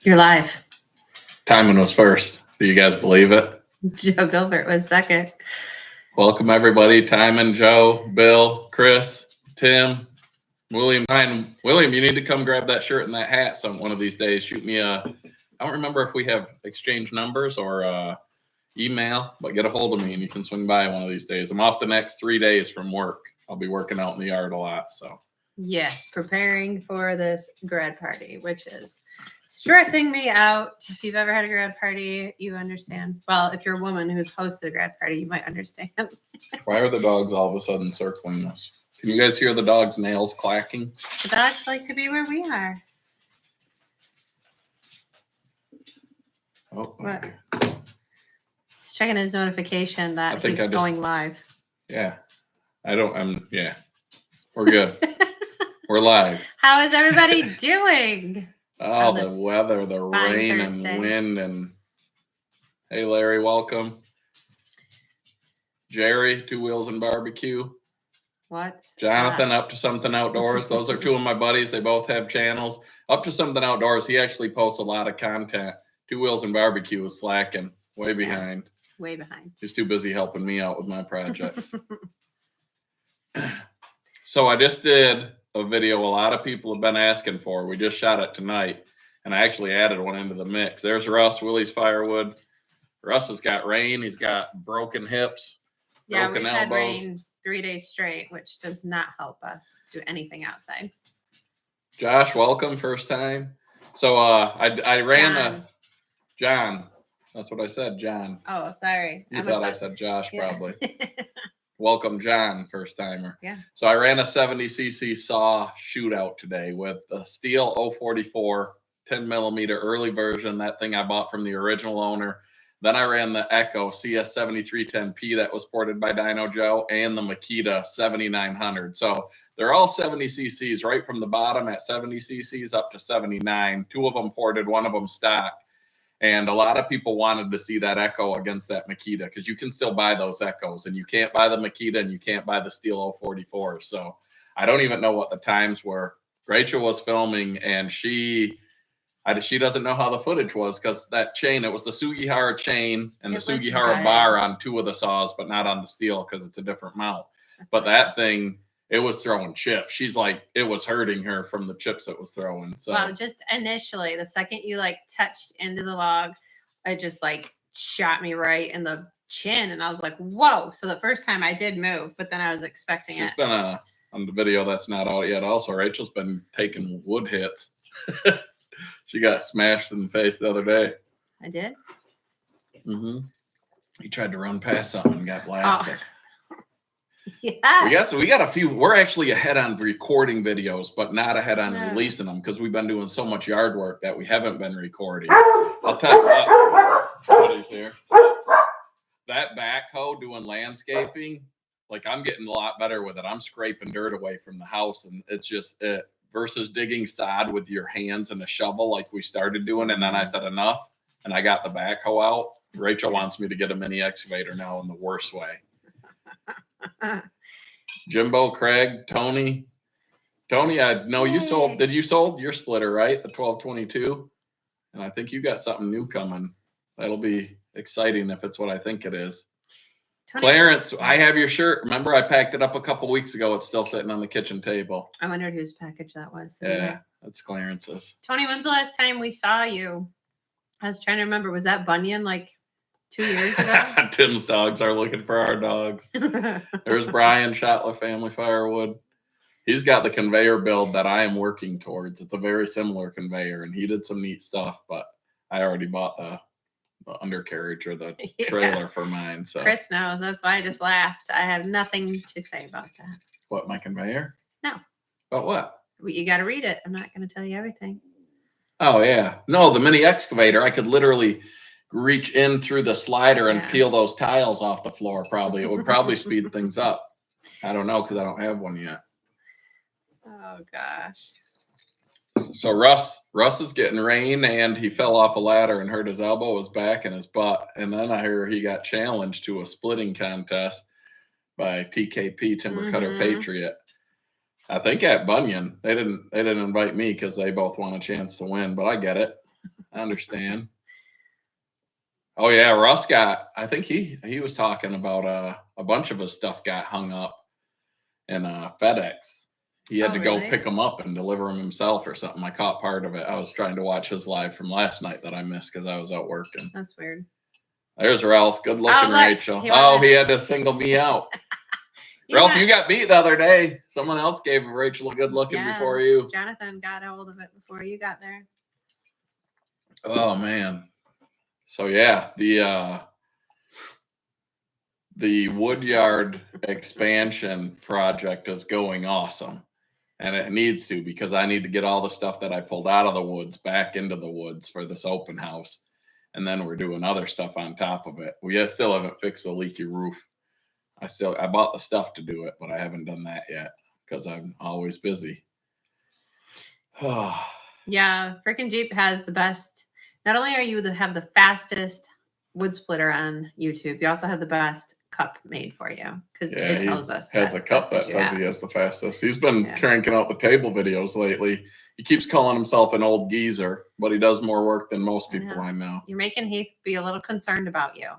You're live. Timon was first. Do you guys believe it? Joe Gilbert was second. Welcome, everybody. Timon, Joe, Bill, Chris, Tim, William. William, you need to come grab that shirt and that hat one of these days. Shoot me I don't remember if we have exchange numbers or email, but get a hold of me and you can swing by one of these days. I'm off the next 3 days from work. I'll be working out in the yard a lot. So yes, preparing for this grad party, which is stressing me out. If you've ever had a grad party, you understand. Well, if you're a woman who's hosted a grad party, you might understand. Why are the dogs all of a sudden circling us? Can you guys hear the dog's nails clacking? The dogs like to be where we are. Oh, what? He's checking his notification that he's going live. Yeah. Yeah. We're good. We're live. How is everybody doing? Oh, the weather, the rain and wind. And hey, Larry, welcome. Jerry, Two Wheels and Barbecue. What? Jonathan, Up to Something Outdoors. Those are two of my buddies. They both have channels. Up to Something Outdoors, he actually posts a lot of content. Two Wheels and Barbecue is slacking. Way behind. Way behind. He's too busy helping me out with my projects. So I just did a video a lot of people have been asking for. We just shot it tonight, and I actually added one into the mix. There's Russ, Willie's Firewood. Russ has got rain. He's got broken hips, broken elbows. Had rain 3 days straight, which does not help us do anything outside. Josh, welcome, first time. So I ran John. That's what I said, John. Oh, sorry. You thought I said Josh, probably. Welcome, John, first timer. Yeah. So I ran a 70cc saw shootout today with a steel 044 10 millimeter early version. That thing I bought from the original owner. Then I ran the Echo CS 7310P that was ported by Dino Joe and the Makita 7900. So they're all 70cc's right from the bottom at 70cc's up to 79. Two of them ported, one of them stock. And a lot of people wanted to see that Echo against that Makita because you can still buy those Echoes and you can't buy the Makita and you can't buy the steel 044. So I don't even know what the times were. Rachel was filming and she doesn't know how the footage was because that chain, it was the Sugihara chain and the Sugihara bar on two of the saws, but not on the steel because it's a different mount. But that thing, it was throwing chips. She's like, it was hurting her from the chips it was throwing. So well, just initially, the second you touched into the log, it just shot me right in the chin. And I was like, whoa. So the first time I did move, but then I was expecting She's been on the video that's not out yet. Also, Rachel's been taking wood hits. She got smashed in the face the other day. I did? Mm-hmm. He tried to run past something and got blasted. Oh. Yeah. We got a few. We're actually ahead on recording videos, but not ahead on releasing them because we've been doing so much yard work that we haven't been recording. I'll tell you what is here. That backhoe doing landscaping, I'm getting a lot better with it. I'm scraping dirt away from the house, and it's just it versus digging sod with your hands and a shovel like we started doing. And then I said enough, and I got the backhoe out. Rachel wants me to get a mini excavator now in the worst way. Jimbo, Craig, Tony, I know you sold. Did you sold your splitter, right? The 1222, and I think you got something new coming. That'll be exciting if it's what I think it is. Tony. Clarence, I have your shirt. Remember, I packed it up a couple weeks ago. It's still sitting on the kitchen table. I wondered whose package that was. Yeah, that's Clarence's. Tony, when's the last time we saw you? I was trying to remember. Was that Bunyan 2 years ago? Tim's dogs are looking for our dogs. There's Brian, Shotler Family Firewood. He's got the conveyor build that I am working towards. It's a very similar conveyor, and he did some neat stuff, but I already bought the undercarriage or the trailer for mine. So Chris knows. That's why I just laughed. I have nothing to say about that. What, my conveyor? No. About what? You got to read it. I'm not going to tell you everything. Oh, yeah. No, the mini excavator, I could literally reach in through the slider and peel those tiles off the floor. Probably it would probably speed things up. I don't know because I don't have one yet. Oh gosh. So Russ is getting rain and he fell off a ladder and hurt his elbow, his back, and his butt. And then I hear he got challenged to a splitting contest by TKP Timber Cutter Patriot. I think at Bunyan. They didn't invite me because they both want a chance to win, but I get it. I understand. Oh yeah, Russ I think he was talking about a bunch of his stuff got hung up in FedEx. He had to go pick them up and deliver them himself or something. I caught part of it. I was trying to watch his live from last night that I missed because I was out working. That's weird. There's Ralph. Good looking, Rachel. He had to single me out. Ralph, you got beat the other day. Someone else gave Rachel a good looking before you. Jonathan got a hold of it before you got there. Oh man. So yeah, the Woodyard expansion project is going awesome. And it needs to, because I need to get all the stuff that I pulled out of the woods back into the woods for this open house. And then we're doing other stuff on top of it. We still haven't fixed the leaky roof. I bought the stuff to do it, but I haven't done that yet because I'm always busy. Yeah, freaking Jeep has the best. Not only are you have the fastest wood splitter on YouTube, you also have the best cup made for you, because it tells us has a cup that says he has the fastest. He's been cranking out the table videos lately. He keeps calling himself an old geezer, but he does more work than most people I know. You're making Heath be a little concerned about you.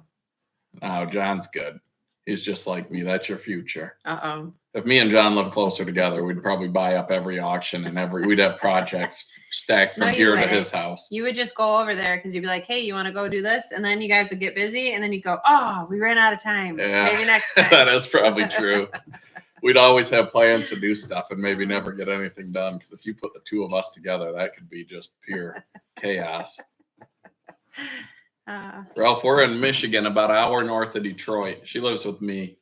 Oh, John's good. He's just like me. That's your future. Uh-oh. If me and John lived closer together, we'd probably buy up every auction and we'd have projects stacked from here to his house. You would just go over there because you'd be like, hey, you want to go do this? And then you guys would get busy, and then you'd go, oh, we ran out of time. Yeah, maybe next time. That is probably true. We'd always have plans to do stuff and maybe never get anything done, because if you put the two of us together, that could be just pure chaos. Ralph, we're in Michigan, about an hour north of Detroit. She lives with me.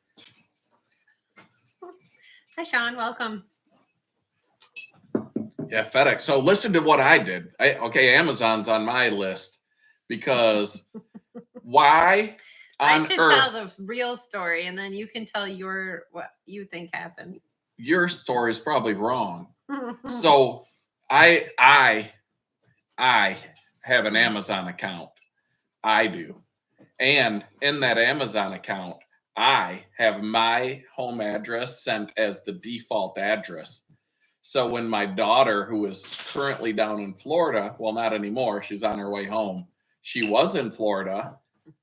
Hi, Sean. Welcome. Yeah, FedEx. So listen to what I did. Amazon's on my list, because why on earth? I should tell the real story, and then you can tell what you think happened. Your story is probably wrong. So I have an Amazon account. I do. And in that Amazon account, I have my home address sent as the default address. So when my daughter, who is currently down in Florida, well, not anymore, she's on her way home. She was in Florida.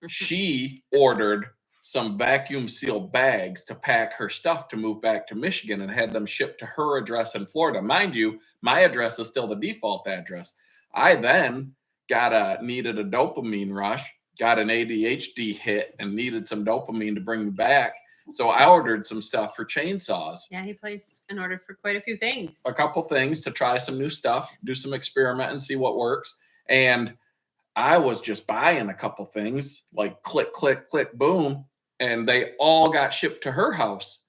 She ordered some vacuum sealed bags to pack her stuff to move back to Michigan, and had them shipped to her address in Florida. Mind you, my address is still the default address. I then needed a dopamine rush, got an ADHD hit, and needed some dopamine to bring me back. So I ordered some stuff for chainsaws. Yeah, he placed an order for quite a few things. A couple things to try some new stuff, do some experiment and see what works. And I was just buying a couple things, like click, click, click, boom. And they all got shipped to her house.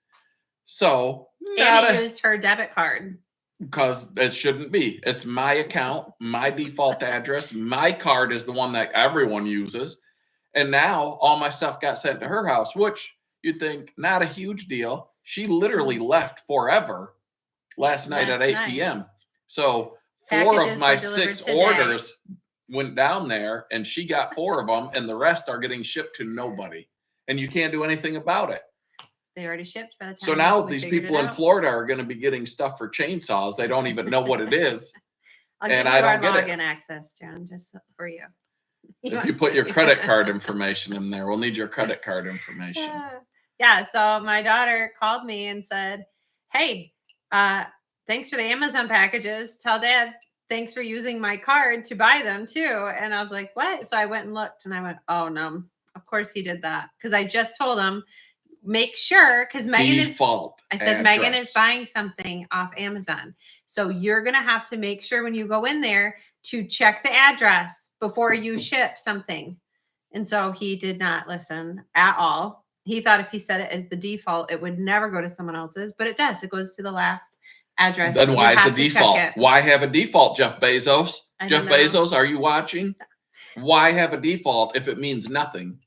So and he used her debit card. Because it shouldn't be. It's my account, my default address. My card is the one that everyone uses. And now all my stuff got sent to her house, which you'd think not a huge deal. She literally left forever last night at 8 p.m. So Packages 4 of my 6 orders went down there, and she got 4 of them, and the rest are getting shipped to nobody. And you can't do anything about it. They already shipped by the time. So now these people in Florida are going to be getting stuff for chainsaws. They don't even know what it is. I'll give you our login access, John, just for you. If you put your credit card information in there, we'll need your credit card information. Yeah. So my daughter called me and said, hey, thanks for the Amazon packages. Tell Dad, thanks for using my card to buy them too. And I was like, what? So I went and looked, and I went, oh no, of course he did that. Because I just told him, make sure, because Megan Megan is buying something off Amazon. So you're going to have to make sure when you go in there to check the address before you ship something. And so he did not listen at all. He thought if he set it as the default, it would never go to someone else's, but it does. It goes to the last address. Then why is the default? Why have a default, Jeff Bezos? Jeff Bezos, are you watching? Why have a default if it means nothing?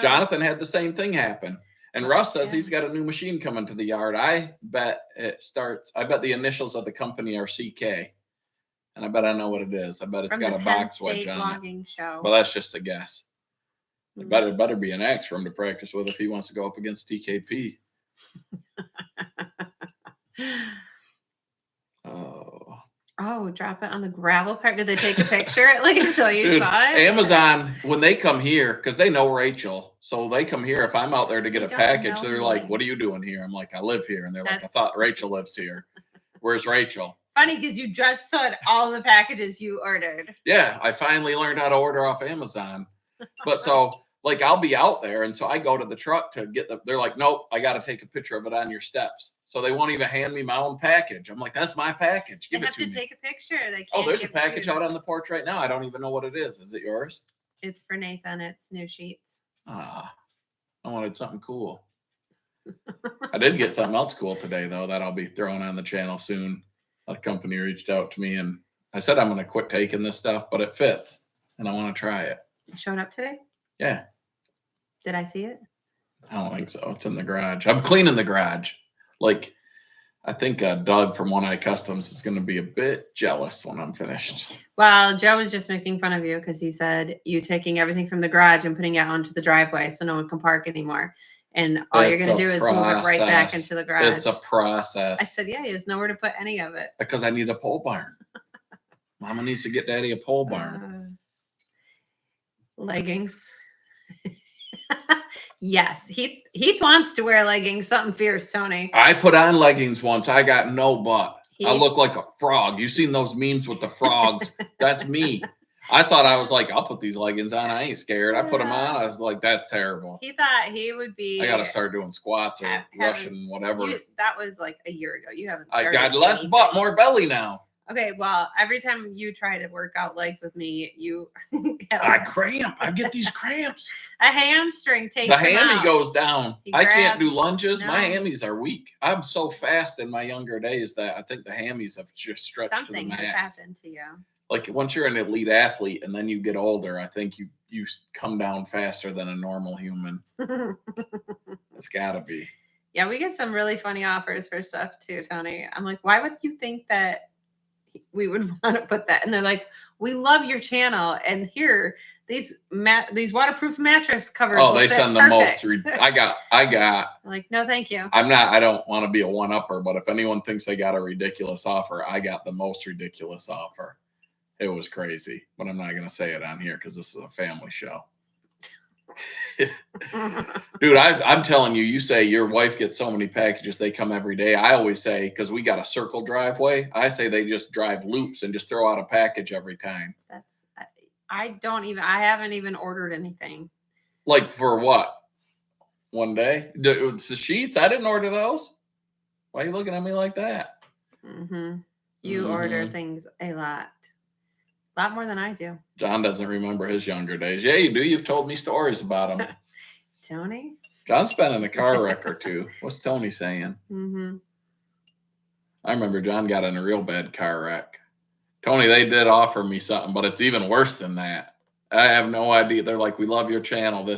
Jonathan had the same thing happen. And Russ says he's got a new machine coming to the yard. I bet the initials of the company are CK. And I bet I know what it is. I bet it's got a box wedge on it. Show. Well, that's just a guess. It better be an axe for him to practice with if he wants to go up against TKP. Oh, drop it on the gravel part. Did they take a picture at least so you saw it? Amazon, when they come here, because they know Rachel, so they come here. If I'm out there to get a package, they're like, "What are you doing here?" I'm like, "I live here," and they're like, "I thought Rachel lives here. Where's Rachel?" Funny, because you just saw all the packages you ordered. Yeah, I finally learned how to order off Amazon. But so, like, I'll be out there, and so I go to the truck to get they're like, "Nope, I got to take a picture of it on your steps." So they won't even hand me my own package. I'm like, "That's my package. Give it to me." They have to take a picture. They can't. Oh, there's a package out on the porch right now. I don't even know what it is. Is it yours? It's for Nathan. It's new sheets. I wanted something cool. I did get something else cool today, though, that I'll be throwing on the channel soon. A company reached out to me, and I said I'm going to quit taking this stuff, but it fits, and I want to try it. It showed up today? Yeah. Did I see it? I don't think so. It's in the garage. I'm cleaning the garage. Like, I think Doug from One Eye Customs is going to be a bit jealous when I'm finished. Well, Joe was just making fun of you because he said you taking everything from the garage and putting it onto the driveway so no one can park anymore. And all you're going to do is move it right back into the garage. It's a process. I said, yeah, he has nowhere to put any of it. Because I need a pole barn. Mama needs to get Daddy a pole barn. Leggings. Yes, Heath wants to wear leggings. Something fierce, Tony. I put on leggings once. I got no butt. I look like a frog. You seen those memes with the frogs? That's me. I thought I was like, I'll put these leggings on. I ain't scared. I put them on. I was like, that's terrible. He thought he would be. I got to start doing squats or Russian, whatever. That was like a year ago. You haven't started. I got less butt, more belly now. Okay, well, every time you try to work out legs with me, you I cramp. I get these cramps. A hamstring takes the hammy goes down. I can't do lunges. No. My hammies are weak. I'm so fast in my younger days that I think the hammies have just stretched to the max. Something has happened to you. Like once you're an elite athlete and then you get older, I think you come down faster than a normal human. It's gotta be. Yeah, we get some really funny offers for stuff too, Tony. I'm like, why would you think that we would want to put that? And they're like, we love your channel, and here these waterproof mattress covers. Oh, they send the most. I got. I'm like, no, thank you. I don't want to be a one-upper, but if anyone thinks they got a ridiculous offer, I got the most ridiculous offer. It was crazy, but I'm not going to say it on here because this is a family show. Dude, I'm telling you, you say your wife gets so many packages, they come every day. I always say, because we got a circle driveway, I say they just drive loops and just throw out a package every time. I haven't even ordered anything. Like for what? One day? The sheets? I didn't order those. Why are you looking at me like that? Mm-hmm. You order things a lot more than I do. John doesn't remember his younger days. Yeah, you do. You've told me stories about him. Tony? John's been in a car wreck or two. What's Tony saying? Mm-hmm. I remember John got in a real bad car wreck. Tony, they did offer me something, but it's even worse than that. I have no idea. They're like, we love your channel.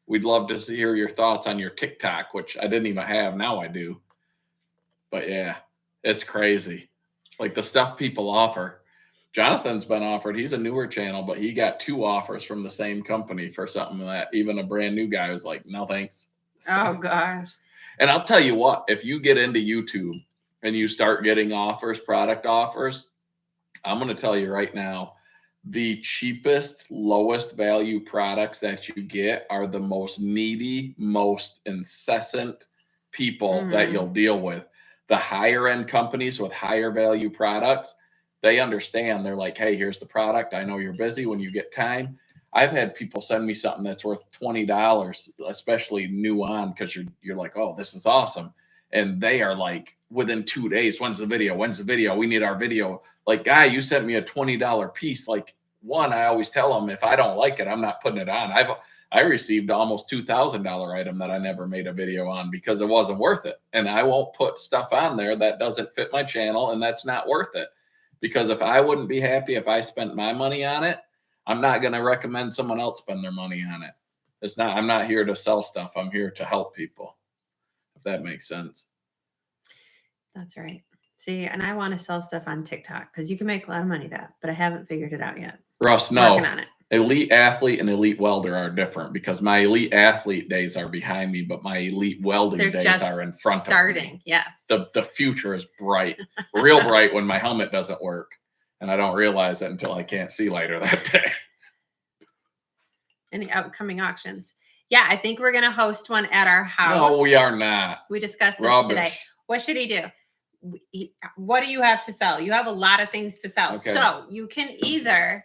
We'd love to hear your thoughts on your TikTok, which I didn't even have. Now I do. But yeah, it's crazy. Like the stuff people offer. Jonathan's been offered. He's a newer channel, but he got 2 offers from the same company for something that even a brand new guy was like, no, thanks. Oh, gosh. And I'll tell you what, if you get into YouTube and you start getting offers, product offers, I'm going to tell you right now, the cheapest, lowest value products that you get are the most needy, most incessant people that you'll deal with. The higher end companies with higher value products, they understand. They're like, hey, here's the product. I know you're busy when you get time. I've had people send me something that's worth $20, especially new on, because you're like, oh, this is awesome. And they are like, within 2 days, when's the video? When's the video? We need our video. Like, guy, you sent me a $20 piece. Like, one, I always tell them, if I don't like it, I'm not putting it on. I received almost $2,000 item that I never made a video on because it wasn't worth it. And I won't put stuff on there that doesn't fit my channel, and that's not worth it. Because if I wouldn't be happy if I spent my money on it, I'm not going to recommend someone else spend their money on it. I'm not here to sell stuff. I'm here to help people. If that makes sense. That's right. See, and I want to sell stuff on TikTok because you can make a lot of money that, but I haven't figured it out yet. Russ, no. Working on it. elite athlete and elite welder are different because my elite athlete days are behind me, but my elite welding days are in front of me. Starting, yes. The future is bright, real bright when my helmet doesn't work. And I don't realize it until I can't see later that day. Any upcoming auctions? Yeah, I think we're going to host one at our house. No, we are not. We discussed this today. What should he do? What do you have to sell? You have a lot of things to sell. Okay. So you can either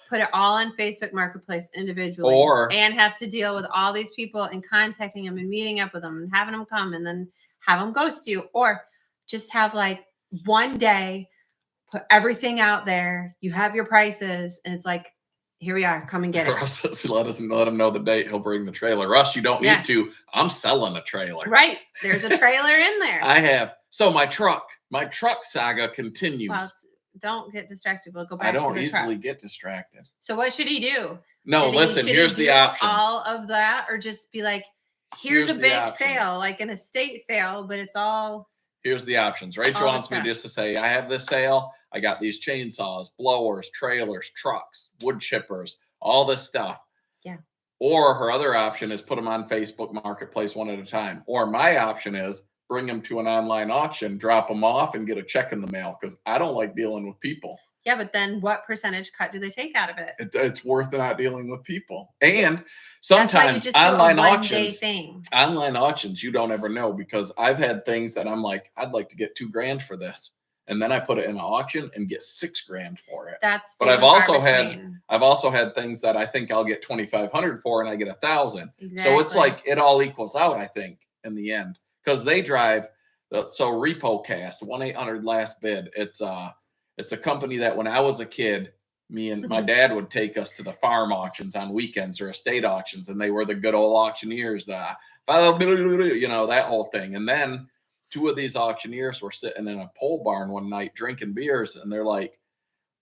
put it all on Facebook Marketplace individually and have to deal with all these people and contacting them and meeting up with them and having them come and then have them ghost you, or just have like one day, put everything out there. You have your prices and it's like, here we are. Come and get it. Russ, let him know the date. He'll bring the trailer. Russ, you don't need to. I'm selling a trailer. Right. There's a trailer in there. I have. So my truck saga continues. Well, don't get distracted. We'll go back to the truck. I don't easily get distracted. So what should he do? No, listen, here's the options. All of that, or just be like, here's a big sale, like an estate sale, but it's all. Here's the options. Rachel wants me just to say, I have this sale. I got these chainsaws, blowers, trailers, trucks, wood chippers, all this stuff. Yeah. Or her other option is put them on Facebook Marketplace one at a time. Or my option is bring them to an online auction, drop them off, and get a check in the mail because I don't like dealing with people. Yeah, but then what percentage cut do they take out of it? It's worth not dealing with people. And sometimes online auctions, you don't ever know because I've had things that I'm like, I'd like to get $2,000 for this. And then I put it in an auction and get $6,000 for it. But I've also had things that I think I'll get $2,500 for and I get $1,000. Exactly. So it's like it all equals out, I think, in the end. Because they drive, so RepoCast, 1-800 LAST-BID. It's a company that when I was a kid, me and my dad would take us to the farm auctions on weekends or estate auctions, and they were the good old auctioneers, that whole thing. And then 2 of these auctioneers were sitting in a pole barn one night drinking beers, and they're like,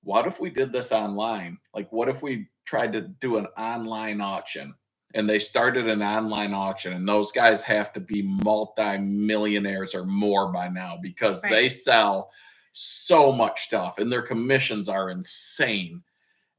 what if we did this online? Like, what if we tried to do an online auction? And they started an online auction, and those guys have to be multi-millionaires or more by now because they sell so much stuff and their commissions are insane.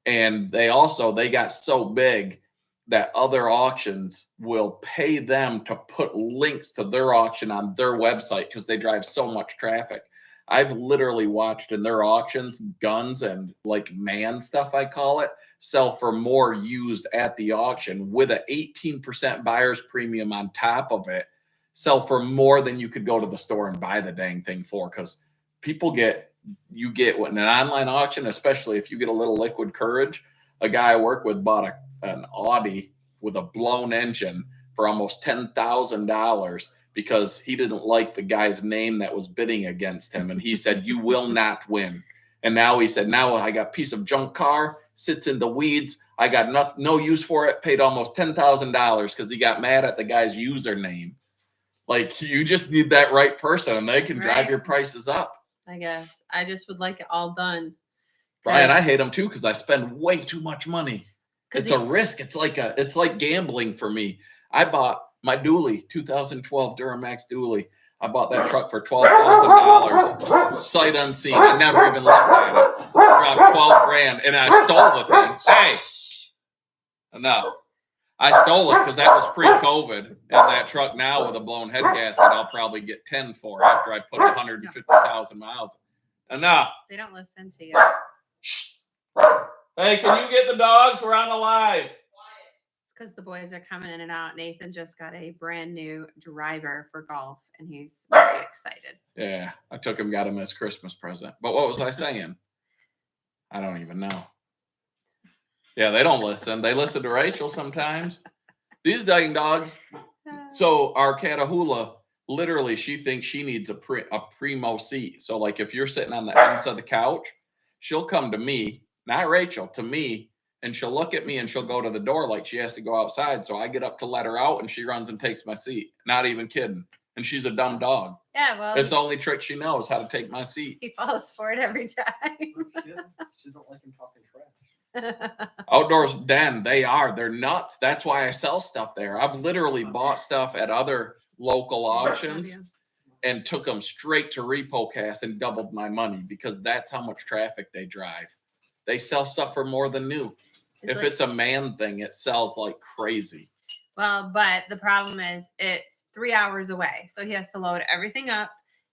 And they got so big that other auctions will pay them to put links to their auction on their website because they drive so much traffic. I've literally watched in their auctions guns and like man stuff, I call it, sell for more used at the auction with an 18% buyer's premium on top of it, sell for more than you could go to the store and buy the dang thing for. Because you get what in an online auction, especially if you get a little liquid courage. A guy I work with bought an Audi with a blown engine for almost $10,000 because he didn't like the guy's name that was bidding against him. And he said, you will not win. And now he said, now I got a piece of junk car, sits in the weeds. I got no use for it, paid almost $10,000 because he got mad at the guy's username. Like, you just need that right person and they can drive your prices up. I guess. I just would like it all done. Brian, I hate them too because I spend way too much money. It's a risk. It's like gambling for me. I bought my dually, 2012 Duramax dually. I bought that truck for $12,000, sight unseen. I never even looked at it. Dropped $12,000, and I stole the thing. Hey, enough. I stole it because that was pre-COVID. And that truck now with a blown head gasket, I'll probably get 10 for after I put 150,000 miles. Enough. They don't listen to you. Hey, can you get the dogs? We're on the live. It's because the boys are coming in and out. Nathan just got a brand new driver for golf, and he's very excited. Yeah, I got him his Christmas present. But what was I saying? I don't even know. Yeah, they don't listen. They listen to Rachel sometimes. These dang dogs. So our Catahoula, literally, she thinks she needs a primo seat. So like if you're sitting on the ends of the couch, she'll come to me, not Rachel, to me, and she'll look at me and she'll go to the door like she has to go outside. So I get up to let her out and she runs and takes my seat. Not even kidding. And she's a dumb dog. Yeah, well. It's the only trick she knows, how to take my seat. He falls for it every time. She doesn't like him talking trash. Outdoors Den, they're nuts. That's why I sell stuff there. I've literally bought stuff at other local auctions and took them straight to RepoCast and doubled my money because that's how much traffic they drive. They sell stuff for more than new. If it's a man thing, it sells like crazy. Well, but the problem is it's 3 hours away. So he has to load everything up,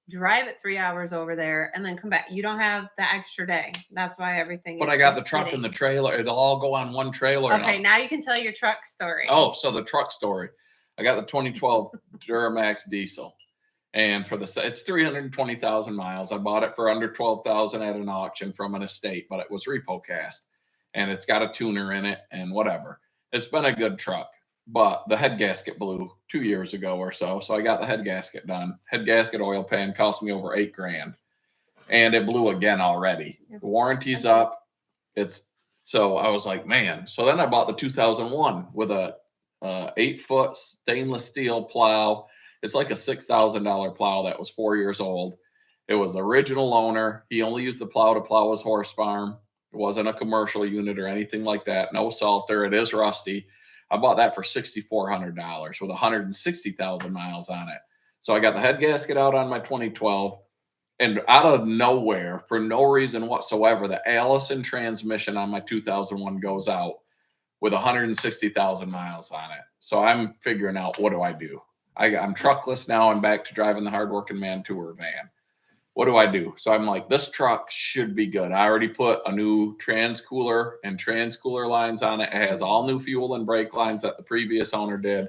drive it 3 hours over there, and then come back. You don't have the extra day. That's why everything But is I got the just truck sitting. and the trailer. It'll all go on one trailer. Okay, now you can tell your truck story. Oh, so the truck story. I got the 2012 Duramax diesel. And for it's 320,000 miles. I bought it for under 12,000 at an auction from an estate, but it was repo cast. And it's got a tuner in it and whatever. It's been a good truck. But the head gasket blew 2 years ago or so. So I got the head gasket done. Head gasket oil pan cost me over $8,000. And it blew again already. The warranty's up. So I was like, man. So then I bought the 2001 with a 8-foot stainless steel plow. It's like a $6,000 plow that was 4 years old. It was the original owner. He only used the plow to plow his horse farm. It wasn't a commercial unit or anything like that. No salter. It is rusty. I bought that for $6,400 with 160,000 miles on it. So I got the head gasket out on my 2012, and out of nowhere, for no reason whatsoever, the Allison transmission on my 2001 goes out with 160,000 miles on it. So I'm figuring out, what do I do? I'm truckless now. I'm back to driving the hardworking man tour van. What do I do? So I'm like, this truck should be good. I already put a new transcooler and transcooler lines on it. It has all new fuel and brake lines that the previous owner did.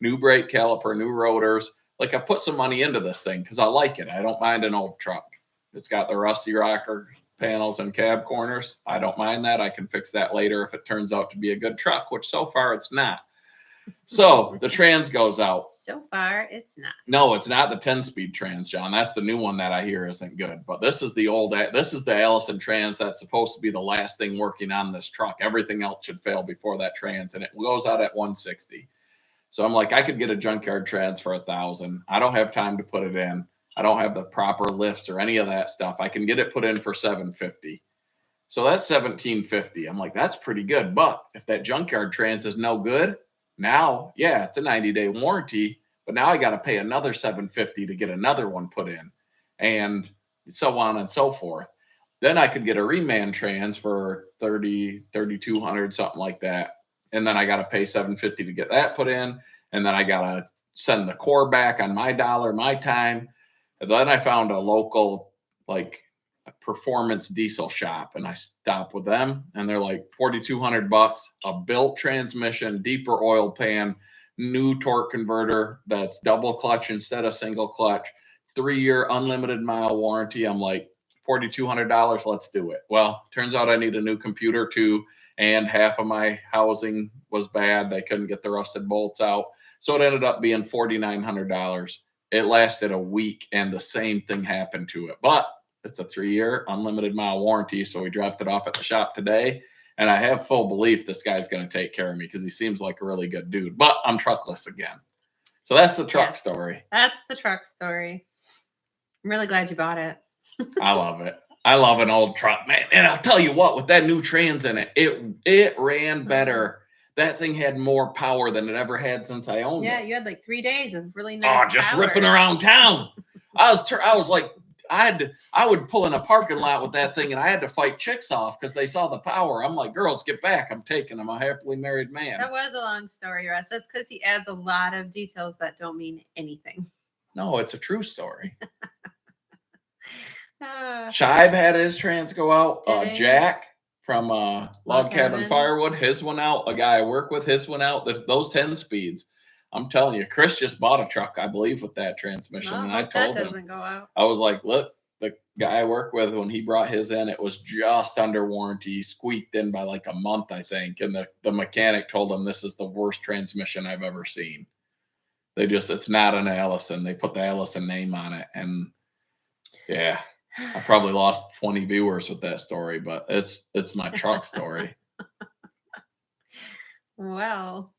New brake caliper, new rotors. Like, I put some money into this thing because I like it. I don't mind an old truck. It's got the rusty rocker panels and cab corners. I don't mind that. I can fix that later if it turns out to be a good truck, which so far it's not. So the trans goes out. So far, it's not. No, it's not the 10-speed trans, John. That's the new one that I hear isn't good. But this is the Allison trans that's supposed to be the last thing working on this truck. Everything else should fail before that trans, and it goes out at 160. So I'm like, I could get a junkyard trans for $1,000. I don't have time to put it in. I don't have the proper lifts or any of that stuff. I can get it put in for $750. So that's $1,750. I'm like, that's pretty good. But if that junkyard trans is no good, now, yeah, it's a 90-day warranty, but now I got to pay another $750 to get another one put in, and so on and so forth. Then I could get a reman trans for $3,200, something like that. And then I got to pay $750 to get that put in. And then I got to send the core back on my dollar, my time. And then I found a local, like, performance diesel shop, and I stopped with them, and they're like $4,200, a built transmission, deeper oil pan, new torque converter that's double clutch instead of single clutch, 3-year unlimited mile warranty. I'm like, $4,200, let's do it. Well, turns out I need a new computer too, and half of my housing was bad. They couldn't get the rusted bolts out. So it ended up being $4,900. It lasted a week, and the same thing happened to it. But it's a 3-year unlimited mile warranty. So we dropped it off at the shop today. And I have full belief this guy's going to take care of me because he seems like a really good dude. But I'm truckless again. So that's the truck story. That's the truck story. I'm really glad you bought it. I love it. I love an old truck, man. And I'll tell you what, with that new trans in it, it ran better. That thing had more power than it ever had since I owned it. Yeah, you had like 3 days of really nice just power. ripping around town. I was like, I would pull in a parking lot with that thing, and I had to fight chicks off because they saw the power. I'm like, girls, get back. I'm taking them. I'm a happily married man. That was a long story, Russ. That's because he adds a lot of details that don't mean anything. No, it's a true story. Shibe had his trans go out. Jack from Log Cabin Firewood, his went out. A guy I work with, his went out. Those 10 speeds. I'm telling you, Chris just bought a truck, I believe, with that transmission. And I told him, doesn't go out. I was like, look, the guy I work with, when he brought his in, it was just under warranty. He squeaked in by like a month, I think. And the mechanic told him this is the worst transmission I've ever seen. It's not an Allison. They put the Allison name on it. And yeah, I probably lost 20 viewers with that story, but it's my truck story. Well,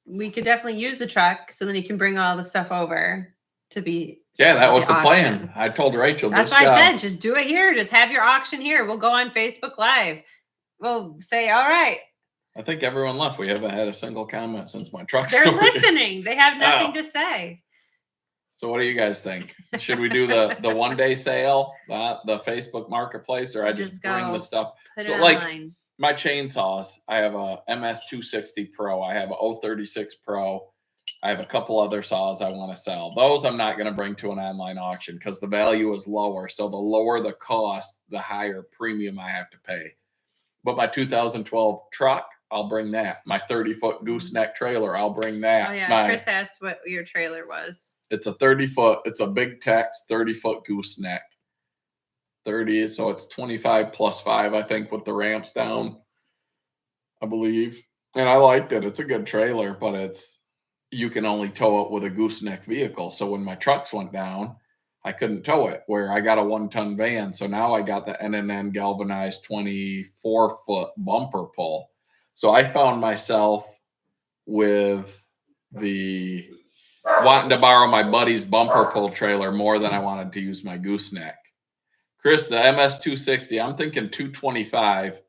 we could definitely use the truck so then you can bring all the stuff over to be. Yeah, that was the plan. I told Rachel. That's why I said, just do it here. Just have your auction here. We'll go on Facebook Live. We'll say, all right. I think everyone left. We haven't had a single comment since my truck They're story. listening. They have nothing to say. So what do you guys think? Should we do the 1-day sale, the Facebook Marketplace, or I just bring the stuff? Put So it like online. my chainsaws, I have a MS260 Pro. I have a 036 Pro. I have a couple other saws I want to sell. Those I'm not going to bring to an online auction because the value is lower. So the lower the cost, the higher premium I have to pay. But my 2012 truck, I'll bring that. My 30-foot gooseneck trailer, I'll bring that. Oh yeah, Chris asked what your trailer was. It's a 30-foot. It's a big Tex 30-foot gooseneck. 30, so it's 25 plus 5, I think, with the ramps down, I believe. And I liked it. It's a good trailer, but you can only tow it with a gooseneck vehicle. So when my trucks went down, I couldn't tow it, where I got a 1-ton van. So now I got the NNN galvanized 24-foot bumper pull. So I found myself with wanting to borrow my buddy's bumper pull trailer more than I wanted to use my gooseneck. Chris, the MS260, I'm thinking 225,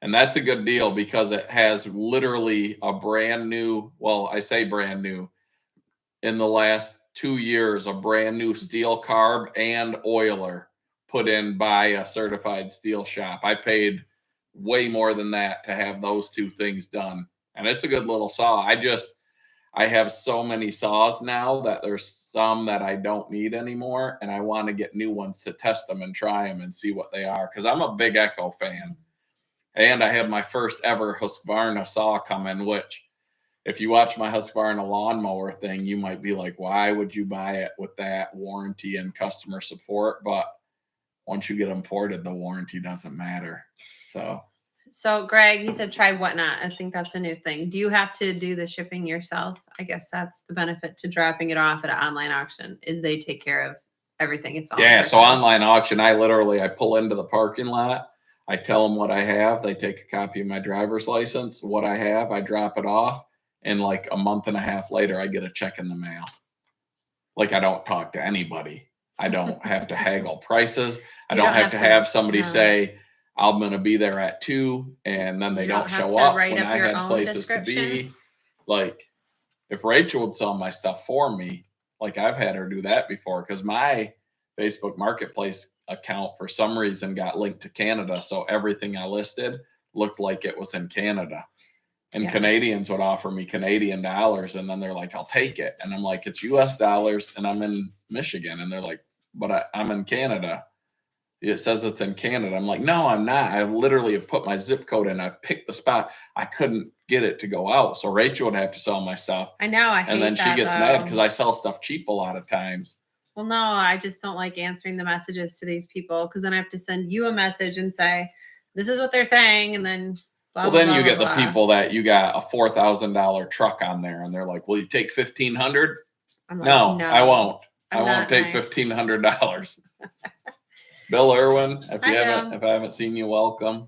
and that's a good deal because it has literally a brand new, well, I say brand new, in the last 2 years, a brand new steel carb and oiler put in by a certified steel shop. I paid way more than that to have those two things done, and it's a good little saw. I have so many saws now that there's some that I don't need anymore, and I want to get new ones to test them and try them and see what they are, because I'm a big Echo fan. And I have my first ever Husqvarna saw coming, which if you watch my Husqvarna lawnmower thing, you might be like, why would you buy it with that warranty and customer support? But once you get them ported, the warranty doesn't matter. So Greg, he said, try Whatnot. I think that's a new thing. Do you have to do the shipping yourself? I guess that's the benefit to dropping it off at an online auction, is they take care of everything. It's all. Yeah. So online auction, I pull into the parking lot. I tell them what I have. They take a copy of my driver's license, what I have. I drop it off. And like a month and a half later, I get a check in the mail. Like, I don't talk to anybody. I don't have to haggle prices. I don't have to have somebody say, I'm going to be there at 2, and then they don't show up when I had places to be. Like, if Rachel would sell my stuff for me, like I've had her do that before, because my Facebook Marketplace account for some reason got linked to Canada. So everything I listed looked like it was in Canada. And Canadians would offer me Canadian dollars, and then they're like, I'll take it. And I'm like, it's US dollars, and I'm in Michigan. And they're like, but I'm in Canada. It says it's in Canada. I'm like, no, I'm not. I literally have put my zip code in. I picked the spot. I couldn't get it to go out. So Rachel would have to sell my stuff. I know. And then she gets mad because I sell stuff cheap a lot of times. Well, no, I just don't like answering the messages to these people, because then I have to send you a message and say, this is what they're saying. And then well, then you get the people that you got a $4,000 truck on there, and they're like, will you take $1,500? Like, no, I won't. I won't take $1,500. Bill Irwin, if I haven't seen you, welcome.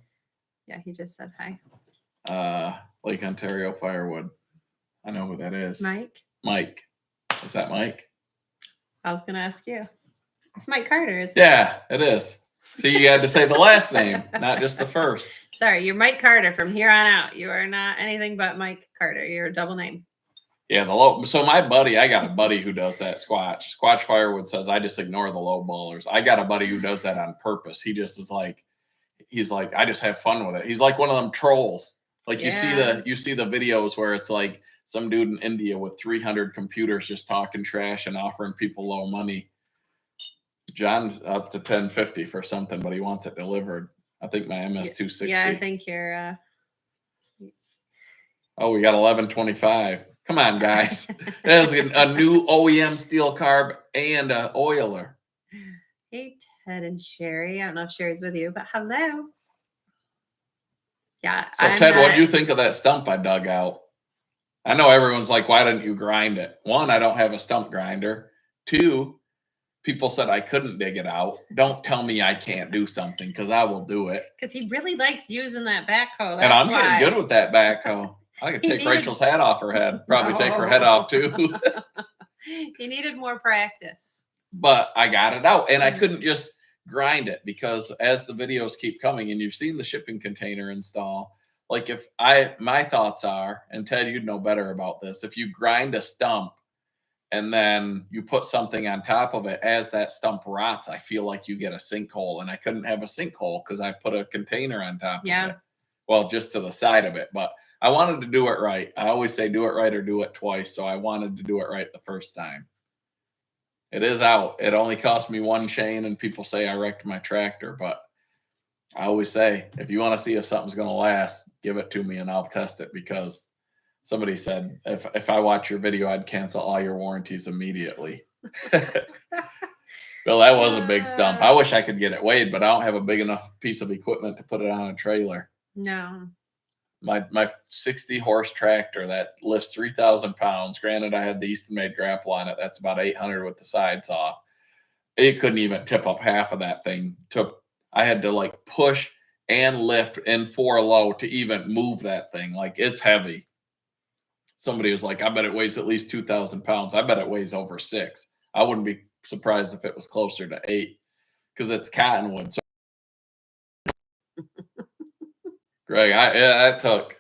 Yeah, he just said hi. Lake Ontario Firewood. I know who that is. Mike. Is that Mike? I was gonna ask you. It's Mike Carter, isn't it? Yeah, it is. See, you had to say the last name, not just the first. Sorry, you're Mike Carter from here on out. You are not anything but Mike Carter. You're a double name. Yeah, so my buddy, I got a buddy who does that. Squatch Firewood says, I just ignore the low ballers. I got a buddy who does that on purpose. He just is like, he's like, I just have fun with it. He's like one of them trolls. Like you see the videos where it's like some dude in India with 300 computers just talking trash and offering people low money. John's up to $10.50 for something, but he wants it delivered. I think my MS260. Yeah, I think you're. Oh, we got 1125. Come on, guys. There's a new OEM steel carb and an oiler. Hey, Ted and Sherry. I don't know if Sherry's with you, but hello. Yeah. So, Ted, what do you think of that stump I dug out? I know everyone's like, why didn't you grind it? 1, I don't have a stump grinder. 2, people said I couldn't dig it out. Don't tell me I can't do something, because I will do it. Because he really likes using that backhoe. And I'm getting good with that backhoe. I could take Rachel's hat off her head. Probably take her head off too. He needed more practice. But I got it out, and I couldn't just grind it, because as the videos keep coming, and you've seen the shipping container install, like my thoughts are, and Ted, you'd know better about this, if you grind a stump and then you put something on top of it, as that stump rots, I feel like you get a sinkhole, and I couldn't have a sinkhole because I put a container on top of it. well, just to the side of it. But I wanted to do it right. I always say do it right or do it twice. So I wanted to do it right the first time. It is out. It only cost me one chain, and people say I wrecked my tractor. But I always say, if you want to see if something's going to last, give it to me and I'll test it, because somebody said if I watch your video, I'd cancel all your warranties immediately. Well, that was a big stump. I wish I could get it weighed, but I don't have a big enough piece of equipment to put it on a trailer. No. My 60 horse tractor that lifts 3,000 pounds. Granted, I had the Easton made grapple on it. That's about 800 with the side saw. It couldn't even tip up half of that thing. I had to like push and lift in 4 low to even move that thing. Like, it's heavy. Somebody was like, I bet it weighs at least 2,000 pounds. I bet it weighs over 6. I wouldn't be surprised if it was closer to 8, because it's cottonwood. So Greg, it took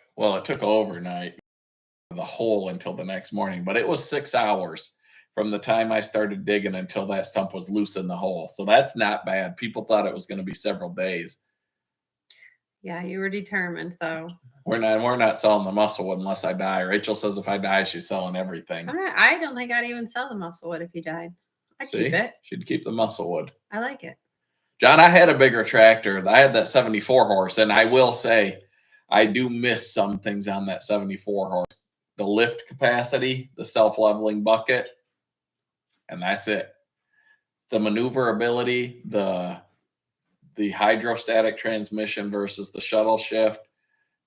overnight, the hole until the next morning, but it was 6 hours from the time I started digging until that stump was loose in the hole. So that's not bad. People thought it was going to be several days. Yeah, you were determined, though. We're not selling the musclewood unless I die. Rachel says if I die, she's selling everything. I don't think I'd even sell the musclewood if you died. I'd keep it. She'd keep the musclewood. I like it. John, I had a bigger tractor. I had that 74 horse, and I will say I do miss some things on that 74 horse. The lift capacity, the self-leveling bucket, and that's it. The maneuverability, the hydrostatic transmission versus the shuttle shift,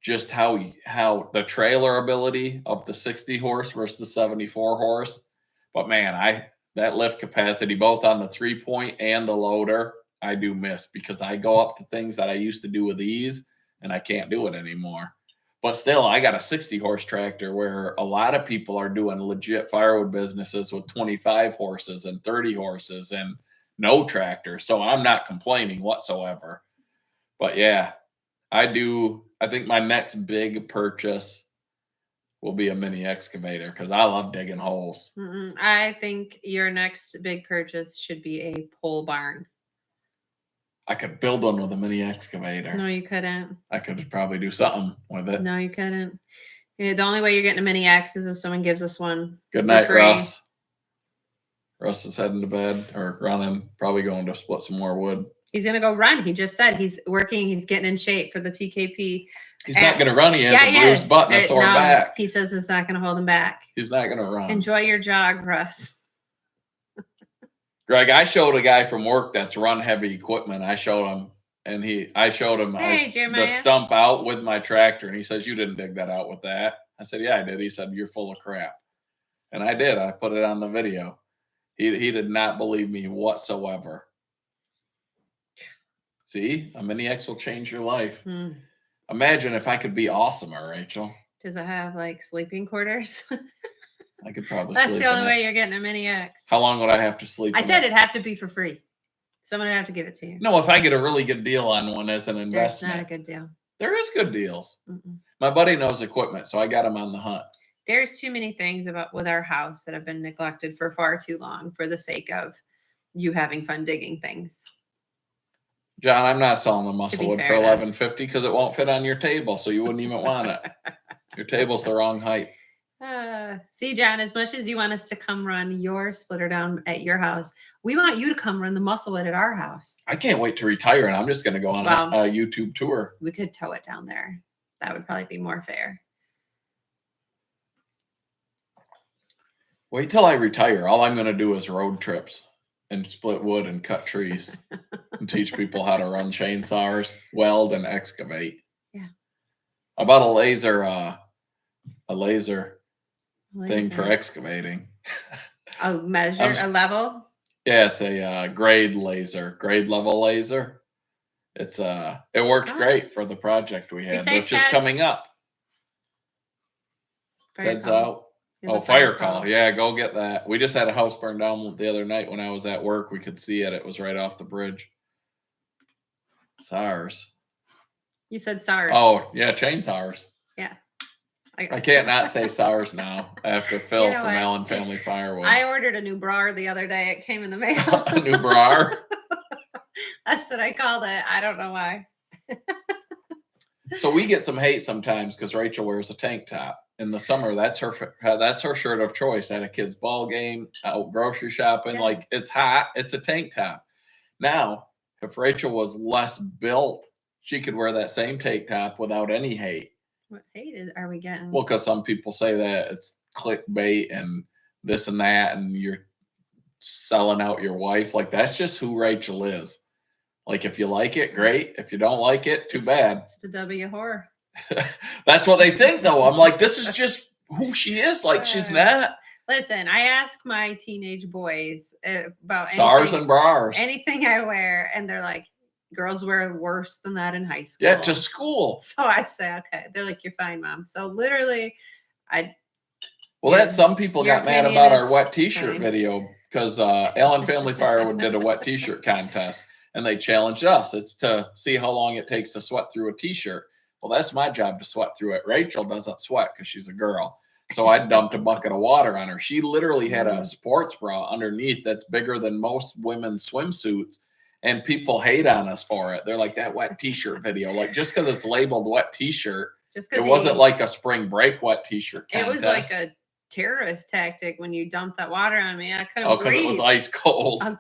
just how the trailer ability of the 60 horse versus the 74 horse. But man, that lift capacity, both on the 3-point and the loader, I do miss, because I go up to things that I used to do with ease and I can't do it anymore. But still, I got a 60 horse tractor where a lot of people are doing legit firewood businesses with 25 horses and 30 horses and no tractor. So I'm not complaining whatsoever. But yeah, I think my next big purchase will be a mini excavator, because I love digging holes. I think your next big purchase should be a pole barn. I could build one with a mini excavator. No, you couldn't. I could probably do something with it. No, you couldn't. Yeah, the only way you're getting a mini X is if someone gives us one. Good night, Russ. Russ is heading to bed or running, probably going to split some more wood. He's going to go run. He just said he's working. He's getting in shape for the TKP. He's not going to run. He has a bruised butt and a sore back. He says it's not going to hold him back. He's not going to run. Enjoy your jog, Russ. Greg, I showed a guy from work that's run heavy equipment. I showed him the stump out with my tractor, and he says, "You didn't dig that out with that." I said, "Yeah, I did." He said, "You're full of crap." And I did. I put it on the video. He did not believe me whatsoever. See, a mini X will change your life. Imagine if I could be awesomer, Rachel. Does it have like sleeping quarters? I could probably That's the only way you're getting a mini X. How long would I have to sleep? I said it'd have to be for free. Someone would have to give it to you. No, if I get a really good deal on one as an investment. There's not a good deal. There is good deals. My buddy knows equipment, so I got him on the hunt. There's too many things with our house that have been neglected for far too long for the sake of you having fun digging things. John, I'm not selling the musclewood for $11.50 because it won't fit on your table, so you wouldn't even want it. Your table's the wrong height. See, John, as much as you want us to come run your splitter down at your house, we want you to come run the musclewood at our house. I can't wait to retire, and I'm just going to go on a YouTube tour. We could tow it down there. That would probably be more fair. Wait till I retire. All I'm going to do is road trips and split wood and cut trees and teach people how to run chainsaws, weld, and excavate. Yeah. I bought a laser thing for excavating. A a level? Yeah, it's a grade level laser. It worked great for the project we had, which is coming up. Feds out. Fire call. Yeah, go get that. We just had a house burn down the other night when I was at work. We could see it. It was right off the bridge. SARS. You said SARS. Oh, yeah, chainsaws. Yeah. I can't not say SARS now after Phil from Allen Family Firewood. I ordered a new bra the other day. It came in the mail. A new bra? That's what I called it. I don't know why. So we get some hate sometimes because Rachel wears a tank top. In the summer, that's her shirt of choice at a kid's ball game, out grocery shopping. Yeah. Like, it's hot, it's a tank top. Now, if Rachel was less built, she could wear that same tank top without any hate. What hate are we getting? Well, because some people say that it's clickbait and this and that, and you're selling out your wife. Like, that's just who Rachel is. Like, if you like it, great. If you don't like it, too bad. Just a W whore. That's what they think, though. I'm like, this is just who she is. Like, she's not. Listen, I ask my teenage boys about SARS and bras, anything I wear, and they're like, girls wear worse than that in high school. Yeah, to school. So I say, okay. They're like, you're fine, Mom. So literally, some people got mad about our wet t-shirt video because Ellen Family Firewood did a wet t-shirt contest, and they challenged us. It's to see how long it takes to sweat through a t-shirt. Well, that's my job to sweat through it. Rachel doesn't sweat because she's a girl. So I dumped a bucket of water on her. She literally had a sports bra underneath that's bigger than most women's swimsuits. And people hate on us for it. They're like, that wet t-shirt video. Like, just because it's labeled wet t-shirt, it wasn't like a spring break wet t-shirt contest. It was like a terrorist tactic when you dumped that water on me. I couldn't breathe. Because it was ice cold. I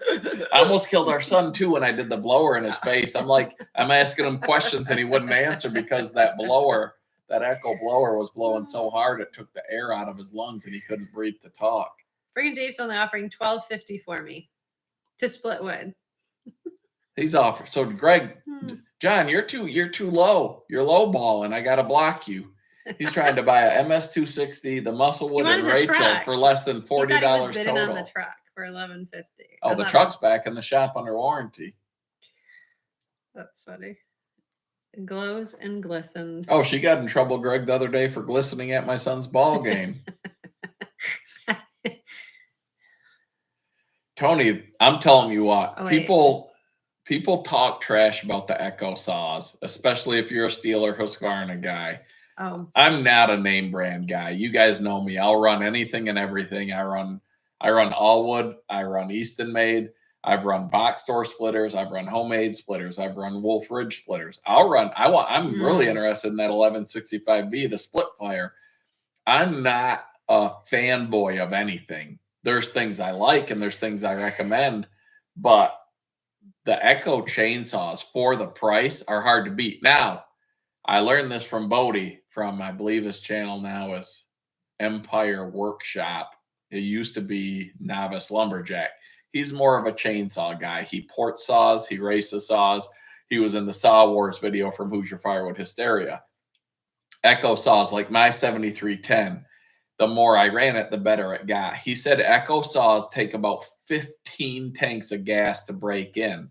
almost killed our son too when I did the blower in his face. I'm asking him questions and he wouldn't answer because that echo blower was blowing so hard it took the air out of his lungs and he couldn't breathe to talk. Friggin' Dave's only offering $12.50 for me to split wood. He's offered. So Greg, John, you're too low. You're low ball, and I gotta block you. He's trying to buy a MS260, the Musclewood and Rachel for less than $40 total. Bidding on the truck for $11.50. Oh, the truck's back in the shop under warranty. That's funny. It glows and glistens. Oh, she got in trouble, Greg, the other day for glistening at my son's ball game. Tony, I'm telling you what, people talk trash about the Echo saws, especially if you're a Steel or Husqvarna guy. Oh. I'm not a name brand guy. You guys know me. I'll run anything and everything. I run Allwood. I run Easton made. I've run box store splitters. I've run homemade splitters. I've run Wolf Ridge splitters. I'm really interested in that 1165V, the split fire. I'm not a fanboy of anything. There's things I like and there's things I recommend, but the Echo chainsaws for the price are hard to beat. Now, I learned this from Bodie from, I believe his channel now is Empire Workshop. It used to be Novice Lumberjack. He's more of a chainsaw guy. He port saws, he races saws. He was in the Saw Wars video from Who's Your Firewood Hysteria. Echo saws, like my 7310, the more I ran it, the better it got. He said Echo saws take about 15 tanks of gas to break in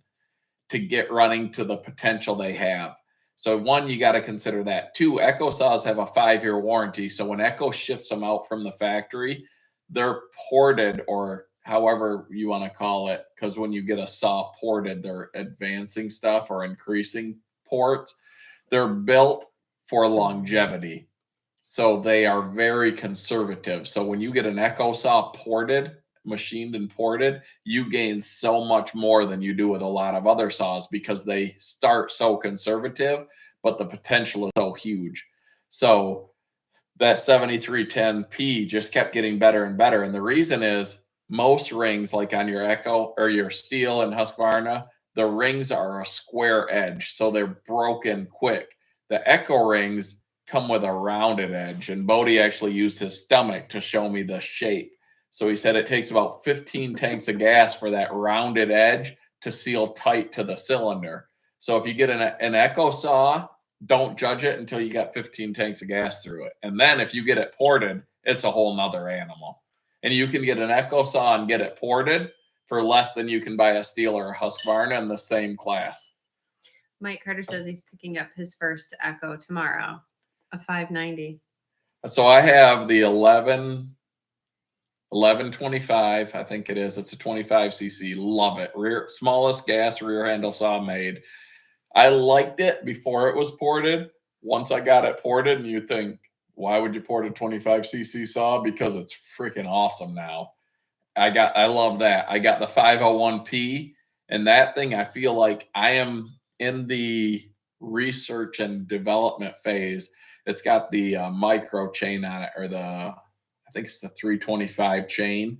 to get running to the potential they have. So one, you got to consider that. Two, Echo saws have a 5-year warranty. So when Echo ships them out from the factory, they're ported, or however you want to call it, because when you get a saw ported, they're advancing stuff or increasing ports. They're built for longevity. So they are very conservative. So when you get an Echo saw ported, machined and ported, you gain so much more than you do with a lot of other saws because they start so conservative, but the potential is so huge. So that 7310P just kept getting better and better. And the reason is most rings, like on your Echo or your Steel and Husqvarna, the rings are a square edge. So they're broken quick. The Echo rings come with a rounded edge. And Bodie actually used his stomach to show me the shape. So he said it takes about 15 tanks of gas for that rounded edge to seal tight to the cylinder. So if you get an Echo saw, don't judge it until you got 15 tanks of gas through it. And then if you get it ported, it's a whole nother animal. And you can get an Echo saw and get it ported for less than you can buy a Steel or a Husqvarna in the same class. Mike Carter says he's picking up his first Echo tomorrow, a 590. So I have the 1125, I think it is. It's a 25cc. Love it. Smallest gas rear handle saw made. I liked it before it was ported. Once I got it ported, and you think, why would you port a 25cc saw? Because it's freaking awesome now. I love that. I got the 501P, and that thing, I feel like I am in the research and development phase. It's got the micro chain on it, or I think it's the 325 chain.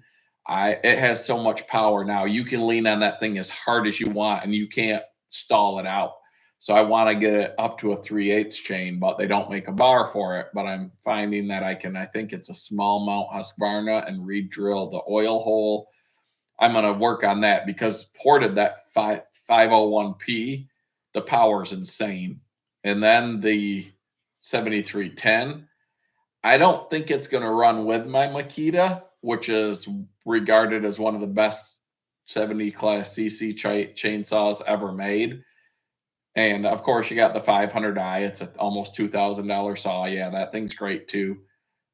It has so much power now. You can lean on that thing as hard as you want, and you can't stall it out. So I want to get it up to a 3/8 chain, but they don't make a bar for it. But I'm finding that I think it's a small mount Husqvarna, and re-drill the oil hole. I'm going to work on that because ported that 501P, the power is insane. And then the 7310, I don't think it's going to run with my Makita, which is regarded as one of the best 70 class CC chainsaws ever made. And of course, you got the 500i. It's an almost $2,000 saw. Yeah, that thing's great too.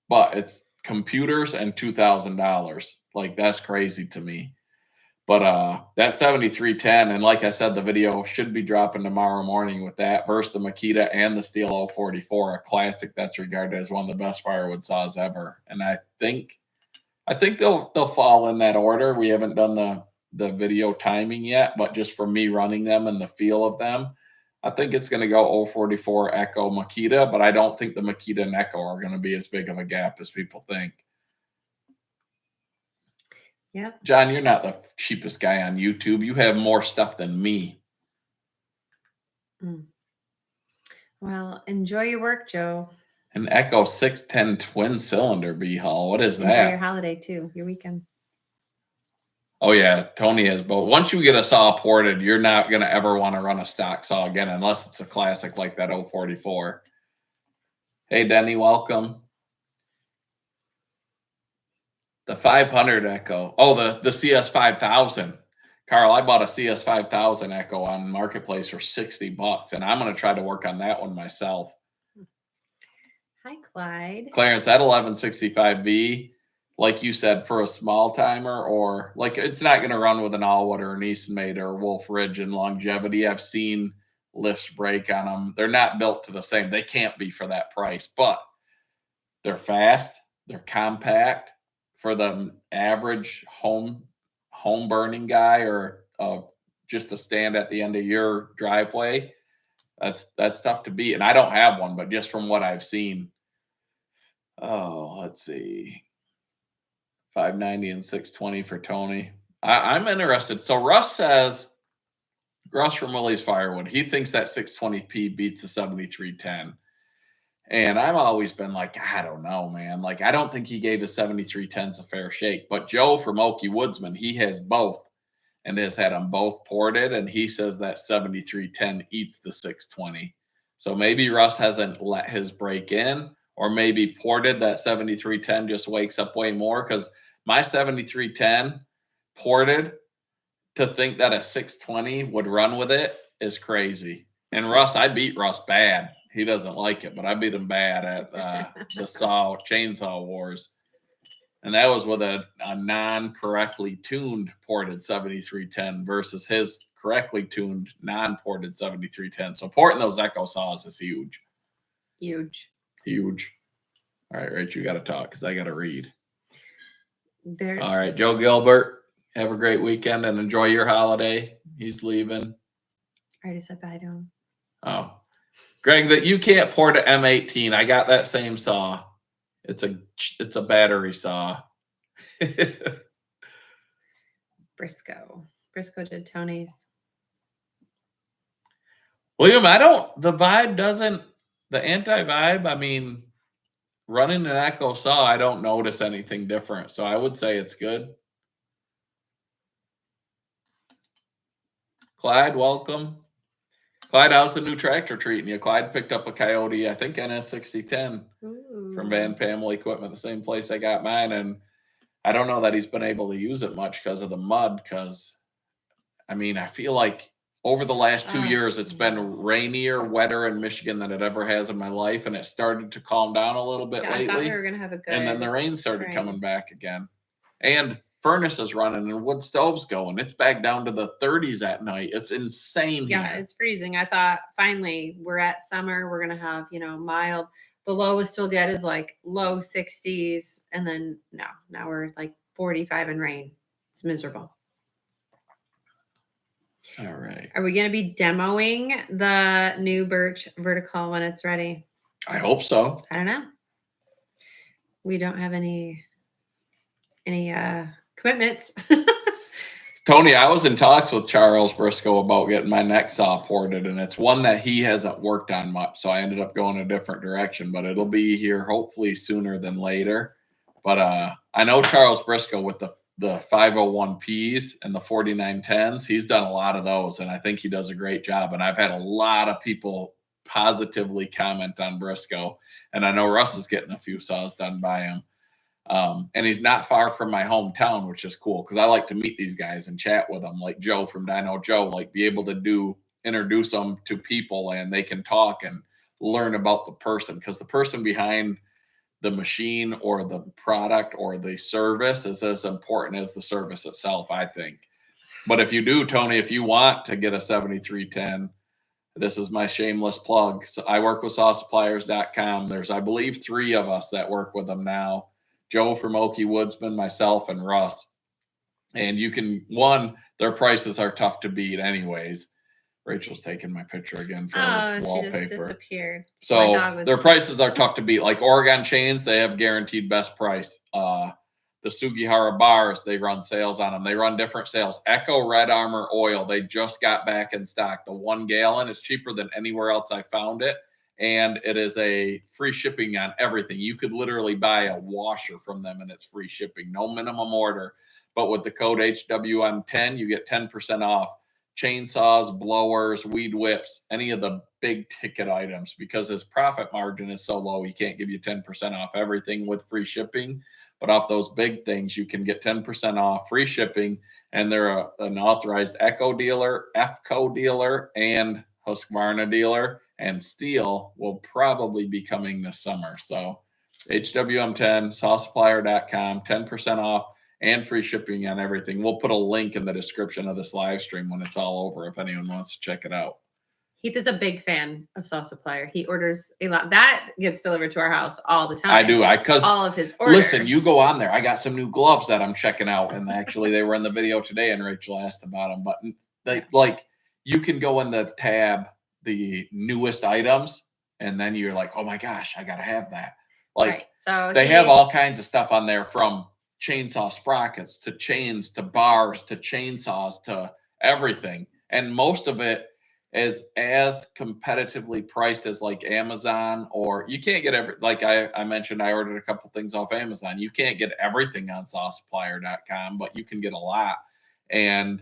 But it's computers and $2,000. Like, that's crazy to me. But that 7310, and like I said, the video should be dropping tomorrow morning with that versus the Makita and the Steel 044, a classic that's regarded as one of the best firewood saws ever. And I think they'll fall in that order. We haven't done the video timing yet, but just for me running them and the feel of them, I think it's going to go 044 Echo Makita, but I don't think the Makita and Echo are going to be as big of a gap as people think. Yeah. John, you're not the cheapest guy on YouTube. You have more stuff than me. Well, enjoy your work, Joe. An Echo 610 twin cylinder B-Hull. What is that? Enjoy your holiday too, your weekend. Oh yeah, Tony has both. Once you get a saw ported, you're not going to ever want to run a stock saw again unless it's a classic like that 044. Hey, Denny, welcome. The 500 Echo. Oh, the CS5000. Carl, I bought a CS5000 Echo on Marketplace for $60, and I'm going to try to work on that one myself. Hi, Clyde. Clarence, that 1165V, like you said, for a small timer, or like, it's not going to run with an Allwood or an Easton-made or Wolf Ridge in longevity. I've seen lifts break on them. They're not built to the same. They can't be for that price, but they're fast. They're compact. For the average home burning guy, or just to stand at the end of your driveway, that's tough to beat. And I don't have one, but just from what I've seen, let's see, 590 and 620 for Tony. I'm interested. So Russ from Willie's Firewood, he thinks that 620p beats the 7310. And I've always been like, I don't know, man. Like, I don't think he gave his 7310s a fair shake. But Joe from Okie Woodsman, he has both and has had them both ported. And he says that 7310 eats the 620. So maybe Russ hasn't let his break in, or maybe ported that 7310 just wakes up way more. Because my 7310 ported, to think that a 620 would run with it is crazy. And Russ, I beat Russ bad. He doesn't like it, but I beat him bad at the chainsaw wars. And that was with a non-correctly tuned ported 7310 versus his correctly tuned non-ported 7310. So porting those Echo saws is huge. Huge. All right, Rach, you got to talk because I got to read. All right, Joe Gilbert, have a great weekend and enjoy your holiday. He's leaving. I already said bye to him. Oh. Greg, that you can't port an M18. I got that same saw. It's a battery saw. Briscoe did Tony's. William, the anti-vibe, I mean, running an Echo saw, I don't notice anything different. So I would say it's good. Clyde, welcome. Clyde, how's the new tractor treating you? Clyde picked up a Coyote, I think NS6010 from Van Pamela Equipment, the same place I got mine. And I don't know that he's been able to use it much because of the mud. Because, I mean, I feel like over the last 2 years, it's been rainier, wetter in Michigan than it ever has in my life. And it started to calm down a little bit lately. I thought we were going to have a good And then the rain started coming back again. And furnace is running and wood stoves going. It's back down to the 30s at night. It's insane. Yeah, here. it's freezing. I thought finally we're at summer. We're going to have, mild. The lowest we'll get is like low 60s. And then now we're like 45 and rain. It's miserable. All right. Are we going to be demoing the new birch vertical when it's ready? I hope so. I don't know. We don't have any commitments. Tony, I was in talks with Charles Briscoe about getting my neck saw ported, and it's one that he hasn't worked on much. So I ended up going a different direction, but it'll be here hopefully sooner than later. But I know Charles Briscoe with the 501Ps and the 4910s. He's done a lot of those, and I think he does a great job. And I've had a lot of people positively comment on Briscoe, and I know Russ is getting a few saws done by him. And he's not far from my hometown, which is cool because I like to meet these guys and chat with them, like Joe from Dino Joe, like be able to introduce them to people and they can talk and learn about the person, because the person behind the machine or the product or the service is as important as the service itself, I think. But if you do, Tony, if you want to get a 7310, this is my shameless plug. So I work with sawsuppliers.com. There's, I believe, 3 of us that work with them now. Joe from Okie Woodsman, myself, and Russ. And you can, their prices are tough to beat anyways. Rachel's taking my picture again for wallpaper. She just disappeared. So their prices are tough to beat. Like Oregon Chains, they have guaranteed best price. The Sugihara bars, they run sales on them. They run different sales. Echo Red Armor oil, they just got back in stock. The 1 gallon is cheaper than anywhere else I found it. And it is a free shipping on everything. You could literally buy a washer from them and it's free shipping. No minimum order. But with the code HWM10, you get 10% off chainsaws, blowers, weed whips, any of the big ticket items, because his profit margin is so low, he can't give you 10% off everything with free shipping. But off those big things, you can get 10% off free shipping. And they're an authorized Echo dealer, FCO dealer, and Husqvarna dealer. And steel will probably be coming this summer. So HWM10, sawsupplier.com, 10% off and free shipping on everything. We'll put a link in the description of this live stream when it's all over if anyone wants to check it out. Heath is a big fan of Saw Supplier. He orders a lot. That gets delivered to our house all the time. I do. Because all of his orders. Listen, you go on there. I got some new gloves that I'm checking out. And actually, they were in the video today, and Rachel asked about them. But you can go in the tab, the newest items, and then you're like, oh my gosh, I got to have that. Right. So they have all kinds of stuff on there, from chainsaw sprockets to chains to bars to chainsaws to everything. And most of it is as competitively priced as like Amazon, or you can't get like I mentioned, I ordered a couple things off Amazon. You can't get everything on sawsupplier.com, but you can get a lot. And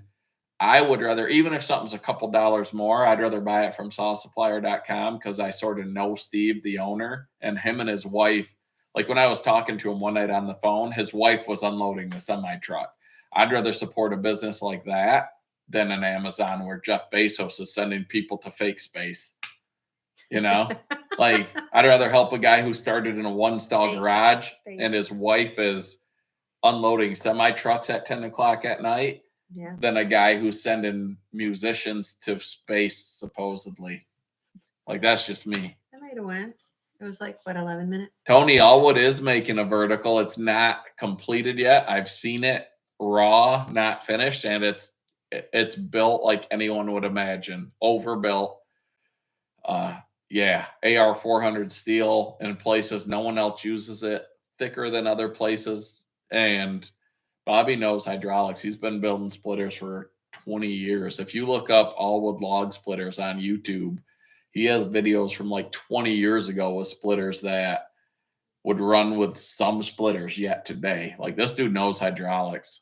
I would rather, even if something's a couple dollars more, I'd rather buy it from sawsupplier.com because I sort of know Steve, the owner, and him and his wife. Like when I was talking to him one night on the phone, his wife was unloading the semi truck. I'd rather support a business like that than an Amazon where Jeff Bezos is sending people to fake space. You know, like I'd rather help a guy who started in a 1-stall garage and his wife is unloading semi trucks at 10 o'clock at night than a guy who's sending musicians to space, supposedly. Like, that's just me. I might have went. It was like, what, 11 minutes? Tony Allwood is making a vertical. It's not completed yet. I've seen it raw, not finished, and it's built like anyone would imagine. Overbuilt. AR 400 steel in places no one else uses it. Thicker than other places. And Bobby knows hydraulics. He's been building splitters for 20 years. If you look up Allwood log splitters on YouTube, he has videos from like 20 years ago with splitters that would run with some splitters yet today. Like, this dude knows hydraulics.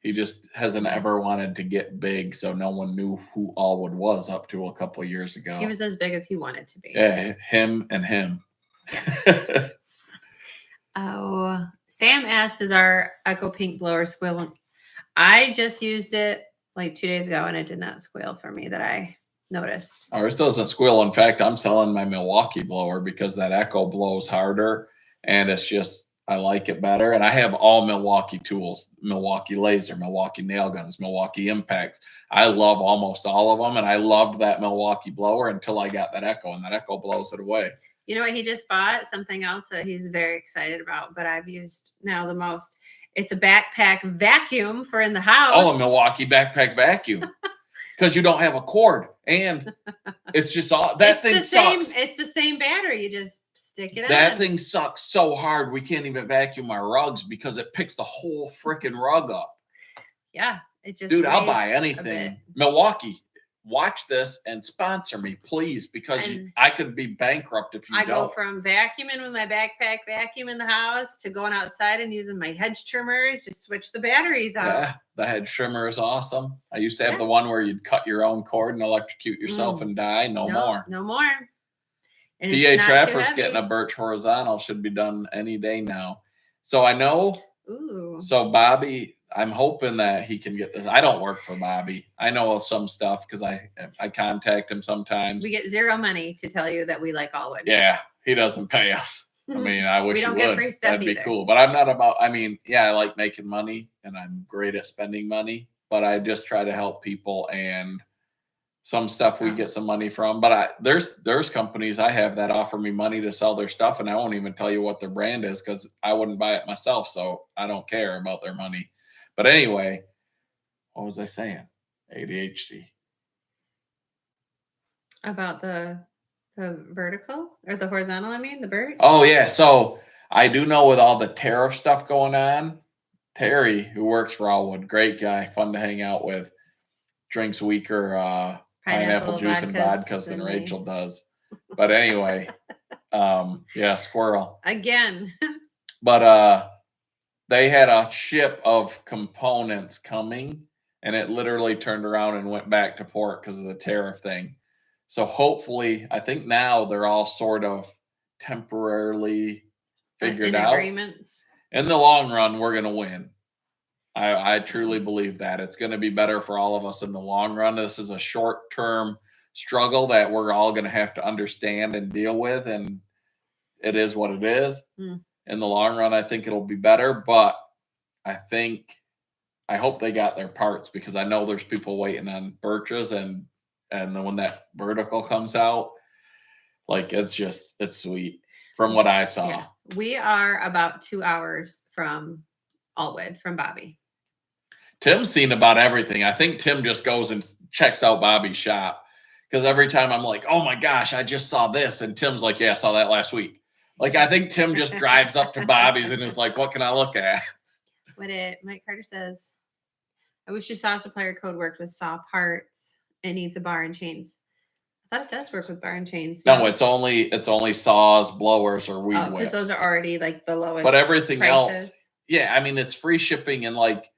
He just hasn't ever wanted to get big, so no one knew who Allwood was up to a couple of years ago. He was as big as he wanted to be. Yeah, him and him. Oh, Sam asked, is our Echo Pink blower squealing? I just used it like 2 days ago, and it did not squeal for me that I noticed. Ours doesn't squeal. In fact, I'm selling my Milwaukee blower because that Echo blows harder, and it's just, I like it better. And I have all Milwaukee tools, Milwaukee laser, Milwaukee nail guns, Milwaukee impacts. I love almost all of them. And I loved that Milwaukee blower until I got that Echo, and that Echo blows it away. You know what? He just bought something else that he's very excited about, but I've used now the most. It's a backpack vacuum for in the house. Oh, a Milwaukee backpack vacuum. because you don't have a cord, and it's just all that thing sucks. It's the same battery. You just stick it on. That thing sucks so hard. We can't even vacuum our rugs because it picks the whole freaking rug up. Yeah, it just. Dude, I'll buy anything. Milwaukee, watch this and sponsor me, please, because I could be bankrupt if you don't. Go from vacuuming with my backpack, vacuuming the house, to going outside and using my hedge trimmers to switch the batteries out. Yeah, the hedge trimmer is awesome. I used to have the one where you'd cut your own cord and electrocute yourself and die. No more. No more. And PA Trapper's getting a birch horizontal. Should be done any day now. So I know. Ooh. So Bobby, I'm hoping that he can get this. I don't work for Bobby. I know some stuff because I contact him sometimes. We get zero money to tell you that we like Allwood. Yeah, he doesn't pay us. I mean, I wish we don't he get would. Free stuff That'd be either. cool. But I'm not about. I mean, yeah, I like making money and I'm great at spending money. But I just try to help people, and some stuff we get some money from. But there's companies I have that offer me money to sell their stuff, and I won't even tell you what their brand is because I wouldn't buy it myself. So I don't care about their money. But anyway, what was I saying? ADHD. About the vertical or the horizontal, I mean, the bird? Oh, yeah. So I do know with all the tariff stuff going on, Terry, who works for Allwood, great guy, fun to hang out with, drinks weaker pineapple juice and vodkas than Rachel does. But anyway, yeah, squirrel. Again. But they had a ship of components coming, and it literally turned around and went back to port because of the tariff thing. So hopefully, I think now they're all sort of temporarily figured out. Agreements. In the long run, we're going to win. I truly believe that. It's going to be better for all of us in the long run. This is a short-term struggle that we're all going to have to understand and deal with, and it is what it is. In the long run, I think it'll be better, but I hope they got their parts, because I know there's people waiting on birches, and then when that vertical comes out, like it's sweet from what I saw. Yeah. We are about 2 hours from Allwood, from Bobby. Tim's seen about everything. I think Tim just goes and checks out Bobby's shop, because every time I'm like, oh my gosh, I just saw this. And Tim's like, yeah, I saw that last week. Like, I think Tim just drives up to Bobby's and is like, what can I look at? Mike Carter says, I wish your saw supplier code worked with saw parts. It needs a bar and chains. I thought it does work with bar and chains. No, it's only saws, blowers, or weed whips. Because those are already like the lowest. But everything prices. else, yeah, I mean, it's free shipping, and like,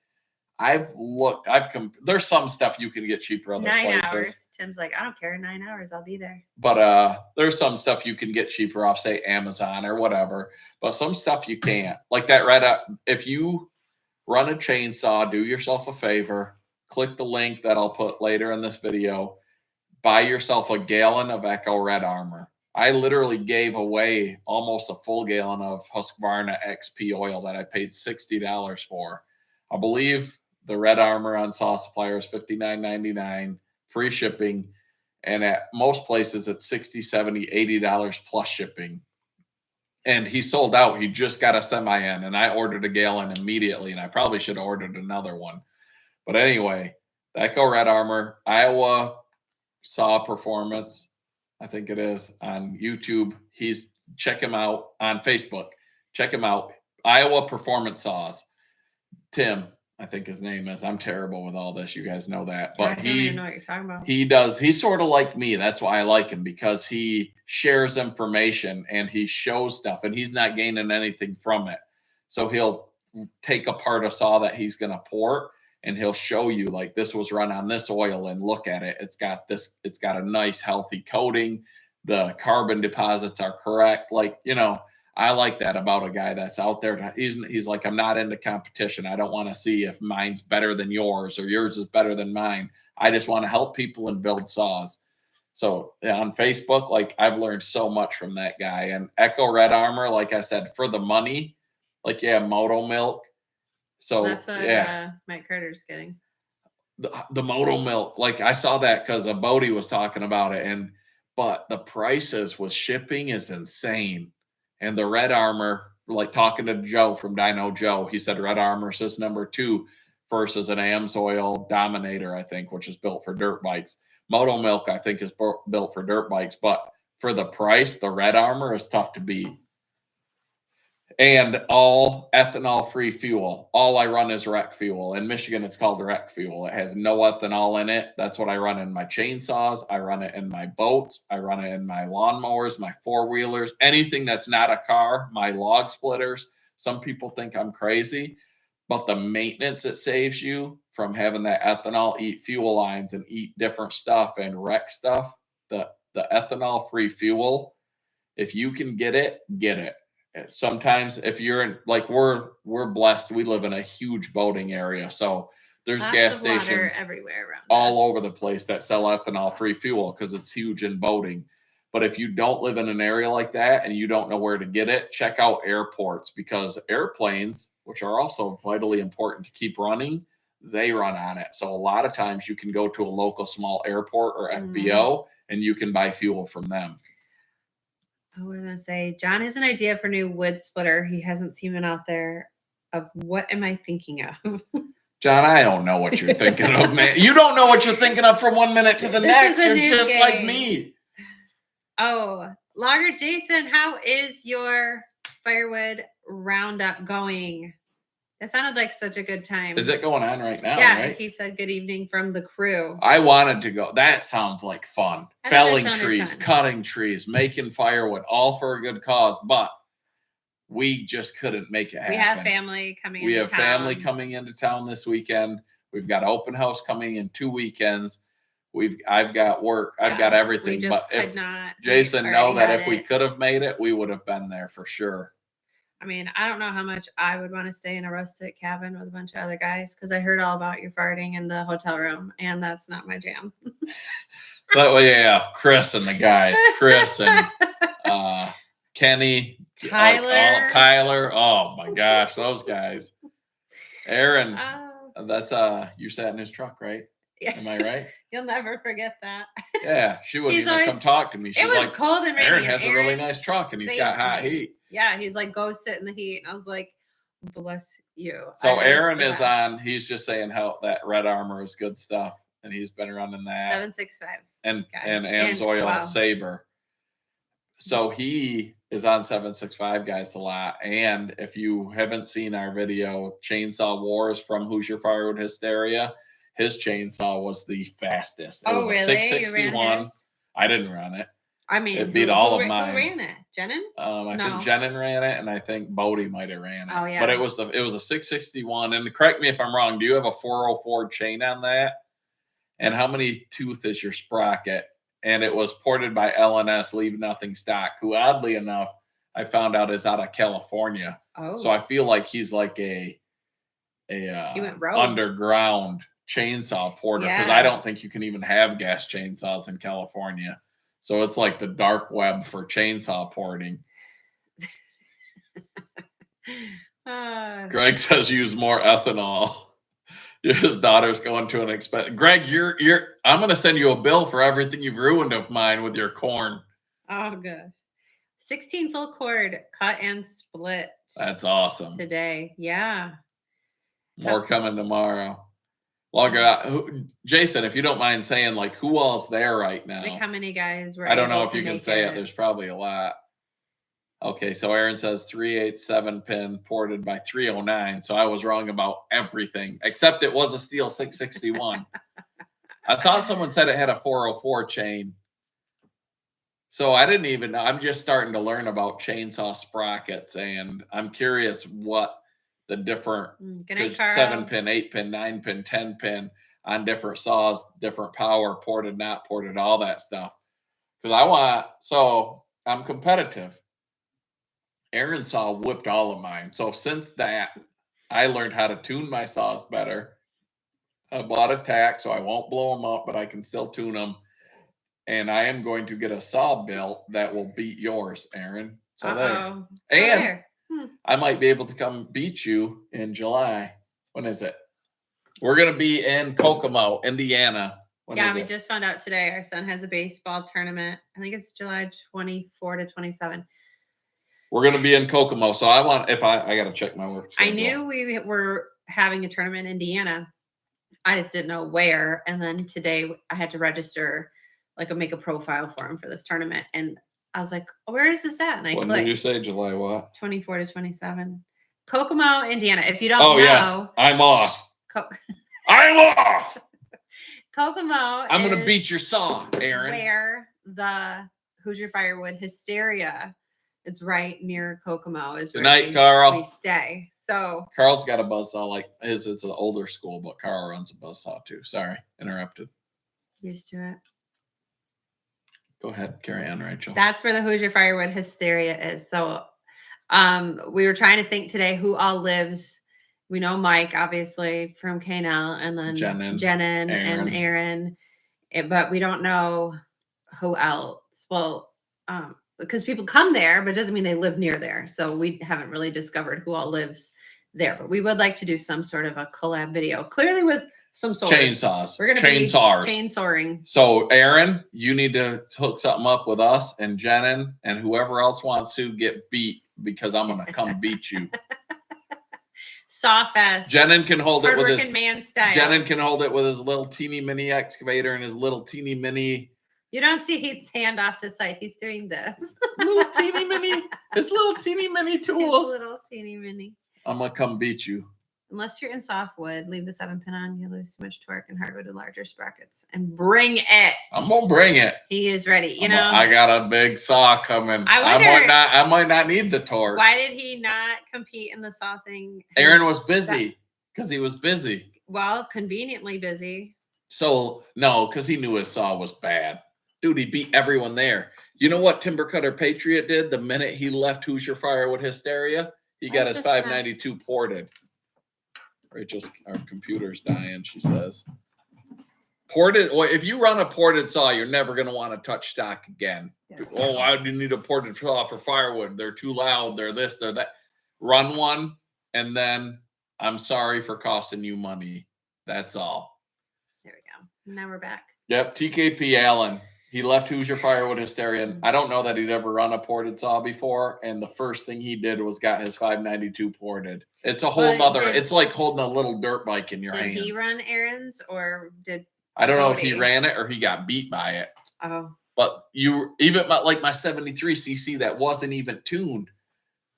there's some stuff you can get cheaper other 9 places. hours. Tim's like, I don't care, 9 hours, I'll be there. But there's some stuff you can get cheaper off, say, Amazon or whatever. But some stuff you can't. Like that if you run a chainsaw, do yourself a favor, click the link that I'll put later in this video, buy yourself a gallon of Echo Red Armor. I literally gave away almost a full gallon of Husqvarna XP oil that I paid $60 for. I believe the Red Armor on Saw Supplier is $59.99, free shipping. And at most places, it's $60, $70, $80 plus shipping. And he sold out. He just got a semi-in, and I ordered a gallon immediately, and I probably should have ordered another one. But anyway, the Echo Red Armor, Iowa Saw Performance, I think it is, on YouTube. Check him out on Facebook. Check him out. Iowa Performance Saws. Tim, I think his name is. I'm terrible with all this. You guys know that. But I don't even know what you're talking about. He's sort of like me. That's why I like him, because he shares information and he shows stuff, and he's not gaining anything from it. So he'll take apart a saw that he's going to port, and he'll show you, like, this was run on this oil, and look at it. It's got a nice healthy coating. The carbon deposits are correct. Like, I like that about a guy that's out there. He's like, I'm not into competition. I don't want to see if mine's better than yours or yours is better than mine. I just want to help people and build saws. So on Facebook, like, I've learned so much from that guy. And Echo Red Armor, like I said, for the money, like, yeah, Moto Milk. So that's what Mike Carter's getting. The Moto Milk, like, I saw that because Bodie was talking about it, but the prices with shipping is insane. And the Red Armor, like, talking to Joe from Dino Joe, he said Red Armor is number 2 versus an AMSoil Dominator, I think, which is built for dirt bikes. Moto Milk, I think, is built for dirt bikes, but for the price, the Red Armor is tough to beat. And all ethanol-free fuel. All I run is rec fuel. In Michigan, it's called rec fuel. It has no ethanol in it. That's what I run in my chainsaws. I run it in my boats. I run it in my lawnmowers, my four-wheelers, anything that's not a car, my log splitters. Some people think I'm crazy, but the maintenance it saves you from having that ethanol eat fuel lines and eat different stuff and wreck stuff, the ethanol-free fuel, if you can get it, get it. Sometimes if you're in, like, we're blessed, we live in a huge boating area, so there's gas stations everywhere around all over the place that sell ethanol free fuel because it's huge in boating. But if you don't live in an area like that and you don't know where to get it, check out airports, because airplanes, which are also vitally important to keep running, they run on it. So a lot of times you can go to a local small airport or FBO and you can buy fuel from them. I was going to say, John has an idea for new wood splitter. He hasn't seen it out there. Of what am I thinking of? John, I don't know what you're thinking of, man. You don't know what you're thinking of from one minute to the next. You're just like me. Oh, Logger Jason, how is your Firewood roundup going? That sounded like such a good time. Is it going on right now? Yeah, right? He said good evening from the crew. I wanted to go. That sounds like fun. Felling trees, cutting trees, making firewood, all for a good cause. But we just couldn't make it happen. We have family coming into town. Family coming into town this weekend. We've got open house coming in 2 weekends. I've got work. I've got everything. We just could not. Jason, know that if we could have made it, we would have been there for sure. I mean, I don't know how much I would want to stay in a rustic cabin with a bunch of other guys, because I heard all about your farting in the hotel room, and that's not my jam. But yeah, Chris and the guys, Chris and Kenny, Tyler. Oh my gosh, those guys. Aaron, that's you sat in his truck, right? Yeah. Am I right? You'll never forget that. Yeah, she wouldn't even come talk to me. She's like, cold and rainy. Aaron has a really nice truck and he's got hot heat. Yeah, he's like, go sit in the heat. And I was like, bless you. So Aaron is on, he's just saying how that Red Armor is good stuff. And he's been running that. 765. And AMSoil Saber. So he is on 765, guys, a lot. And if you haven't seen our video, Chainsaw Wars from Who's Your Firewood Hysteria, his chainsaw was the fastest. It was a 661. I didn't run it. I mean, it beat all of mine. Who ran it? Jenin? I think Jenin ran it, and I think Bodie might have ran it. Oh yeah. But it was a 661. And correct me if I'm wrong. Do you have a 404 chain on that? And how many tooth is your sprocket? And it was ported by LNS Leave Nothing Stock, who oddly enough I found out is out of California. Oh. So I feel like he's like a underground chainsaw porter, because I don't think you can even have gas chainsaws in California. So it's like the dark web for chainsaw porting. Greg says use more ethanol. His daughter's going to an expense. Greg, I'm going to send you a bill for everything you've ruined of mine with your corn. Oh, good. 16 full cord cut and split. That's awesome. Today. Yeah. More coming tomorrow. Jason, if you don't mind saying, like, who all's there right now? Like how many guys were I don't know if you can say it. There's probably a lot. Okay, so Aaron says 387 pin ported by 309. So I was wrong about everything, except it was a steel 661. I thought someone said it had a 404 chain. So I didn't even know. I'm just starting to learn about chainsaw sprockets, and I'm curious what the different 7-pin, 8-pin, 9-pin, 10-pin on different saws, different power, ported, not ported, all that stuff. Because I'm competitive. Aaron saw whipped all of mine. So since that, I learned how to tune my saws better. I bought a tack so I won't blow them up, but I can still tune them. And I am going to get a saw built that will beat yours, Aaron. So there. I might be able to come beat you in July. When is it? We're going to be in Kokomo, Indiana. We just found out today. Our son has a baseball tournament. I think it's July 24 to 27. We're going to be in Kokomo. So I got to check my work schedule. I knew we were having a tournament in Indiana. I just didn't know where. And then today I had to register, like make a profile for him for this tournament. And I was like, where is this at? And I When clicked. did you say? July what? 24 to 27. Kokomo, Indiana. If you don't know. Yes. I'm off. I'm off. Kokomo. I'm going to beat your saw, Aaron. Where the Hoosier Firewood Hysteria. It's right near Kokomo. Is Good where night, Carl. we stay. So Carl's got a buzzsaw like his. It's an older school, but Carl runs a buzzsaw too. Sorry, interrupted. Used to it. Go ahead, carry on, Rachel. That's where the Hoosier Firewood Hysteria is. So we were trying to think today who all lives. We know Mike, obviously, from KNL, and then Jenin and Aaron. But we don't know who else. Well, because people come there, but it doesn't mean they live near there. So we haven't really discovered who all lives there. But we would like to do some sort of a collab video, clearly with some chainsaws. We're going to be chainsawing. So Aaron, you need to hook something up with us and Jenin and whoever else wants to get beat, because I'm going to come beat you. Sawfest. Jenin can hold it with his man style. Jenin can hold it with his little teeny mini excavator and his little teeny mini. You don't see Heath's hand off to sight. He's doing this. Little teeny mini. His little teeny mini tools. His little teeny mini. I'm gonna come beat you. Unless you're in softwood, leave the 7-pin on. You lose too much torque, and hardwood with larger sprockets. And bring it. I'm gonna bring it. He is ready. I got a big saw coming. I might not need the torque. Why did he not compete in the saw thing? Aaron was busy because he was busy. Well, conveniently busy. So no, because he knew his saw was bad. Dude, he beat everyone there. You know what Timber Cutter Patriot did the minute he left Hoosier Firewood Hysteria? He got his 592 ported. Rachel's, our computer's dying, she says. Ported, well, if you run a ported saw, you're never going to want to touch stock again. Oh, why do you need a ported saw for firewood? They're too loud. They're this, they're that. Run one, and then I'm sorry for costing you money. That's all. There we go. Now we're back. Yep, TKP Allen. He left Hoosier Firewood Hysteria. I don't know that he'd ever run a ported saw before. And the first thing he did was got his 592 ported. It's a whole nother, it's like holding a little dirt bike in your hands. Did he run errands or did I don't know if he ran it or he got beat by it. Oh. But even like my 73cc that wasn't even tuned,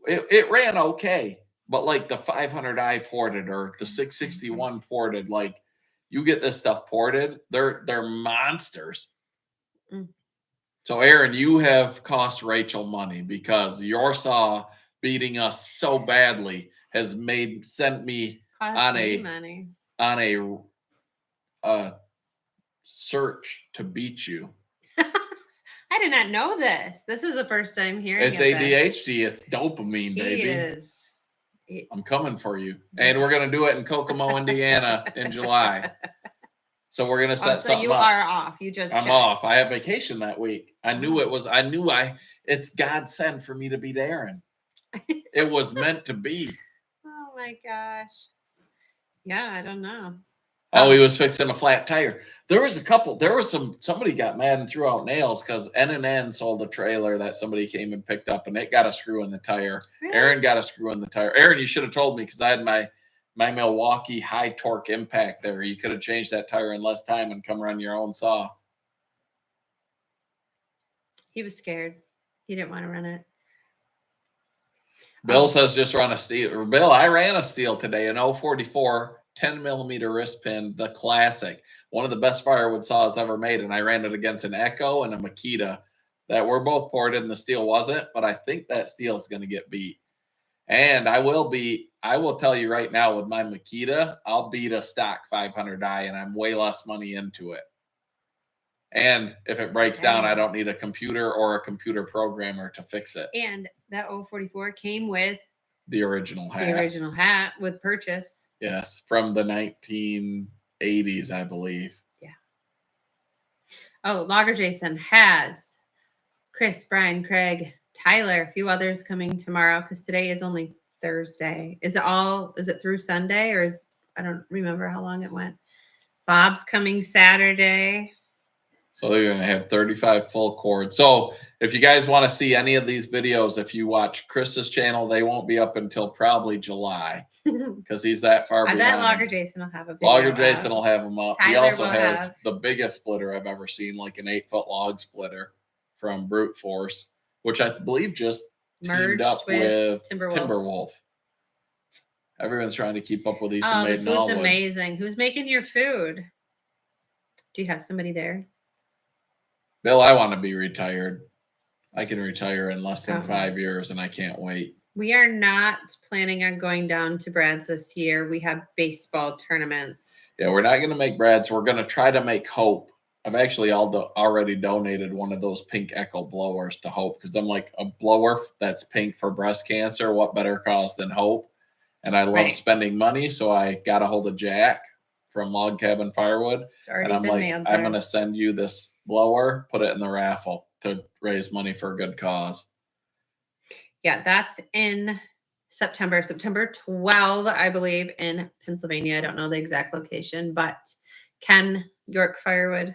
it ran okay. But like the 500i ported or the 661 ported, like you get this stuff ported, they're monsters. So Aaron, you have cost Rachel money because your saw beating us so badly has sent me on a search to beat you. I did not know this. This is the first time hearing it's ADHD. It's dopamine, baby. I'm coming for you. And we're going to do it in Kokomo, Indiana in July. So we're going to set something up. So you are off. I'm checked. Off. I have vacation that week. It's God sent for me to beat Aaron. It was meant to be. Oh my gosh. Yeah, I don't know. Oh, he was fixing a flat tire. Somebody got mad and threw out nails because N&N sold a trailer that somebody came and picked up and it got a screw in the tire. Really? Aaron got a screw in the tire. Aaron, you should have told me because I had my Milwaukee high torque impact there. You could have changed that tire in less time and come run your own saw. He was scared. He didn't want to run it. Bill says just run a steel. Bill, I ran a steel today, an 044 10mm wrist pin, the classic. One of the best firewood saws ever made, and I ran it against an Echo and a Makita that were both ported and the steel wasn't, but I think that steel is going to get beat. And I will tell you right now with my Makita, I'll beat a stock 500i and I'm way less money into it. And if it breaks down, I don't need a computer or a computer programmer to fix it. And that 044 came with the original hat. The original hat with purchase. Yes, from the 1980s, I believe. Yeah. Oh, Logger Jason has Chris, Brian, Craig, Tyler, a few others coming tomorrow because today is only Thursday. Is it through Sunday or I don't remember how long it went. Bob's coming Saturday. So they're going to have 35 full cord. So if you guys want to see any of these videos, if you watch Chris's channel, they won't be up until probably July because he's that far behind. I bet Logger Jason will have a video. Logger Jason will have them up. Tyler he also will has have... the biggest splitter I've ever seen, like an 8-foot log splitter from Brute Force, which I believe just teamed up with Timberwolf. Everyone's trying to keep up with these. Oh, the food's amazing. Who's making your food? Do you have somebody there? Bill, I want to be retired. I can retire in less than 5 years, and I can't wait. We are not planning on going down to Brad's this year. We have baseball tournaments. Yeah, we're not going to make Brad's. We're going to try to make Hope. I've actually already donated one of those pink Echo blowers to Hope because I'm like, a blower that's pink for breast cancer, what better cause than Hope? And I love spending money, so I got a hold of Jack from Log Cabin Firewood. And I'm like, I'm going to send you this blower, put it in the raffle to raise money for a good cause. Yeah, that's in September 12, I believe, in Pennsylvania. I don't know the exact location, but Ken York Firewood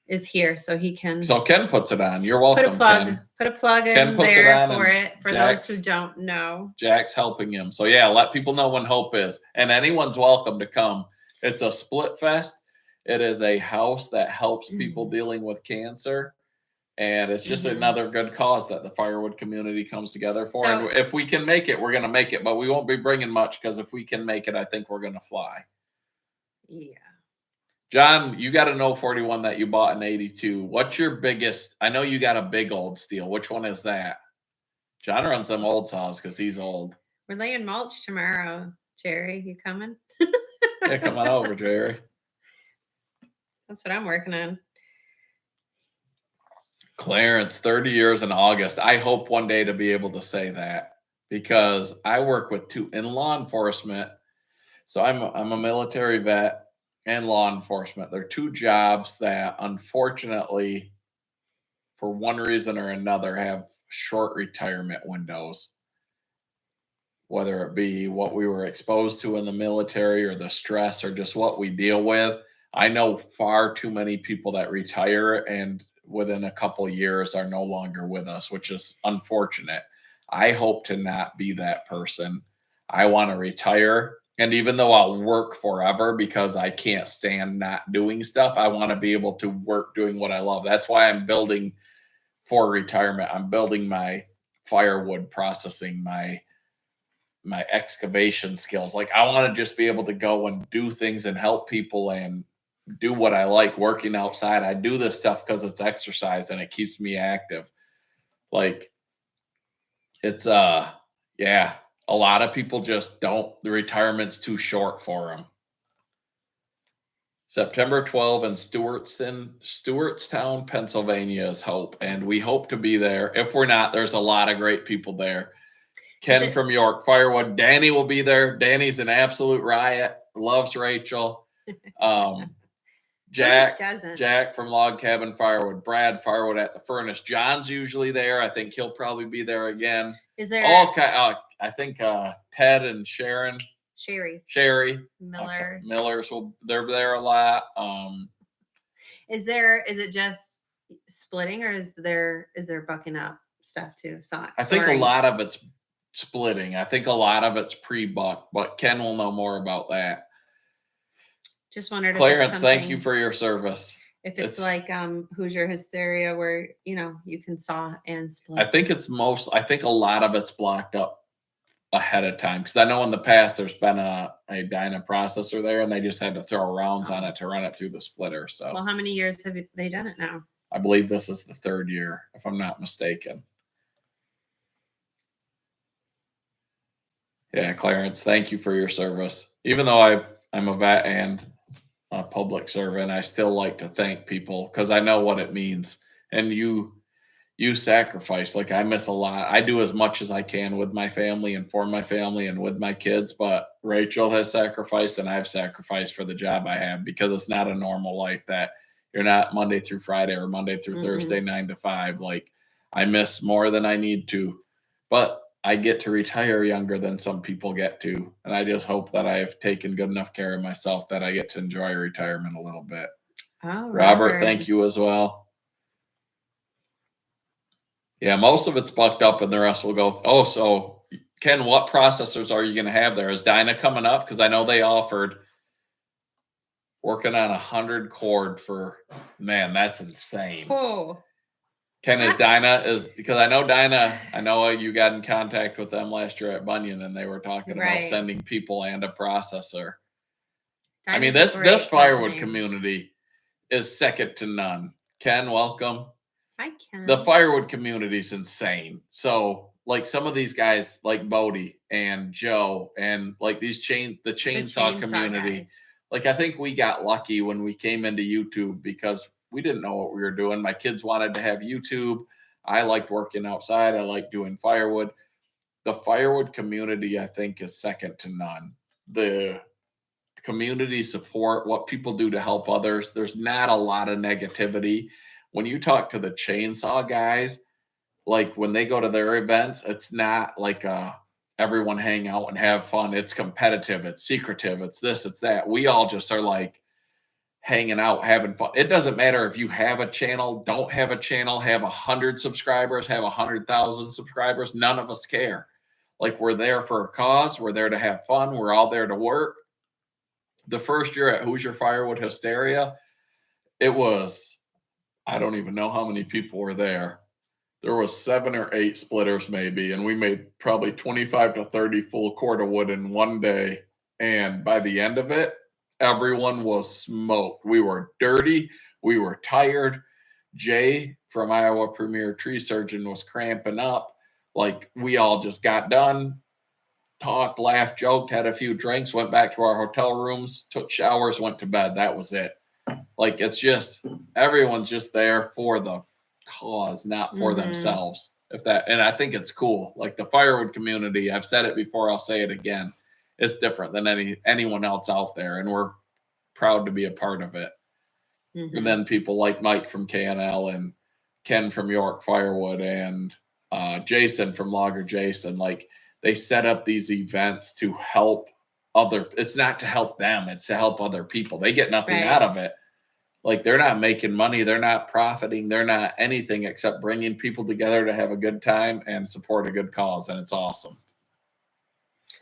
is here, so he can. So Ken puts it on. You're welcome, Ken. Put a plug in there for it, for those who don't know. Jack's helping him. So yeah, let people know when Hope is. And anyone's welcome to come. It's a split fest. It is a house that helps people dealing with cancer. And it's just another good cause that the Firewood community comes together for. And if we can make it, we're going to make it. But we won't be bringing much because if we can make it, I think we're going to fly. Yeah. John, you got an 041 that you bought in 82. What's your biggest? I know you got a big old steel. Which one is that? John runs some old saws because he's old. We're laying mulch tomorrow. Jerry, you coming? Yeah, come on over, Jerry. That's what I'm working on. Clarence, 30 years in August. I hope one day to be able to say that because I work with two in law enforcement. So I'm a military vet and law enforcement. They're two jobs that unfortunately, for one reason or another, have short retirement windows. Whether it be what we were exposed to in the military or the stress or just what we deal with. I know far too many people that retire and within a couple of years are no longer with us, which is unfortunate. I hope to not be that person. I want to retire. And even though I'll work forever because I can't stand not doing stuff, I want to be able to work doing what I love. That's why I'm building for retirement. I'm building my firewood processing, my excavation skills. Like I want to just be able to go and do things and help people and do what I like, working outside. I do this stuff because it's exercise and it keeps me active. Like it's yeah, a lot of people just don't, the retirement's too short for them. September 12 in Stewartstown, Pennsylvania is Hope, and we hope to be there. If we're not, there's a lot of great people there. Ken from York Firewood. Danny will be there. Danny's an absolute riot. Loves Rachel. Jack from Log Cabin Firewood. Brad Firewood at the Furnace. John's usually there. I think he'll probably be there again. Is there I think Ted and Sherry Miller. So they're there a lot. Is it just splitting or is there bucking up stuff too? I think a lot of it's splitting. I think a lot of it's pre-buck, but Ken will know more about that. Just wondered. Clarence, thank you for your service. If it's like Hoosier Hysteria where you can saw and split. I think a lot of it's blocked up ahead of time because I know in the past there's been a dyna processor there and they just had to throw rounds on it to run it through the splitter. So well, how many years have they done it now? I believe this is the third year, if I'm not mistaken. Yeah, Clarence, thank you for your service. Even though I'm a vet and a public servant, I still like to thank people because I know what it means. And you sacrifice. Like I miss a lot. I do as much as I can with my family and for my family and with my kids, but Rachel has sacrificed and I've sacrificed for the job I have because it's not a normal life that you're not Monday through Friday or Monday through Thursday, 9 to 5. Like I miss more than I need to, but I get to retire younger than some people get to. And I just hope that I've taken good enough care of myself that I get to enjoy retirement a little bit. Oh, Robert, thank you as well. Yeah, most of it's bucked up and the rest will go. Oh, so Ken, what processors are you going to have there? Is Dyna coming up? Because I know they offered working on 100 cord for, man, that's insane. Oh. Ken, is Dyna, because I know Dyna, I know you got in contact with them last year at Bunyan and they were talking about sending people and a processor. Dyna's I mean, this Firewood community is second to none. Ken, welcome. Hi, Ken. The Firewood community is insane. So, like some of these guys, like Bodie and Joe, and like these the chainsaw community. Guys. Like I think we got lucky when we came into YouTube because we didn't know what we were doing. My kids wanted to have YouTube. I liked working outside. I liked doing firewood. The Firewood community, I think, is second to none. The community support, what people do to help others. There's not a lot of negativity. When you talk to the chainsaw guys, like when they go to their events, it's not like everyone hang out and have fun. It's competitive. It's secretive. It's this, it's that. We all just are like hanging out, having fun. It doesn't matter if you have a channel, don't have a channel, have 100 subscribers, have 100,000 subscribers. None of us care. Like we're there for a cause. We're there to have fun. We're all there to work. The first year at Who's Your Firewood Hysteria, it was, I don't even know how many people were there. There was 7 or 8 splitters maybe, and we made probably 25 to 30 full cord of wood in one day. And by the end of it, everyone was smoked. We were dirty. We were tired. Jay from Iowa Premier Tree Surgeon was cramping up. Like we all just got done, talked, laughed, joked, had a few drinks, went back to our hotel rooms, took showers, went to bed. That was it. Like it's just, everyone's just there for the cause, not for themselves. And I think it's cool. Like the Firewood community, I've said it before, I'll say it again. It's different than anyone else out there, and we're proud to be a part of it. And then people like Mike from KNL and Ken from York Firewood and Jason from Logger Jason, like they set up these events to help it's not to help them, it's to help other people. They get nothing out of it. Like they're not making money, they're not profiting, they're not anything except bringing people together to have a good time and support a good cause, and it's awesome.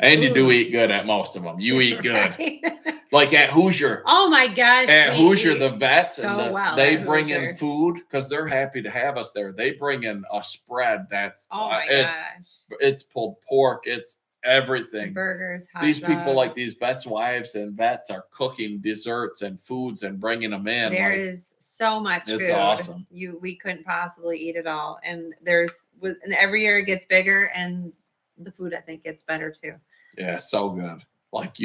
And you do eat good at most of them. You eat good. Like at Hoosier. Oh my gosh. At Hoosier, the vets they bring in food because they're happy to have us there. They bring in a spread that's it's pulled pork, it's everything. Burgers, hot these dogs. People like these vets' wives and vets are cooking desserts and foods and bringing them in. There is so much food. It's awesome. We couldn't possibly eat it all. And and every year it gets bigger, and the food I think gets better too. Yeah, so good. Like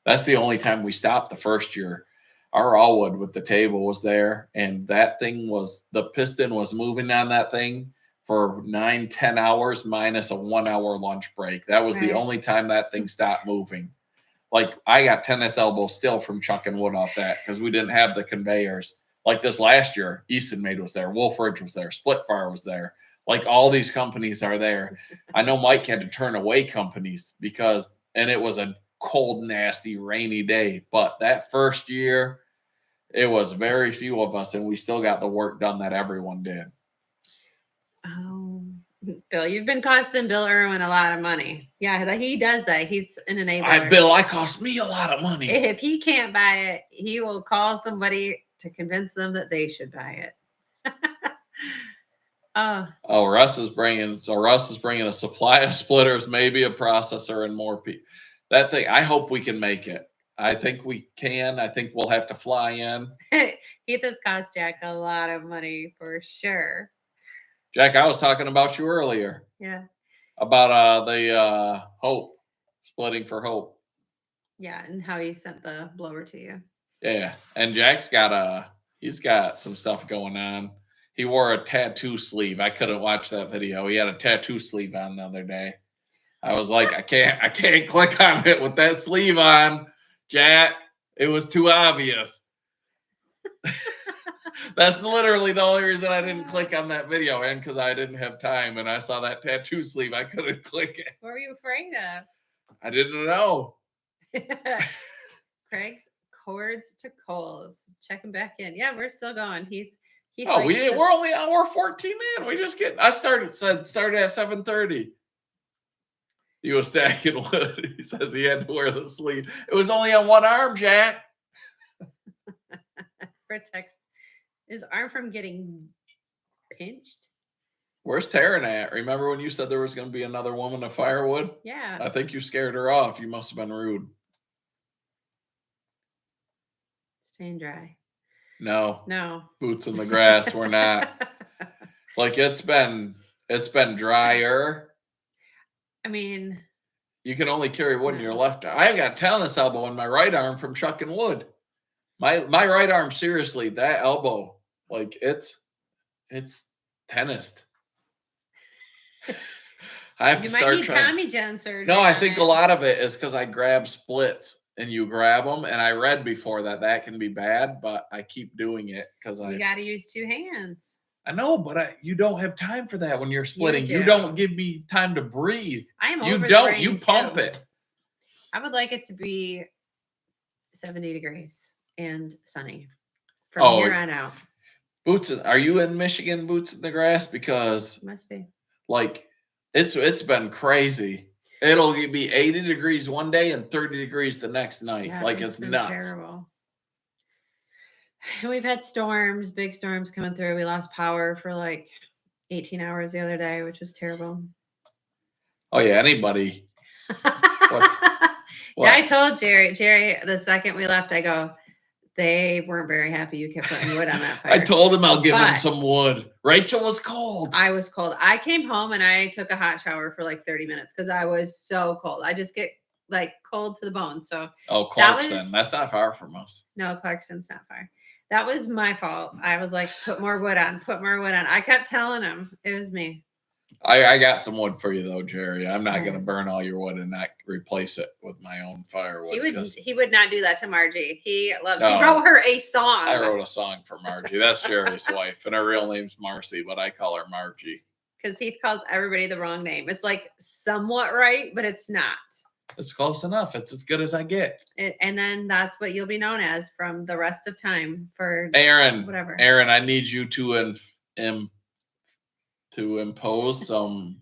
that's the only time we stopped the first year. Our Allwood with the table was there, and that thing the piston was moving on that thing for 9-10 hours minus a 1-hour lunch break. That was the only time that thing stopped moving. Like I got tennis elbows still from chucking wood off that because we didn't have the conveyors. Like this last year, Easton Made was there, Wolf Ridge was there, Splitfire was there. Like all these companies are there. I know Mike had to turn away companies and it was a cold, nasty, rainy day. But that first year, it was very few of us, and we still got the work done that everyone did. Oh, Bill, you've been costing Bill Irwin a lot of money. Yeah, he does that. He's an enabler. Bill, I cost me a lot of money. If he can't buy it, he will call somebody to convince them that they should buy it. Russ is bringing a supply of splitters, maybe a processor, and more people. That thing, I hope we can make it. I think we can. I think we'll have to fly in. Heath has cost Jack a lot of money for sure. Jack, I was talking about you earlier. Yeah. About the Hope, splitting for Hope. Yeah, and how he sent the blower to you. Yeah, and Jack's he's got some stuff going on. He wore a tattoo sleeve. I couldn't watch that video. He had a tattoo sleeve on the other day. I was like, I can't click on it with that sleeve on, Jack. It was too obvious. That's literally the only reason I didn't click on that video, and because I didn't have time and I saw that tattoo sleeve, I couldn't click it. What were you afraid of? I didn't know. Craig's cords to Kohl's. Checking back in. Yeah, we're still going. Heath Oh, we're only hour 14 in. We just get. I started at 7:30. He was stacking wood. He says he had to wear the sleeve. It was only on one arm, Jack. Protects his arm from getting pinched. Where's Taryn at? Remember when you said there was going to be another woman at Firewood? Yeah. I think you scared her off. You must have been rude. Staying dry. No. Boots in the grass. We're not. Like it's been drier. I mean, you can only carry wood in your left arm. I've got tennis elbow in my right arm from chucking wood. My right arm, seriously, that elbow, like it's tennised. I have to start might need Tommy John surgery. No, I think a lot of it is because I grab splits. And you grab them, and I read before that can be bad, but I keep doing it because you got to use two hands. I know, but you don't have time for that when you're splitting. You don't give me time to breathe. I am. You pump it. I would like it to be 70 degrees and sunny from here on out. Boots? Are you in Michigan? Boots in the grass? Because must be. Like it's been crazy. It'll be 80 degrees one day and 30 degrees the next night. Yeah, like it's nuts. Terrible. And we've had storms, big storms coming through. We lost power for like 18 hours the other day, which was terrible. Oh yeah, anybody. What? Yeah, I told Jerry, the second we left, I go, they weren't very happy you kept putting wood on that fire. I told him I'll give him some wood. Rachel was cold. I was cold. I came home and I took a hot shower for like 30 minutes because I was so cold. I just get like cold to the bone. So Clarkson. That's not far from us. No, Clarkson's not far. That was my fault. I was like, put more wood on. I kept telling him it was me. I got some wood for you though, Jerry. I'm not going to burn all your wood and not replace it with my own firewood. He would not do that to Margie. He wrote her a song. I wrote a song for Margie. That's Jerry's wife, and her real name's Marcy, but I call her Margie. Because Heath calls everybody the wrong name. It's like somewhat right, but it's not. It's close enough. It's as good as I get. And then that's what you'll be known as from the rest of time for Aaron. Whatever. Aaron, I need you to impose some.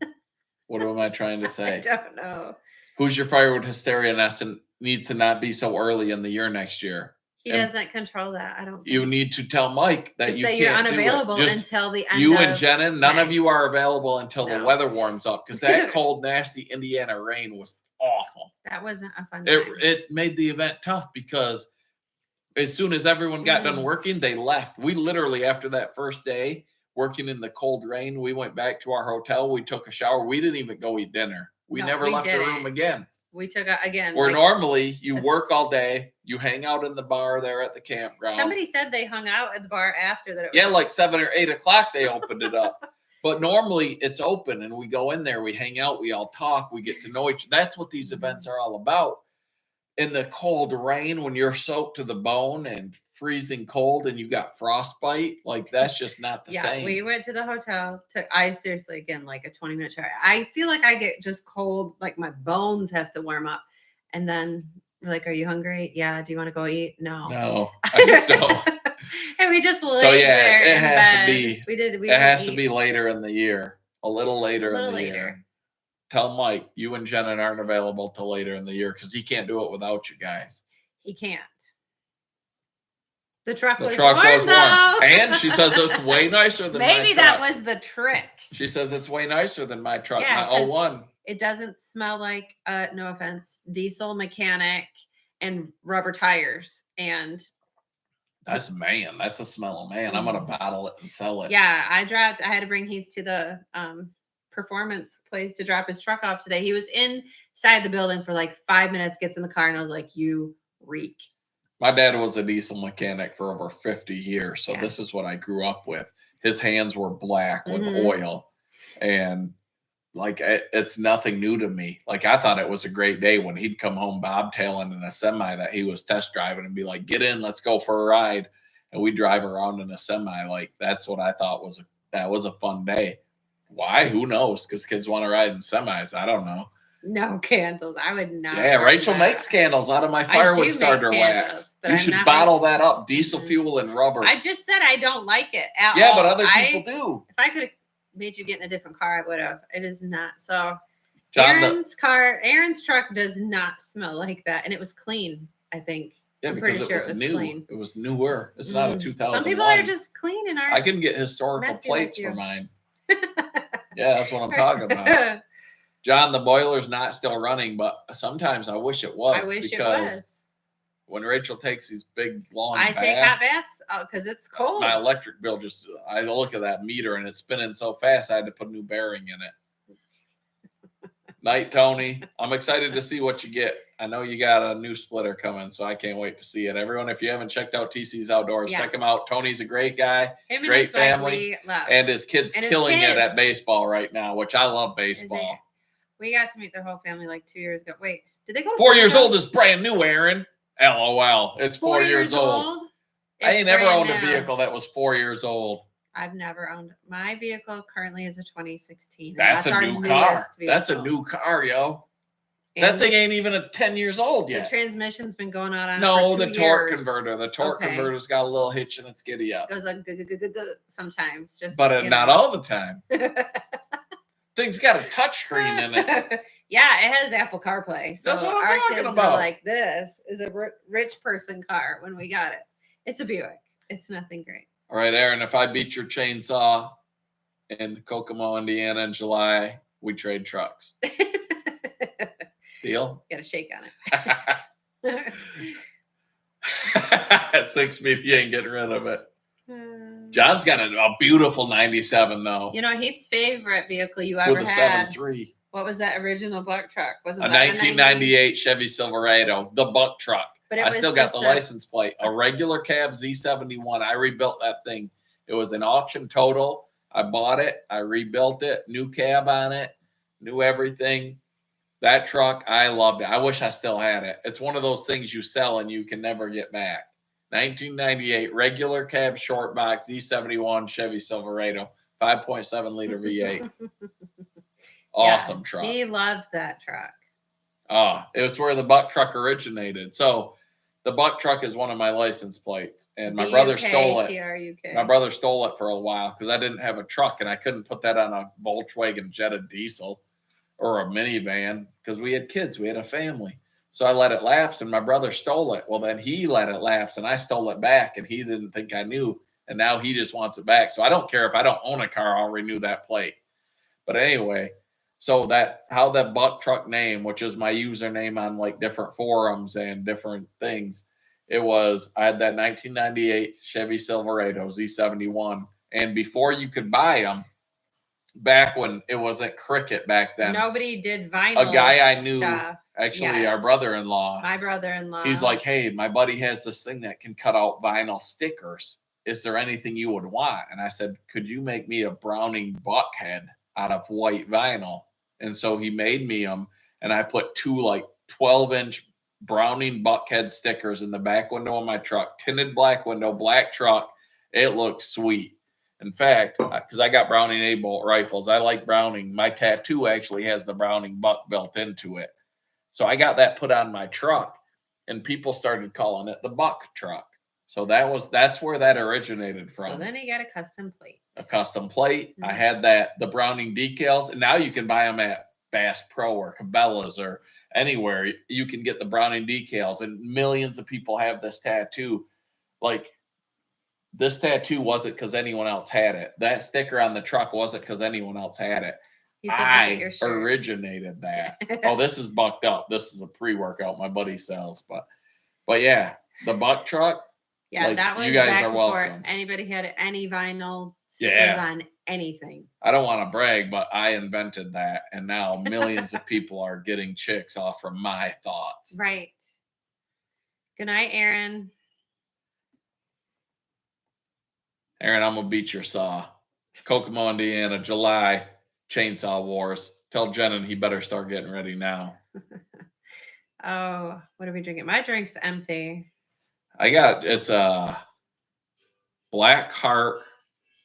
What am I trying to say? I don't know. Who's your firewood hysteria and needs to not be so early in the year next year? He doesn't control that. I don't think. You need to tell Mike that just you say can't you're unavailable until the end. You and Jenna, none of you are available until the weather warms up because that cold, nasty Indiana rain was awful. That wasn't a fun time. It made the event tough because as soon as everyone got done working, they left. We literally, after that first day working in the cold rain, we went back to our hotel. We took a shower. We didn't even go eat dinner. We never left the room again. We took again. Where normally you work all day, you hang out in the bar there at the campground. Somebody said they hung out at the bar after that. Like 7 or 8 o'clock, they opened it up. But normally it's open and we go in there, we hang out, we all talk, we get to know each other. That's what these events are all about. In the cold rain, when you're soaked to the bone and freezing cold and you got frostbite, like that's just not the same. We went to the hotel. I seriously, again, like a 20-minute shower. I feel like I get just cold, like my bones have to warm up. And then we're like, are you hungry? Yeah. Do you want to go eat? No, I just don't. And we just laid there. It has to be. It has to be later in the year, a little later in the year. Tell Mike you and Jenna aren't available till later in the year because he can't do it without you guys. He can't. The truck was warm. Though. And she says it's way nicer than my truck. Maybe that was the trick. She says it's way nicer than my truck, my 01. It doesn't smell like, no offense, diesel mechanic and rubber tires. And that's a smell of man. I'm going to bottle it and sell it. Yeah, I had to bring Heath to the performance place to drop his truck off today. He was inside the building for like 5 minutes, gets in the car, and I was like, you reek. My dad was a diesel mechanic for over 50 years. So this is what I grew up with. His hands were black with oil. And like, it's nothing new to me. Like, I thought it was a great day when he'd come home bobtailing in a semi that he was test driving and be like, get in, let's go for a ride. And we drive around in a semi. Like, that's what I thought that was a fun day. Why? Who knows? Because kids want to ride in semis. I don't know. No candles. I would not. Yeah, Rachel that. makes candles out of my firewood starter wax. You should bottle that up. Diesel fuel and rubber. I just said I don't like it at all. all. But other people do. If I could have made you get in a different car, I would have. It is not. So Aaron's truck does not smell like that. And it was clean, I think. Yeah, I'm because pretty sure it was new. Clean. It was newer. It's not a 2001. Some people are just clean and I can get historical plates for mine. Yeah, that's what I'm talking about. John, the boiler's not still running, but sometimes I wish it was. I wish it was. When Rachel takes these big, long baths, take hot baths because it's cold. My electric bill I look at that meter and it's spinning so fast, I had to put a new bearing in it. Night, Tony. I'm excited to see what you get. I know you got a new splitter coming, so I can't wait to see it. Everyone, if you haven't checked out TC's Outdoors, check him out. Tony's a great guy, great family, and his kid's killing it at baseball right now, which I love baseball. We got to meet their whole family like 2 years ago. Wait, did they go? 4 years old is brand new, Aaron. LOL. It's 4 years old. I ain't never owned a vehicle that was 4 years old. I've never owned. My vehicle currently is a 2016. That's a new car. That's a new car, yo. That thing ain't even 10 years old yet. The transmission's been going on. No, the torque converter. The torque converter's got a little hitch and it's giddy up. It goes like sometimes, but not all the time. Thing's got a touch screen in it. Yeah, it has Apple CarPlay. So that's what I'm talking kids about. Are like, this is a rich person car when we got it. It's a Buick. It's nothing great. All right, Aaron, if I beat your chainsaw in Kokomo, Indiana in July, we trade trucks. Deal? Got a shake on it. At 6 feet, you ain't getting rid of it. John's got a beautiful 97, though. You know, Heath's favorite vehicle you ever had. With a 7.3. What was that original buck truck? Wasn't a 1998 Chevy Silverado, the buck truck. But I still got the license plate. A regular cab Z71. I rebuilt that thing. It was an auction total. I bought it. I rebuilt it. New cab on it. New everything. That truck, I loved it. I wish I still had it. It's one of those things you sell and you can never get back. 1998 regular cab short box Z71 Chevy Silverado, 5.7 liter V8. Awesome truck. He loved that truck. It was where the buck truck originated. So the buck truck is one of my license plates, and my brother stole it. T-R-U-K. My brother stole it for a while because I didn't have a truck and I couldn't put that on a Volkswagen Jetta diesel or a minivan because we had kids, we had a family. So I let it lapse and my brother stole it. Well, then he let it lapse and I stole it back and he didn't think I knew. And now he just wants it back. So I don't care if I don't own a car, I'll renew that plate. But anyway, so how that buck truck name, which is my username on like different forums and different things, I had that 1998 Chevy Silverado Z71. And before you could buy them, back when it wasn't Cricket back then. Nobody did vinyl. A guy I knew, stuff. Actually, our brother-in-law. My brother-in-law. He's like, hey, my buddy has this thing that can cut out vinyl stickers. Is there anything you would want? And I said, could you make me a Browning buckhead out of white vinyl? And so he made me them, and I put two like 12-inch Browning buckhead stickers in the back window of my truck. Tinted black window, black truck. It looked sweet. In fact, because I got Browning A-bolt rifles, I like Browning. My tattoo actually has the Browning buck built into it. So I got that put on my truck, and people started calling it the buck truck. So that's where that originated from. So then he got a custom plate. A custom plate. Mm-hmm. I had the Browning decals, and now you can buy them at Bass Pro or Cabela's or anywhere. You can get the Browning decals, and millions of people have this tattoo. Like, this tattoo wasn't because anyone else had it. That sticker on the truck wasn't because anyone else had it. I originated that. Oh, this is bucked up. This is a pre-workout my buddy sells. But yeah, the buck truck. Yeah, that was you guys back are before welcome. Anybody had any vinyl stickers on anything. I don't want to brag, but I invented that. And now millions of people are getting chicks off from my thoughts. Right. Good night, Aaron. Aaron, I'm going to beat your saw. Kokomo, Indiana, July, Chainsaw Wars. Tell Jenon he better start getting ready now. Oh, what are we drinking? My drink's empty. It's a Black Heart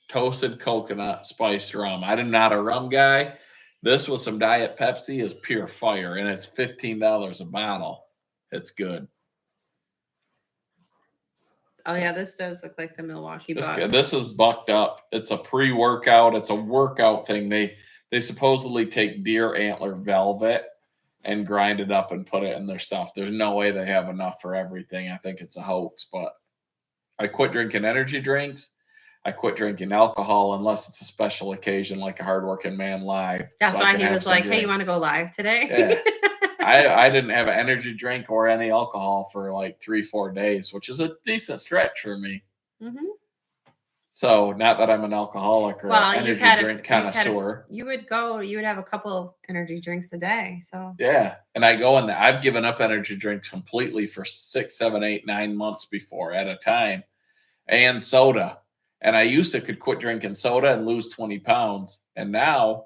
toasted coconut spiced rum. I'm not a rum guy. This with some Diet Pepsi is pure fire, and it's $15 a bottle. It's good. Oh yeah, this does look like the Milwaukee Bucks. This is bucked up. It's a pre-workout. It's a workout thing. They supposedly take deer antler velvet and grind it up and put it in their stuff. There's no way they have enough for everything. I think it's a hoax, but I quit drinking energy drinks. I quit drinking alcohol unless it's a special occasion like a hardworking man live. That's why he was like, hey, you want to go live today? Yeah. I didn't have an energy drink or any alcohol for like 3-4 days, which is a decent stretch for me. Mm-hmm. So not that I'm an alcoholic or an energy drink connoisseur. You would have a couple energy drinks a day. So yeah. And I go in there. I've given up energy drinks completely for 6, 7, 8, 9 months before at a time. And soda. And I used to could quit drinking soda and lose 20 pounds. And now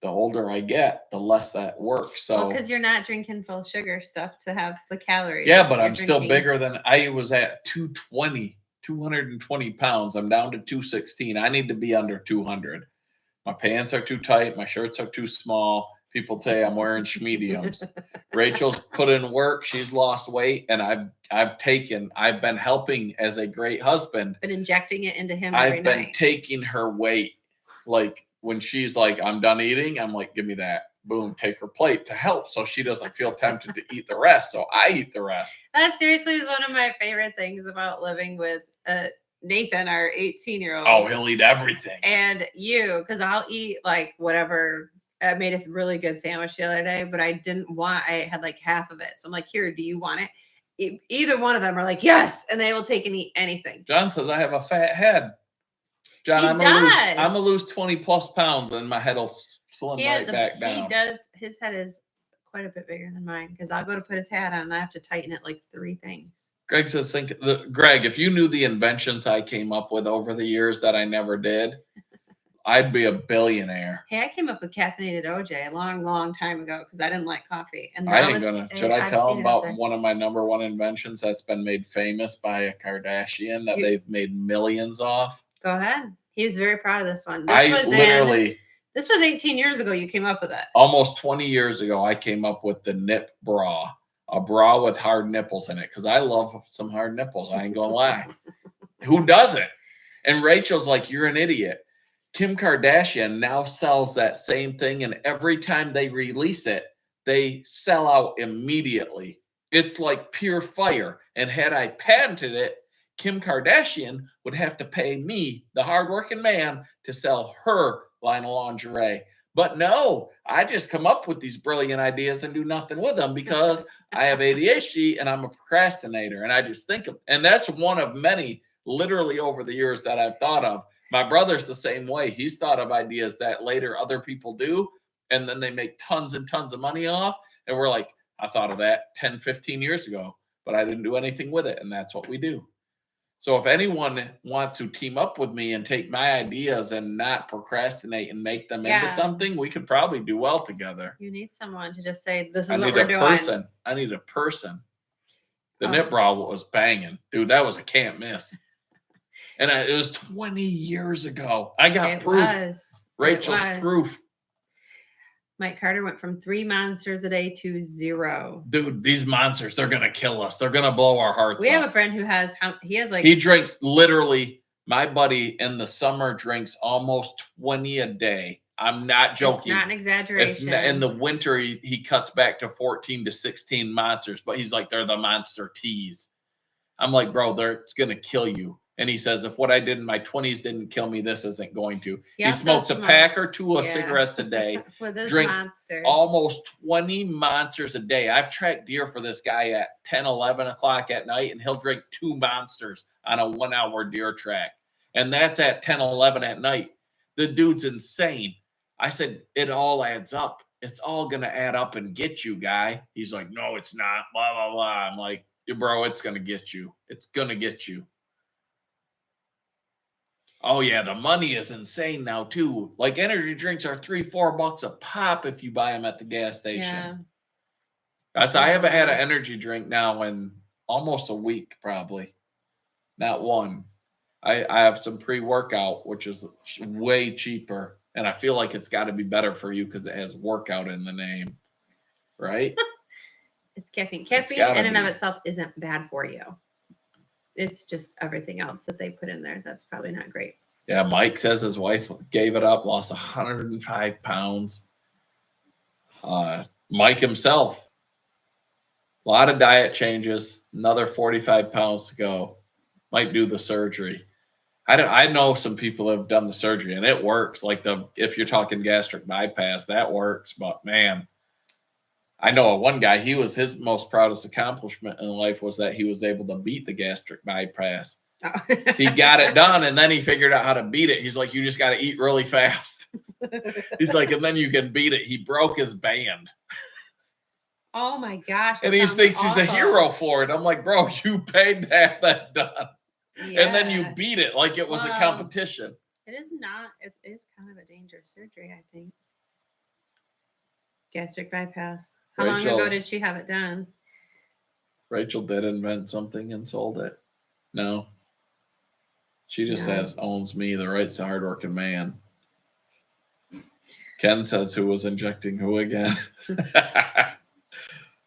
the older I get, the less that works. So because you're not drinking full sugar stuff to have the calories. Yeah, but I'm still bigger than I was at 220 pounds. I'm down to 216. I need to be under 200. My pants are too tight. My shirts are too small. People say I'm wearing mediums. Rachel's put in work. She's lost weight, and I've been helping as a great husband. Been injecting it into him. I've been taking her weight. Like when she's like, I'm done eating, I'm like, give me that. Boom, take her plate to help so she doesn't feel tempted to eat the rest. So I eat the rest. That seriously is one of my favorite things about living with Nathan, our 18-year-old. Oh, he'll eat everything. And you, because I'll eat like whatever. I made a really good sandwich the other day, but I had like half of it. So I'm like, here, do you want it? Either one of them are like, yes. And they will take and eat anything. John says I have a fat head. John, I'm gonna lose 20 plus pounds and my head will slim back down. He does. His head is quite a bit bigger than mine because I'll go to put his hat on and I have to tighten it like 3 things. Greg says, Greg, if you knew the inventions I came up with over the years that I never did, I'd be a billionaire. Hey, I came up with caffeinated OJ a long, long time ago because I didn't like coffee. And I ain't gonna. Should I tell them about one of my #1 inventions that's been made famous by a Kardashian that they've made millions off? Go ahead. He's very proud of this one. This was 18 years ago. You came up with it. Almost 20 years ago, I came up with the nip bra, a bra with hard nipples in it because I love some hard nipples. I ain't gonna lie. Who doesn't? And Rachel's like, you're an idiot. Kim Kardashian now sells that same thing, and every time they release it, they sell out immediately. It's like pure fire. And had I patented it, Kim Kardashian would have to pay me, the hardworking man, to sell her line of lingerie. But no, I just come up with these brilliant ideas and do nothing with them because I have ADHD and I'm a procrastinator. And I just think of, and that's one of many literally over the years that I've thought of. My brother's the same way. He's thought of ideas that later other people do, and then they make tons and tons of money off. And we're like, I thought of that 10, 15 years ago, but I didn't do anything with it. And that's what we do. So if anyone wants to team up with me and take my ideas and not procrastinate and make them into something, we could probably do well together. You need someone to just say, this is what we're doing. I need a person. The nip bra was banging. Dude, that was a can't miss. And it was 20 years ago. I got proof. Rachel's proof. Mike Carter went from 3 monsters a day to 0. Dude, these monsters, they're going to kill us. They're going to blow our hearts out. We have a friend who he drinks literally, my buddy in the summer drinks almost 20 a day. I'm not joking. It's not an exaggeration. In the winter, he cuts back to 14 to 16 monsters, but he's like, they're the monster teas. I'm like, bro, it's going to kill you. And he says, if what I did in my 20s didn't kill me, this isn't going to. He smokes a pack or 2 of cigarettes a day, drinks monsters. Almost 20 monsters a day. I've tracked deer for this guy at 10, 11 o'clock at night, and he'll drink 2 monsters on a 1-hour deer track. And that's at 10, 11 at night. The dude's insane. I said, it all adds up. It's all going to add up and get you, guy. He's like, no, it's not, blah, blah, blah. I'm like, bro, it's going to get you. It's going to get you. Oh, yeah, the money is insane now, too. Like, energy drinks are $3-4 a pop if you buy them at the gas station. Yeah. I haven't had an energy drink now in almost a week, probably. Not one. I have some pre-workout, which is way cheaper, And I feel like it's got to be better for you because it has workout in the name, right? It's caffeine. Caffeine in and of itself isn't bad for you. It's just everything else that they put in there. That's probably not great. Yeah, Mike says his wife gave it up, lost 105 pounds. Mike himself, a lot of diet changes, another 45 pounds to go. Might do the surgery. I know some people have done the surgery and it works. Like if you're talking gastric bypass, that works. But man, I know one guy, his most proudest accomplishment in life was that he was able to beat the gastric bypass. Oh. He got it done and then he figured out how to beat it. He's like, you just got to eat really fast. He's like, and then you can beat it. He broke his band. Oh my gosh. And he thinks he's a hero for it. I'm like, bro, you paid to have that done. Yeah. And then you beat it like it was a competition. It is not. It is kind of a dangerous surgery, I think. Gastric bypass. How long ago did she have it done? Rachel did invent something and sold it. No. She just owns me, the rights to hardworking man. Ken says who was injecting who again?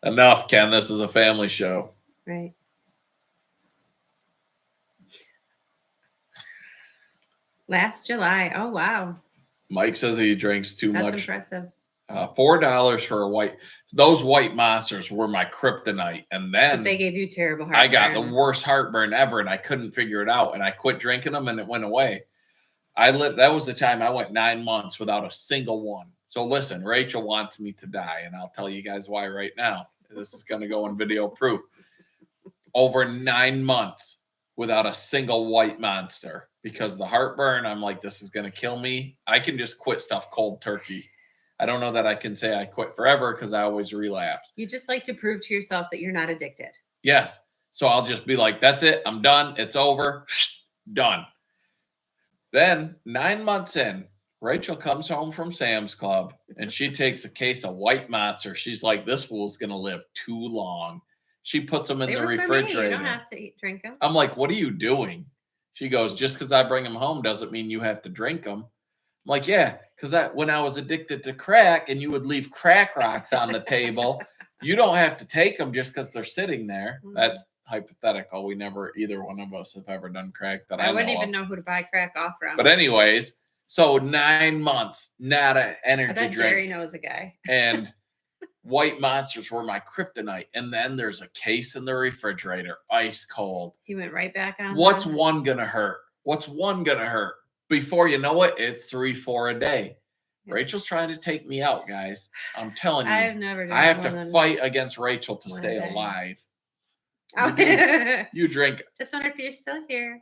Enough, Ken. This is a family show. Right. Last July. Oh, wow. Mike says he drinks too much. That's impressive. $4 for a white. Those white monsters were my kryptonite. And then but they gave you terrible heartburn. I got the worst heartburn ever and I couldn't figure it out. And I quit drinking them and it went away. That was the time I went 9 months without a single one. So listen, Rachel wants me to die. And I'll tell you guys why right now. This is going to go in video proof. Over 9 months without a single white monster. Because the heartburn, I'm like, this is going to kill me. I can just quit stuff cold turkey. I don't know that I can say I quit forever because I always relapse. You just like to prove to yourself that you're not addicted. Yes. So I'll just be like, that's it. I'm done. It's over. Done. Then 9 months in, Rachel comes home from Sam's Club and she takes a case of white monster. She's like, this fool's going to live too long. She puts them in the refrigerator. You don't have to drink them. I'm like, what are you doing? She goes, just because I bring them home doesn't mean you have to drink them. I'm like, yeah, because when I was addicted to crack and you would leave crack rocks on the table, you don't have to take them just because they're sitting there. Mm-hmm. That's hypothetical. We never, either one of us have ever done crack that I wouldn't even know who to buy crack off from. But anyways, so 9 months, not an energy drink. Jerry knows a guy. And white monsters were my kryptonite. And then there's a case in the refrigerator, ice cold. He went right back on. What's one going to hurt? What's one going to hurt? Before you know it, it's 3-4 a day. Yeah. Rachel's trying to take me out, guys. I'm telling you. I have to fight against Rachel to stay alive. Oh. You drink. Just wonder if you're still here.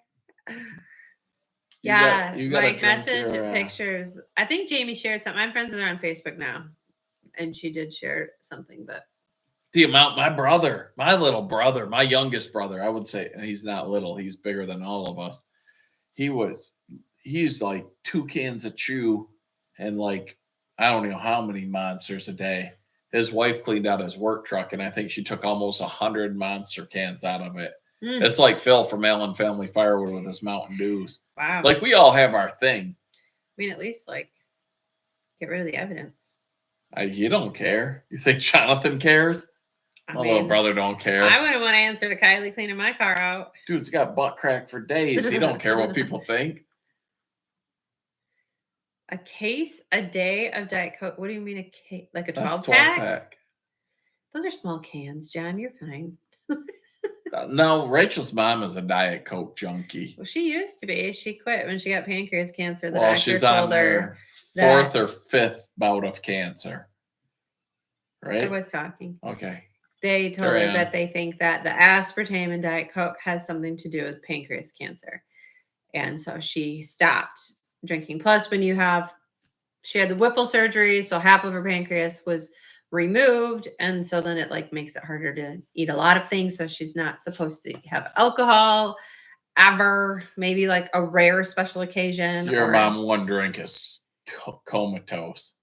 Yeah, like message pictures. I think Jamie shared something. I'm friends with her on Facebook now. And she did share something, but the amount my little brother, my youngest brother, I would say he's not little, he's bigger than all of us. He's like 2 cans of chew and like I don't know how many monsters a day. His wife cleaned out his work truck and I think she took almost 100 monster cans out of it. It's like Phil from Allen Family Firewood with his Mountain Dews. Wow. Like we all have our thing. I mean, at least like get rid of the evidence. You don't care. You think Jonathan cares? My little brother don't care. I wouldn't want to answer to Kylie cleaning my car out. Dude's got butt crack for days. He don't care what people think. A case a day of Diet Coke. What do you mean a case? Like a 12-pack? Those are small cans, John. You're fine. No, Rachel's mom is a Diet Coke junkie. Well, she used to be. She quit when she got pancreas cancer. The doctor she's told her fourth or fifth bout of cancer. Right? I was talking. Okay. They told her that they think that the aspartame in Diet Coke has something to do with pancreas cancer. And so she stopped drinking. Plus, when she had the Whipple surgery, so half of her pancreas was removed. And so then it like makes it harder to eat a lot of things. So she's not supposed to have alcohol ever, maybe like a rare special occasion. Your mom, one drink is comatose.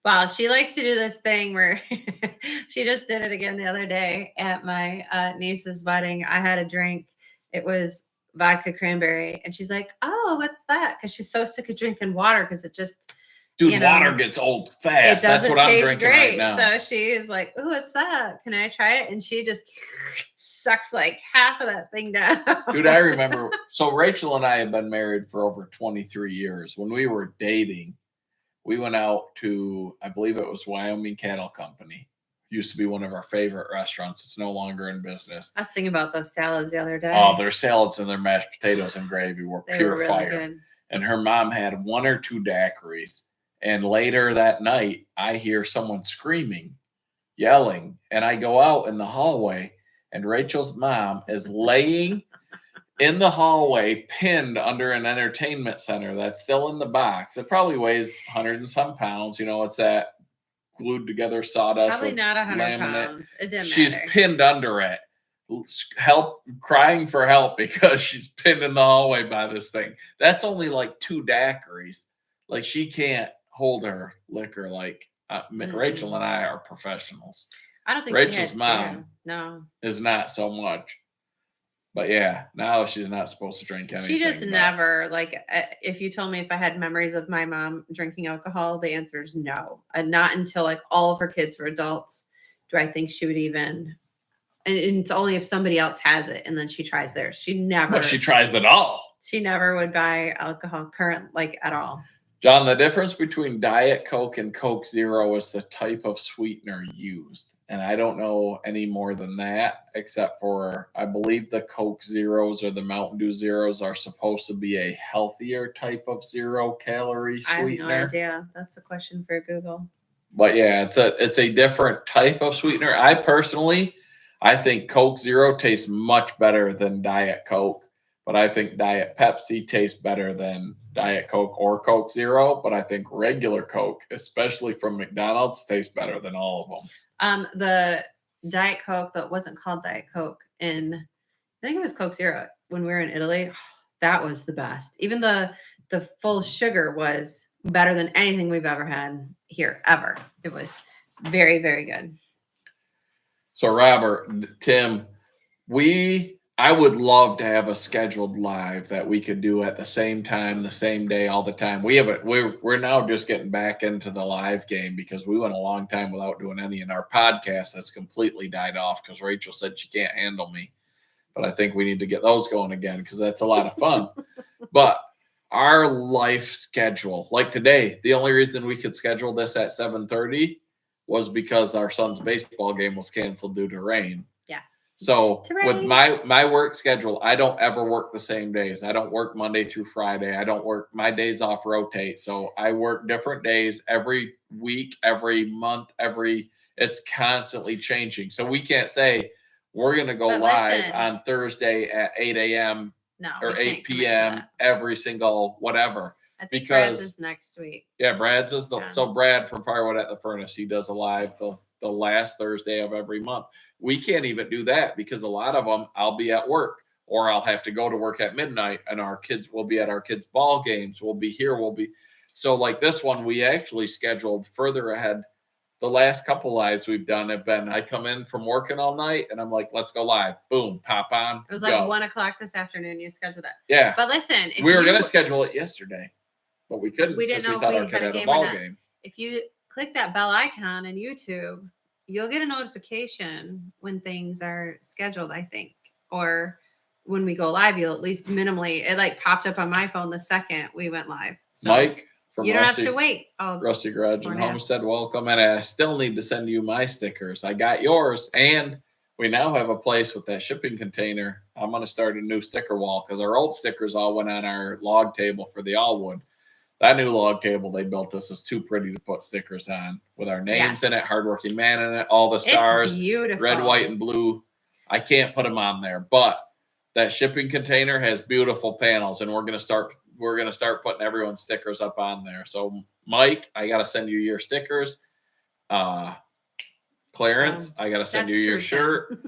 Well, she likes to do this thing where she just did it again the other day at my niece's wedding. I had a drink. It was vodka cranberry. And she's like, oh, what's that? Because she's so sick of drinking water because Dude, water gets old fast. That's what I'm drinking right now. So she is like, "Oh, what's that? Can I try it?" And she just sucks like half of that thing down. Dude, I remember. So Rachel and I have been married for over 23 years. When we were dating, we went out to, I believe it was Wyoming Cattle Company. Used to be one of our favorite restaurants. It's no longer in business. I was thinking about those salads the other day. Oh, their salads and their mashed potatoes and gravy were pure really fire. Good. And her mom had 1 or 2 daiquiris. And later that night, I hear someone screaming, yelling, and I go out in the hallway, and Rachel's mom is laying in the hallway, pinned under an entertainment center that's still in the box. It probably weighs 100 and some pounds. You know, it's that glued together sawdust. Probably not 100 laminate. pounds. It didn't She's matter. pinned under it, crying for help because she's pinned in the hallway by this thing. That's only like 2 daiquiris. Like, she can't hold her liquor like Rachel and I are professionals. I don't think Rachel's she mom is not so much. But yeah, now she's not supposed to drink anything. She just never, like, if you told me if I had memories of my mom drinking alcohol, the answer is no. And not until like all of her kids were adults do I think she would even, and it's only if somebody else has it and then she tries theirs. She never. But she tries it all. She never would buy alcohol at all. John, the difference between Diet Coke and Coke Zero is the type of sweetener used. And I don't know any more than that, except for I believe the Coke Zeros or the Mountain Dew Zeros are supposed to be a healthier type of 0-calorie sweetener. I have no idea. That's a question for Google. But yeah, it's a different type of sweetener. I think Coke Zero tastes much better than Diet Coke. But I think Diet Pepsi tastes better than Diet Coke or Coke Zero. But I think regular Coke, especially from McDonald's, tastes better than all of them. The Diet Coke that wasn't called Diet Coke I think it was Coke Zero when we were in Italy. That was the best. Even the full sugar was better than anything we've ever had here, ever. It was very, very good. So Robert, Tim, I would love to have a scheduled live that we could do at the same time, the same day, all the time. We're now just getting back into the live game because we went a long time without doing any, and our podcast has completely died off because Rachel said she can't handle me. But I think we need to get those going again because that's a lot of fun. But our life schedule, like today, the only reason we could schedule this at 7:30 was because our son's baseball game was canceled due to rain. So with my work schedule, I don't ever work the same days. I don't work Monday through Friday. I don't work, my days off rotate. So I work different days every week, every month, it's constantly changing. So we can't say we're going to go live on Thursday at 8 a.m. or 8 p.m. every single whatever. I think Brad's is next week. Yeah, Brad's is so Brad from Firewood at the Furnace, he does a live the last Thursday of every month. We can't even do that because a lot of them I'll be at work or I'll have to go to work at midnight and our kids will be at our kids' ball games. We'll be here. So like this one, we actually scheduled further ahead. The last couple lives we've done have been, I come in from working all night and I'm like, let's go live. Boom, pop on. It was like 1:00 this afternoon. You scheduled it. Yeah. But listen, we were going to schedule it yesterday, but we couldn't. We didn't know if we had a ball game. If you click that bell icon in YouTube, you'll get a notification when things are scheduled, I think. Or when we go live, you'll at least minimally, it like popped up on my phone the second we went live. So Mike from you don't have to wait. Rusty Garage and Homestead, welcome. And I still need to send you my stickers. I got yours. And we now have a place with that shipping container. I'm going to start a new sticker wall because our old stickers all went on our log table for the all-wood. That new log table they built us is too pretty to put stickers on with our names in it, hardworking man in it, all the stars, red, white, and blue. I can't put them on there, but that shipping container has beautiful panels, and we're gonna start putting everyone's stickers up on there. So, Mike, I gotta send you your stickers. Clarence, I gotta send you your shirt.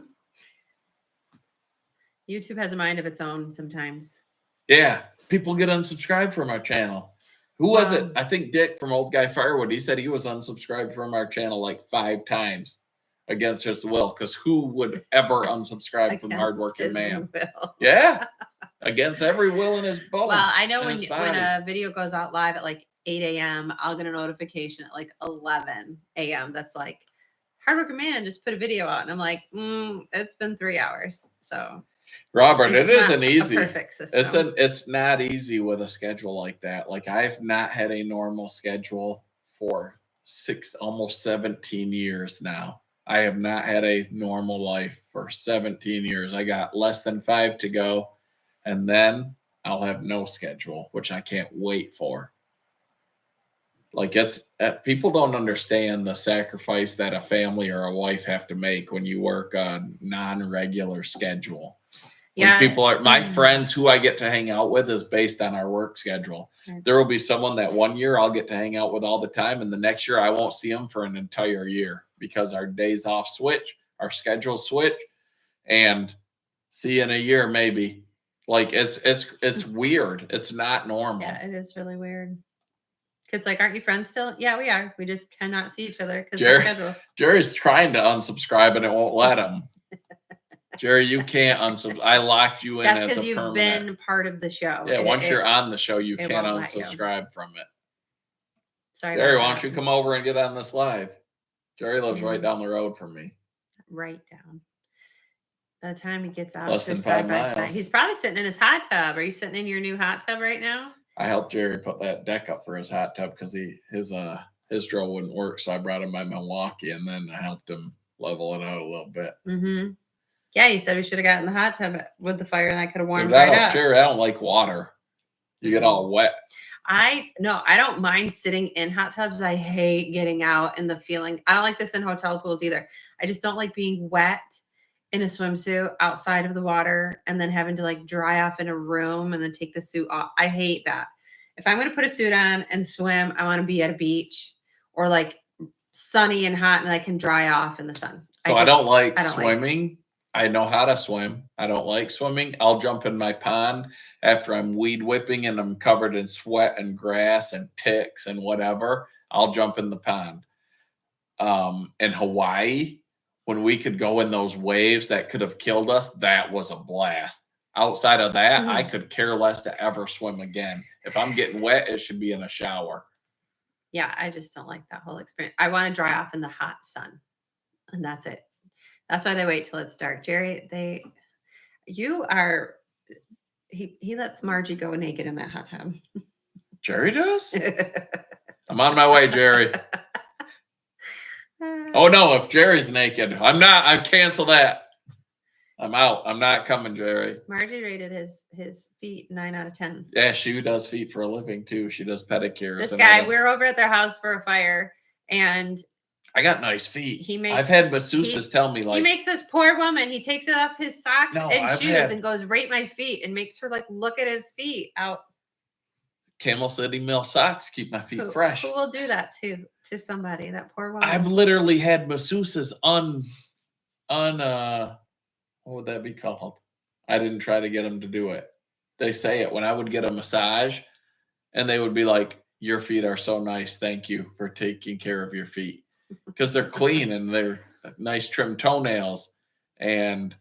YouTube has a mind of its own sometimes. Yeah, people get unsubscribed from our channel. Who was it? I think Dick from Old Guy Firewood. He said he was unsubscribed from our channel like 5 times against his will. Because who would ever unsubscribe from Hardworking Man? Yeah, against every will in his bone. Well, I know when a video goes out live at like 8 a.m., I'll get a notification at like 11 a.m. that's like, hard worker man just put a video out. And I'm like, it's been 3 hours. So Robert, it isn't easy. Perfect system. It's not easy with a schedule like that. Like I've not had a normal schedule for almost 17 years now. I have not had a normal life for 17 years. I got less than 5 to go, and then I'll have no schedule, which I can't wait for. Like people don't understand the sacrifice that a family or a wife have to make when you work a non-regular schedule. Yeah. When people are my friends who I get to hang out with is based on our work schedule. Right. There will be someone that one year I'll get to hang out with all the time, and the next year I won't see them for an entire year because our days off switch, our schedules switch, and see you in a year maybe. Like it's weird. It's not normal. Yeah, it is really weird. Kids like, aren't you friends still? Yeah, we are. We just cannot see each other because of schedules. Jerry's trying to unsubscribe and it won't let him. Jerry, you can't unsubscribe. I locked you in as a permanent. That's because you've been part of the show. Yeah, once you're on the show, you can't unsubscribe from it. Sorry, Jerry, why don't you come over and get on this live? Jerry lives right down the road from me. Right down. By the time he gets out, less than 5 miles. He's probably sitting in his hot tub. Are you sitting in your new hot tub right now? I helped Jerry put that deck up for his hot tub because his drill wouldn't work, so I brought him by Milwaukee, and then I helped him level it out a little bit. Mm-hmm. Yeah, you said we should have gotten the hot tub with the fire, and I could have warmed right up. Jerry, I don't like water. You get all wet. I don't mind sitting in hot tubs. I hate getting out and the feeling. I don't like this in hotel pools either. I just don't like being wet in a swimsuit outside of the water and then having to like dry off in a room and then take the suit off. I hate that. If I'm going to put a suit on and swim, I want to be at a beach or like sunny and hot and I can dry off in the sun. So I don't like swimming. I know how to swim. I don't like swimming. I'll jump in my pond after I'm weed whipping and I'm covered in sweat and grass and ticks and whatever. I'll jump in the pond. In Hawaii, when we could go in those waves that could have killed us, that was a blast. Outside of that, I could care less to ever swim again. If I'm getting wet, it should be in a shower. Yeah, I just don't like that whole experience. I want to dry off in the hot sun, and that's it. That's why they wait till it's dark. Jerry, he lets Margie go naked in that hot tub. Jerry does? I'm on my way, Jerry. Oh no, if Jerry's naked, I cancel that. I'm out. I'm not coming, Jerry. Margie rated his feet 9 out of 10. Yeah, she does feet for a living too. She does pedicures. This guy, we were over at their house for a fire, and I got nice feet. I've had masseuses tell me like he makes this poor woman. He takes off his socks and shoes and goes rate my feet and makes her like look at his feet out. Camel City Mill socks keep my feet fresh. Who will do that to somebody? That poor woman. I've literally had masseuses what would that be called? I didn't try to get them to do it. They say it when I would get a massage, and they would be like, "Your feet are so nice. Thank you for taking care of your feet." Because they're clean and they're nice trimmed toenails. And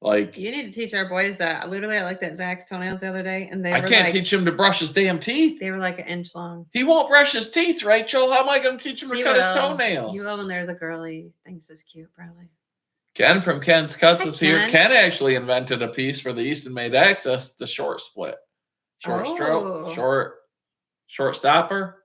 like, you need to teach our boys that. Literally, I looked at Zach's toenails the other day, and I can't teach him to brush his damn teeth. They were like an inch long. He won't brush his teeth, Rachel. How am I going to teach him to cut his toenails? You will when there's a girl he thinks is cute, probably. Ken from Ken's Cuts is here. Ken actually invented a piece for the Easton Made Access, the short split. Short stroke, short stopper.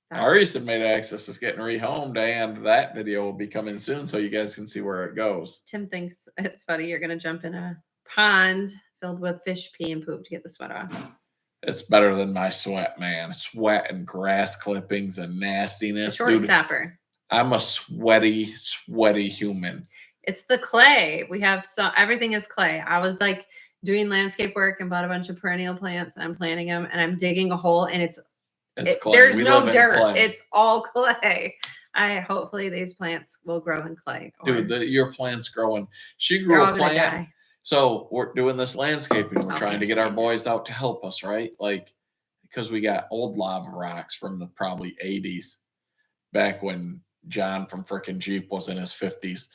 Our Easton Made Access is getting rehomed, and that video will be coming soon, so you guys can see where it goes. Tim thinks it's funny. You're going to jump in a pond filled with fish pee and poop to get the sweat off. It's better than my sweat, man. Sweat and grass clippings and nastiness. Short stopper. I'm a sweaty human. It's the clay. We have everything is clay. I was like doing landscape work and bought a bunch of perennial plants, and I'm planting them, and I'm digging a hole, and it's clay. There's no dirt. It's all clay. Hopefully these plants will grow in clay. Dude, your plant's growing. She grew a plant. So we're doing this landscaping. We're trying to get our boys out to help us, right? Like, because we got old lava rocks from the probably 80s, back when John from frickin' Jeep was in his 50s.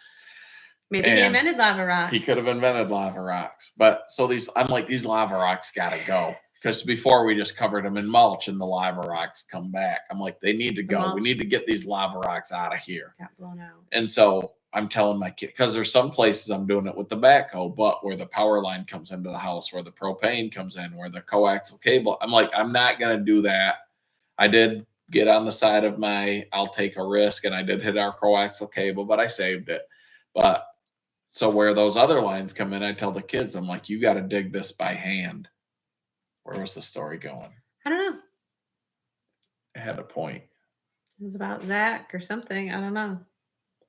Maybe he invented lava rocks. He could have invented lava rocks. But so these lava rocks gotta go. because before we just covered them in mulch and the lava rocks come back. I'm like, they need to go. We need to get these lava rocks out of here. Got blown out. And so I'm telling my kid, because there's some places I'm doing it with the backhoe, but where the power line comes into the house, where the propane comes in, where the coaxial cable, I'm like, I'm not going to do that. I did get on the side of my, I'll take a risk, and I did hit our coaxial cable, but I saved it. But so where those other lines come in, I tell the kids, I'm like, you got to dig this by hand. Where was the story going? I don't know. It had a point. It was about Zach or something. I don't know.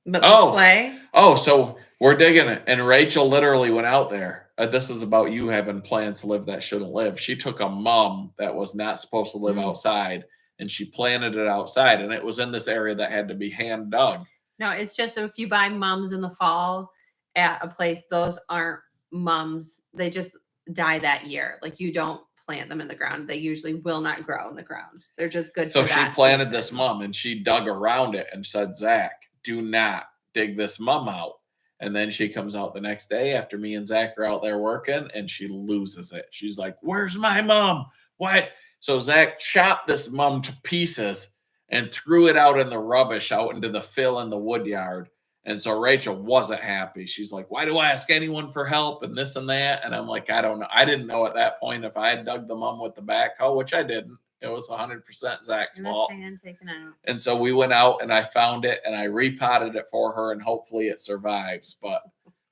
But play. Oh, so we're digging it. And Rachel literally went out there. This is about you having plants live that shouldn't live. She took a mum that was not supposed to live outside, and she planted it outside. And it was in this area that had to be hand dug. No, it's just if you buy mums in the fall at a place, those aren't mums. They just die that year. Like, you don't plant them in the ground. They usually will not grow in the ground. They're just good so for she planted this mum, and she dug around it and said, Zach, do not dig this mum out. And then she comes out the next day after me and Zach are out there working, and she loses it. She's like, where's my mum? Why? So Zach chopped this mum to pieces and threw it out in the rubbish, out into the fill in the woodyard. And so Rachel wasn't happy. She's like, why do I ask anyone for help and this and that? And I'm like, I don't know. I didn't know at that point if I had dug the mum with the backhoe, which I didn't. It was 100% Zach's fault. Taken out. And so we went out and I found it and I repotted it for her, and hopefully it survives. But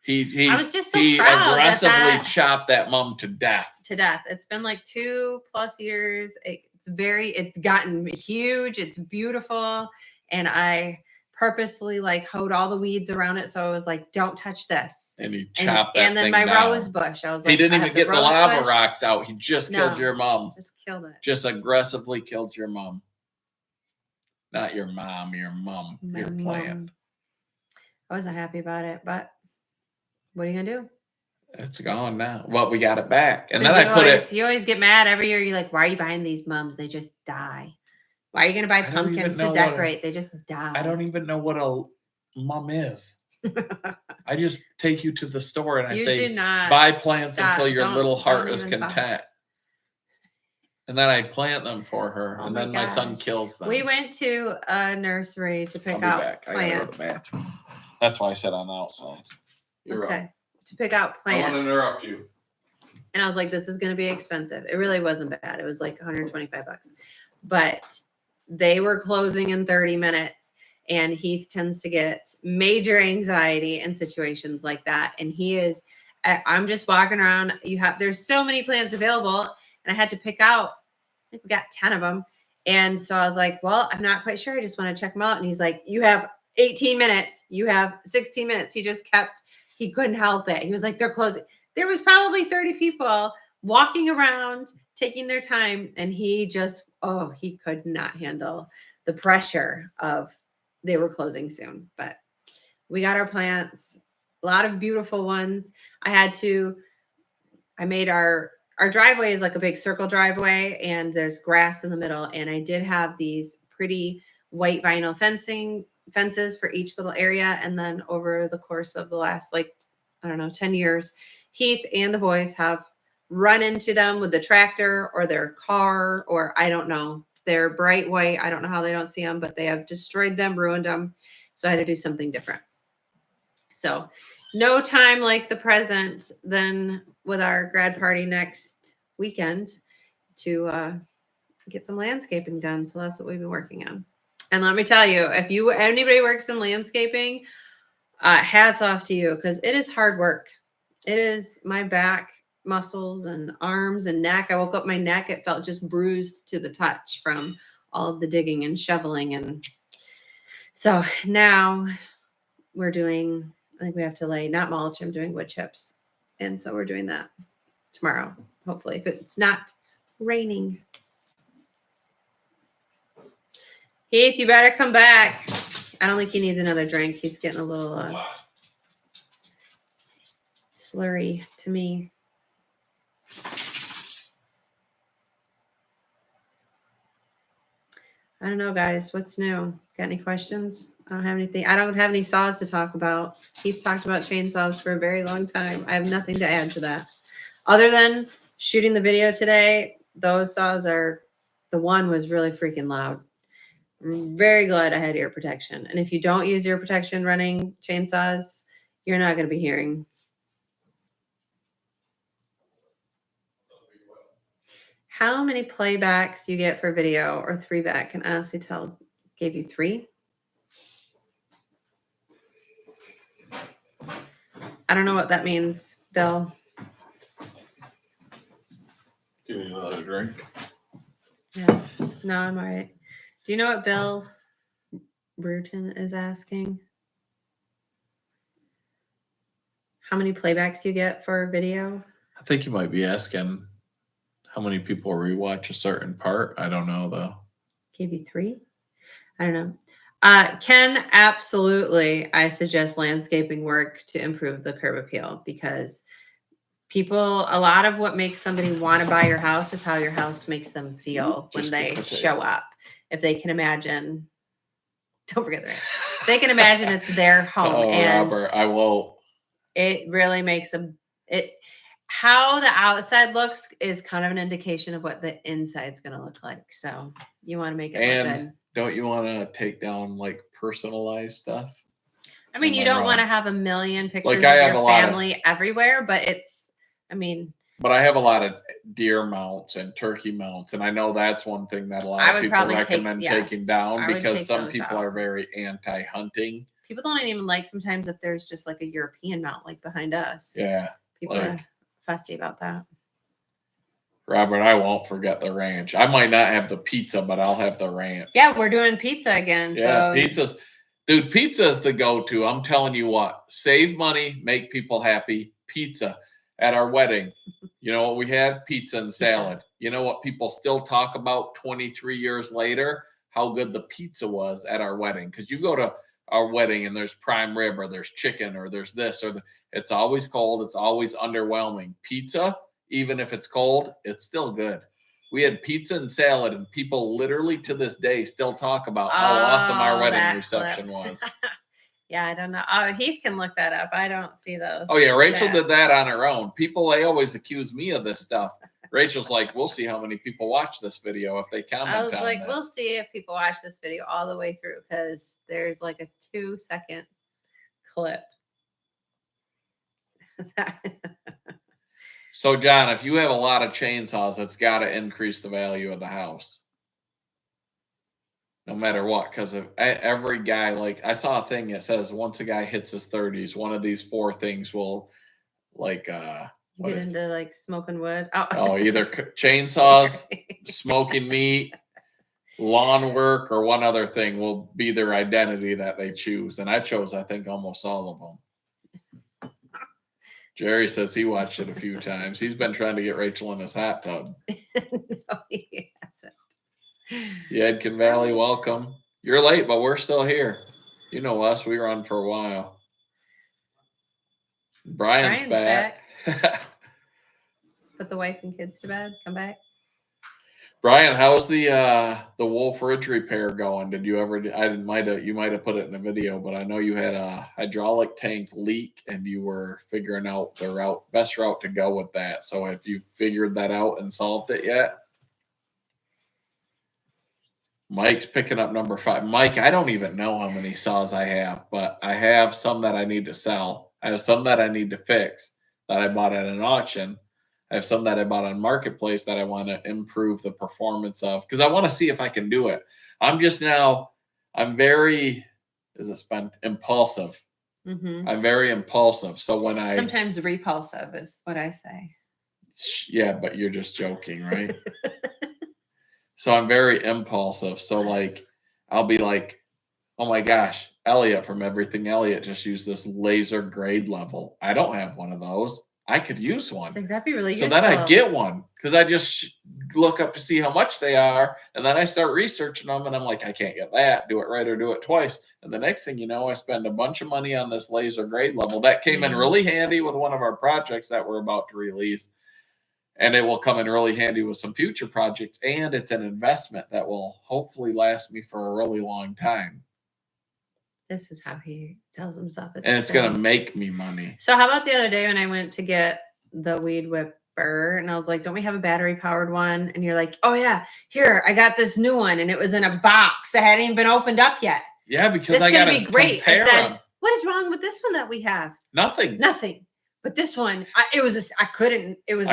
he I was just so proud aggressively chopped that mum to death. To death. It's been like 2+ years. It's gotten huge. It's beautiful. And I purposely like hoed all the weeds around it. So I was like, don't touch this. And he chopped that and then thing my down. rose bush. I was like, he didn't even get the lava bush. rocks out. He just killed your mom. Just killed it. Just aggressively killed your mom. Not your mom, your mom. Your plant. I wasn't happy about it, but what are you gonna do? It's gone now. Well, we got it back. And then you always get mad every year. You're like, why are you buying these mums? They just die. Why are you going to buy pumpkins to decorate? They just die. I don't even know what a mum is. I just take you to the store and I say, buy plants until your little heart is content. And then I plant them for her. And then my son kills them. We went to a nursery to pick out plants. I gotta go to the bathroom. That's why I said on the outside. You're okay. To pick out plants. I want to interrupt you. And I was like, this is going to be expensive. It really wasn't bad. It was like $125. But they were closing in 30 minutes. And Heath tends to get major anxiety in situations like that. And I'm just walking around. There's so many plants available. And I had to pick out, I think we got 10 of them. And so I was like, well, I'm not quite sure. I just want to check them out. And he's like, you have 18 minutes. You have 16 minutes. He couldn't help it. He was like, they're closing. There was probably 30 people walking around, taking their time. And he could not handle the pressure of they were closing soon. But we got our plants, a lot of beautiful ones. I made our driveway is like a big circle driveway, and there's grass in the middle. And I did have these pretty white vinyl fences for each little area. And then over the course of the last, 10 years, Heath and the boys have run into them with the tractor or their car, or I don't know. They're bright white. I don't know how they don't see them, but they have destroyed them, ruined them. So I had to do something different. So no time like the present then with our grad party next weekend to get some landscaping done. So that's what we've been working on. And let me tell you, if anybody works in landscaping, hats off to you, because it is hard work. It is my back muscles and arms and neck. I woke up, my neck, it felt just bruised to the touch from all of the digging and shoveling. And so now we're doing, I think we have to lay, not mulch, I'm doing wood chips. And so we're doing that tomorrow, hopefully, if it's not raining. Heath, you better come back. I don't think he needs another drink. He's getting a little slurry to me. I don't know, guys. What's new? Got any questions? I don't have anything. I don't have any saws to talk about. Heath talked about chainsaws for a very long time. I have nothing to add to that. Other than shooting the video today, those saws are, the one was really freaking loud. I'm very glad I had ear protection. And if you don't use ear protection running chainsaws, you're not going to be hearing. How many playbacks you get for video or 3-back? Can honestly tell. Gave you 3. I don't know what that means, Bill. Give me another drink. Yeah. No, I'm all right. Do you know what Bill Bruton is asking? How many playbacks you get for video? I think you might be asking how many people rewatch a certain part. I don't know though. Gave you 3? I don't know. Ken, absolutely. I suggest landscaping work to improve the curb appeal because people, a lot of what makes somebody want to buy your house is how your house makes them feel when they show up. If they can imagine, don't forget the ranch. They can imagine it's their home. Oh, and Robert, I will. It really makes them, how the outside looks is kind of an indication of what the inside's going to look like. So you want to make it look good. Don't you want to take down like personalized stuff? I mean, you don't want to have a million pictures like of your family everywhere, but it's, I mean. But I have a lot of deer mounts and turkey mounts, and I know that's one thing that a lot of people recommend taking down because some people are very anti-hunting. People don't even like sometimes if there's just like a European mount like behind us. Yeah. People are fussy about that. Robert, I won't forget the ranch. I might not have the pizza, but I'll have the ranch. Yeah, we're doing pizza again. Yeah, so. pizza's, dude, pizza is the go-to. I'm telling you what, save money, make people happy. Pizza at our wedding. You know what we had? Pizza and salad. You know what people still talk about 23 years later? How good the pizza was at our wedding. Because you go to our wedding and there's prime rib or there's chicken or there's this or it's always cold. It's always underwhelming. Pizza, even if it's cold, it's still good. We had pizza and salad, and people literally to this day still talk about how awesome our wedding reception was. Yeah, I don't know. Heath can look that up. I don't see those. Oh, yeah, Rachel did that on her own. People, they always accuse me of this stuff. Rachel's like, we'll see how many people watch this video if they comment on this. I was like, we'll see if people watch this video all the way through because there's like a 2-second clip. So, John, if you have a lot of chainsaws, it's got to increase the value of the house. No matter what, because of every guy, like I saw a thing that says once a guy hits his 30s, one of these 4 things will like get into like smoking wood. Either chainsaws, smoking meat, lawn work, or one other thing will be their identity that they choose. And I chose, I think, almost all of them. Jerry says he watched it a few times. He's been trying to get Rachel in his hot tub. No, he hasn't. Yadkin Valley, welcome. You're late, but we're still here. You know us. We run for a while. Brian's back. Put the wife and kids to bed. Come back. Brian, how's the Wolf Ridge repair going? Did you ever? You might have put it in a video, but I know you had a hydraulic tank leak, and you were figuring out the best route to go with that. So have you figured that out and solved it yet? Mike's picking up number 5. Mike, I don't even know how many saws I have, but I have some that I need to sell. I have some that I need to fix that I bought at an auction. I have some that I bought on Marketplace that I want to improve the performance of because I want to see if I can do it. I'm very, impulsive. Mm-hmm. I'm very impulsive. So when sometimes repulsive is what I say. Yeah, but you're just joking, right? So I'm very impulsive. So like, I'll be like, oh my gosh, Elliot from Everything Elliot just used this laser grade level. I don't have one of those. I could use one. It's like, that'd be really useful. So then I get one because I just look up to see how much they are. And then I start researching them and I'm like, I can't get that. Do it right or do it twice. And the next thing you know, I spend a bunch of money on this laser grade level. That came in really handy with one of our projects that we're about to release. And it will come in really handy with some future projects. And it's an investment that will hopefully last me for a really long time. This is how he tells himself. It's going to make me money. So how about the other day when I went to get the weed whip And I was like, don't we have a battery powered one? And you're like, oh yeah, here, I got this new one. And it was in a box that hadn't even been opened up yet. Yeah, because It's I got to be great. I compare said, them. what is wrong with this one that we have? Nothing. But this one, it was a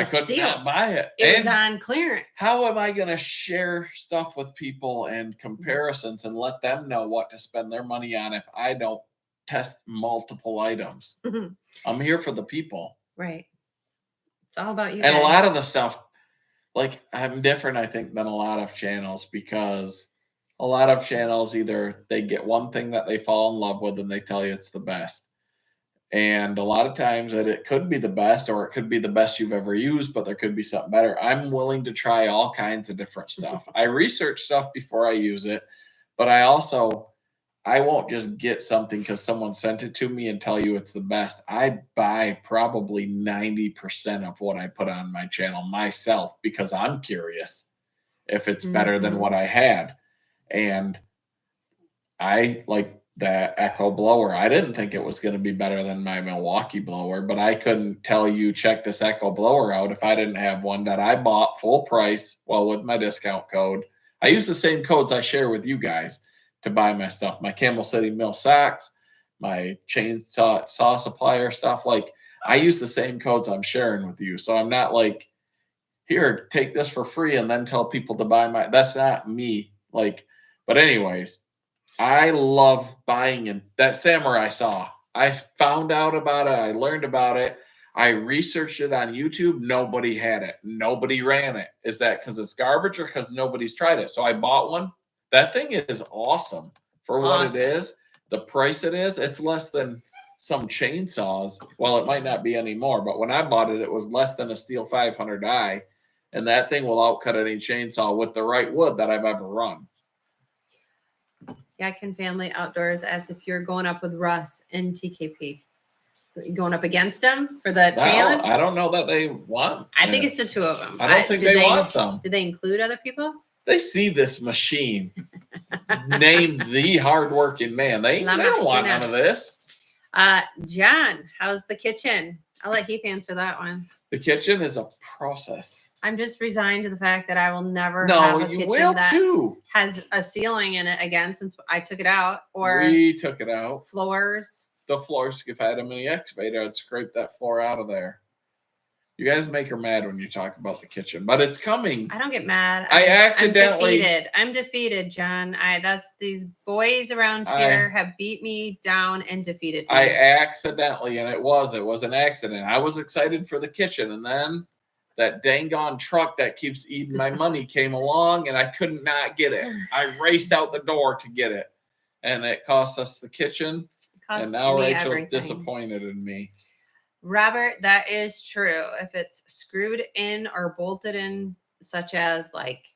could steal. not buy it. It was on clearance. How am I going to share stuff with people and comparisons and let them know what to spend their money on if I don't test multiple items? Mm-hmm. I'm here for the people. Right. It's all about you. And guys. a lot of the stuff, like I'm different, I think, than a lot of channels, because a lot of channels either they get one thing that they fall in love with and they tell you it's the best. And a lot of times that it could be the best, or it could be the best you've ever used, but there could be something better. I'm willing to try all kinds of different stuff. I research stuff before I use it, but I won't just get something because someone sent it to me and tell you it's the best. I buy probably 90% of what I put on my channel myself because I'm curious if it's better than what I had. And I like that Echo blower. I didn't think it was going to be better than my Milwaukee blower, but I couldn't tell you check this Echo blower out if I didn't have one that I bought full price, well, with my discount code. I use the same codes I share with you guys to buy my stuff, my Camel City Mill socks, my chainsaw supplier stuff. Like I use the same codes I'm sharing with you. So I'm not like, here, take this for free and then tell people to buy that's not me. Like, but anyways, I love buying it. That Samurai saw, I found out about it. I learned about it. I researched it on YouTube. Nobody had it. Nobody ran it. Is that because it's garbage or because nobody's tried it? So I bought one. That thing is awesome for what it is. The price it is, it's less than some chainsaws. Well, it might not be anymore, but when I bought it, it was less than a Steel 500i. And that thing will outcut any chainsaw with the right wood that I've ever run. Yadkin Family Outdoors asks if you're going up with Russ in TKP. You going up against him for the challenge? I don't know that they want. I think it's the two of them. I don't think they want some. Did they include other people? They see this machine named the hardworking man. They don't want none of this. John, how's the kitchen? I'll let Heath answer that one. The kitchen is a process. I'm just resigned to the fact that I will never have a kitchen that has a ceiling in it again since I took it out. Or we took it out. Floors. The floors, if I had a mini excavator, I'd scrape that floor out of there. You guys make her mad when you talk about the kitchen, but it's coming. I don't get mad. I'm defeated, John. These boys around here have beat me down and defeated me. I accidentally, and it was an accident. I was excited for the kitchen, and then that dang on truck that keeps eating my money came along, and I couldn't not get it. I raced out the door to get it, and it cost us the kitchen. And now Rachel's disappointed in me. Robert, that is true. If it's screwed in or bolted in, such as like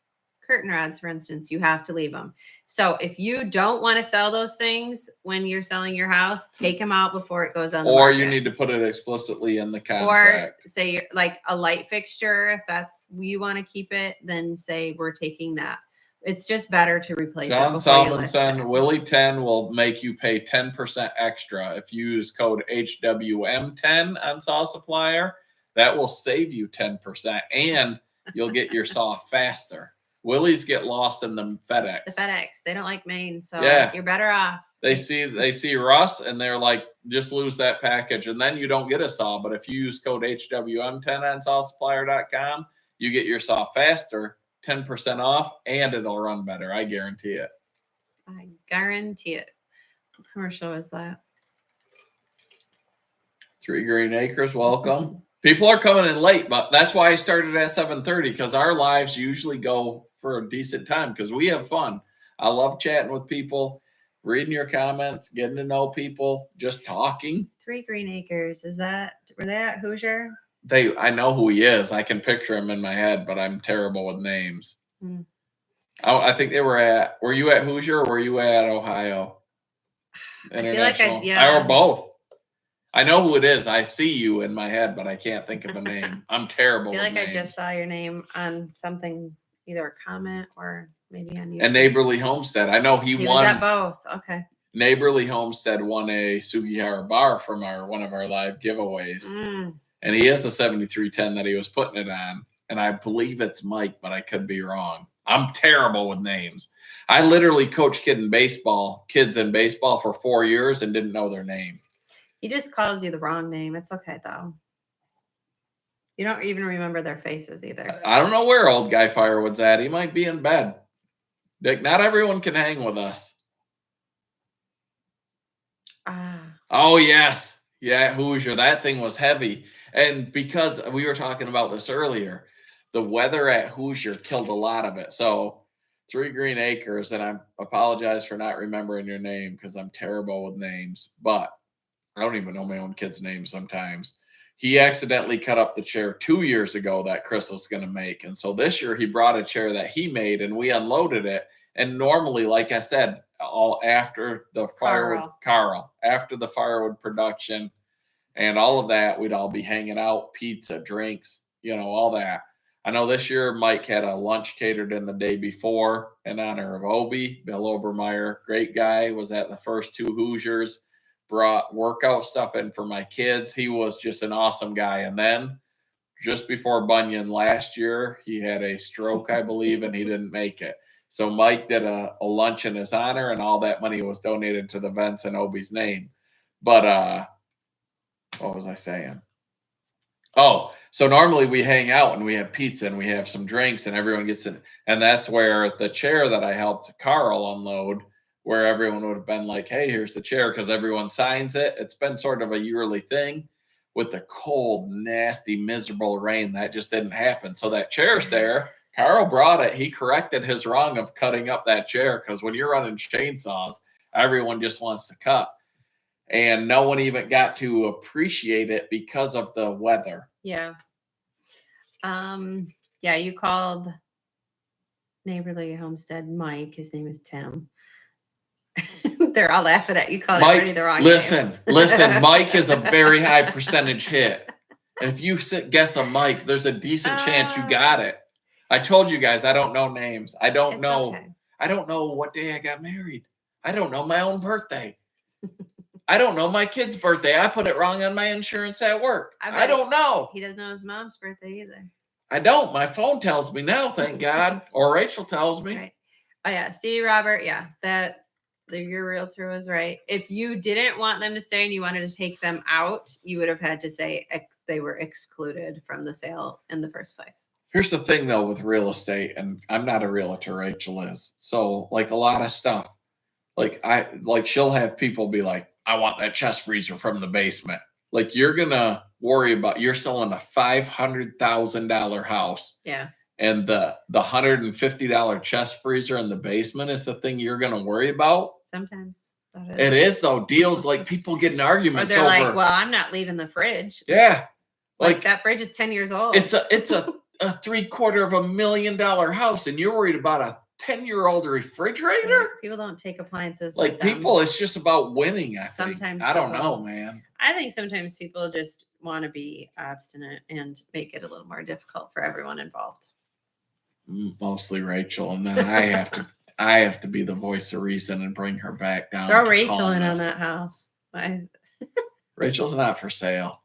curtain rods, for instance, you have to leave them. So if you don't want to sell those things when you're selling your house, take them out before it goes on the market. You need to put it explicitly in the contract. Or say like a light fixture, if that's you want to keep it, then say we're taking that. It's just better to replace John it. John Salmonson, Willie10 will make you pay 10% extra if you use code HWM10 on Saw Supplier. That will save you 10%, and you'll get your saw faster. Willies get lost in the FedEx. The FedEx, they don't like Maine, so you're better off. They see Russ, and they're like, just lose that package, and then you don't get a saw. But if you use code HWM10 on sawsupplier.com, you get your saw faster. 10% off, and it'll run better. I guarantee it. I guarantee it. What commercial was that? 3 Green Acres, welcome. People are coming in late, but that's why I started at 7:30, because our lives usually go for a decent time because we have fun. I love chatting with people, reading your comments, getting to know people, just talking. 3 Green Acres, were they at Hoosier? I know who he is. I can picture him in my head, but I'm terrible with names. I think they were you at Hoosier or were you at Ohio International? I were both. I know who it is. I see you in my head, but I can't think of a name. I'm terrible with names. I just saw your name on something, either a comment or maybe on YouTube. And Neighborly Homestead. I know he won. Was at both. Okay. Neighborly Homestead won a Sugihara bar from one of our live giveaways. And he is a 7310 that he was putting it on. And I believe it's Mike, but I could be wrong. I'm terrible with names. I literally coached kids in baseball for 4 years and didn't know their name. He just calls you the wrong name. It's okay, though. You don't even remember their faces either. I don't know where old guy Firewood's at. He might be in bed. Dick, not everyone can hang with us. Oh, yes. Yeah, Hoosier. That thing was heavy. And because we were talking about this earlier, the weather at Hoosier killed a lot of it. So 3 Green Acres, and I apologize for not remembering your name because I'm terrible with names, but I don't even know my own kid's name sometimes. He accidentally cut up the chair 2 years ago that Chris was going to make. And so this year he brought a chair that he made and we unloaded it. And normally, like I said, all after the Firewood, Carl, after the Firewood production and all of that, we'd all be hanging out, pizza, drinks, all that. I know this year Mike had a lunch catered in the day before in honor of Obi. Bill Obermeyer, great guy, was at the first 2 Hoosiers, brought workout stuff in for my kids. He was just an awesome guy. And then just before Bunyan last year, he had a stroke, I believe, and he didn't make it. So Mike did a lunch in his honor, and all that money was donated to the events in Obi's name. But what was I saying? Oh, so normally we hang out and we have pizza and we have some drinks and everyone gets in. And that's where the chair that I helped Carl unload, where everyone would have been like, hey, here's the chair, because everyone signs it. It's been sort of a yearly thing. With the cold, nasty, miserable rain, that just didn't happen. So that chair's there. Carl brought it. He corrected his wrong of cutting up that chair, because when you're running chainsaws, everyone just wants to cut. And no one even got to appreciate it because of the weather. Yeah. Yeah, you called Neighborly Homestead Mike. His name is Tim. They're all laughing at you. Called everybody the wrong names. Listen. Mike is a very high percentage hit. And if you guess a Mike, there's a decent chance you got it. I told you guys I don't know names. I don't know. Okay. I don't know what day I got married. I don't know my own birthday. I don't know my kid's birthday. I put it wrong on my insurance at work. I don't know. He doesn't know his mom's birthday either. I don't. My phone tells me now, thank God. Or Rachel tells me. Right. Oh, yeah. See, Robert, yeah, your realtor was right. If you didn't want them to stay and you wanted to take them out, you would have had to say they were excluded from the sale in the first place. Here's the thing, though, with real estate, and I'm not a realtor, Rachel is. So, like, a lot of stuff, she'll have people be like, I want that chest freezer from the basement. Like, you're going to worry about, you're selling a $500,000 house. Yeah. And the $150 chest freezer in the basement is the thing you're going to worry about. Sometimes. It is, though. Deals, like, people get in arguments over. Or they're like, well, I'm not leaving the fridge. Yeah. Like that fridge is 10 years old. It's a $750,000 house, and you're worried about a 10-year-old refrigerator? Yeah, people don't take appliances. Like, people, it's just about winning, I think. Sometimes I don't know, man. I think sometimes people just want to be obstinate and make it a little more difficult for everyone involved. Mostly Rachel, and then I have to be the voice of reason and bring her back down. Throw Rachel in on that house. Rachel's not for sale.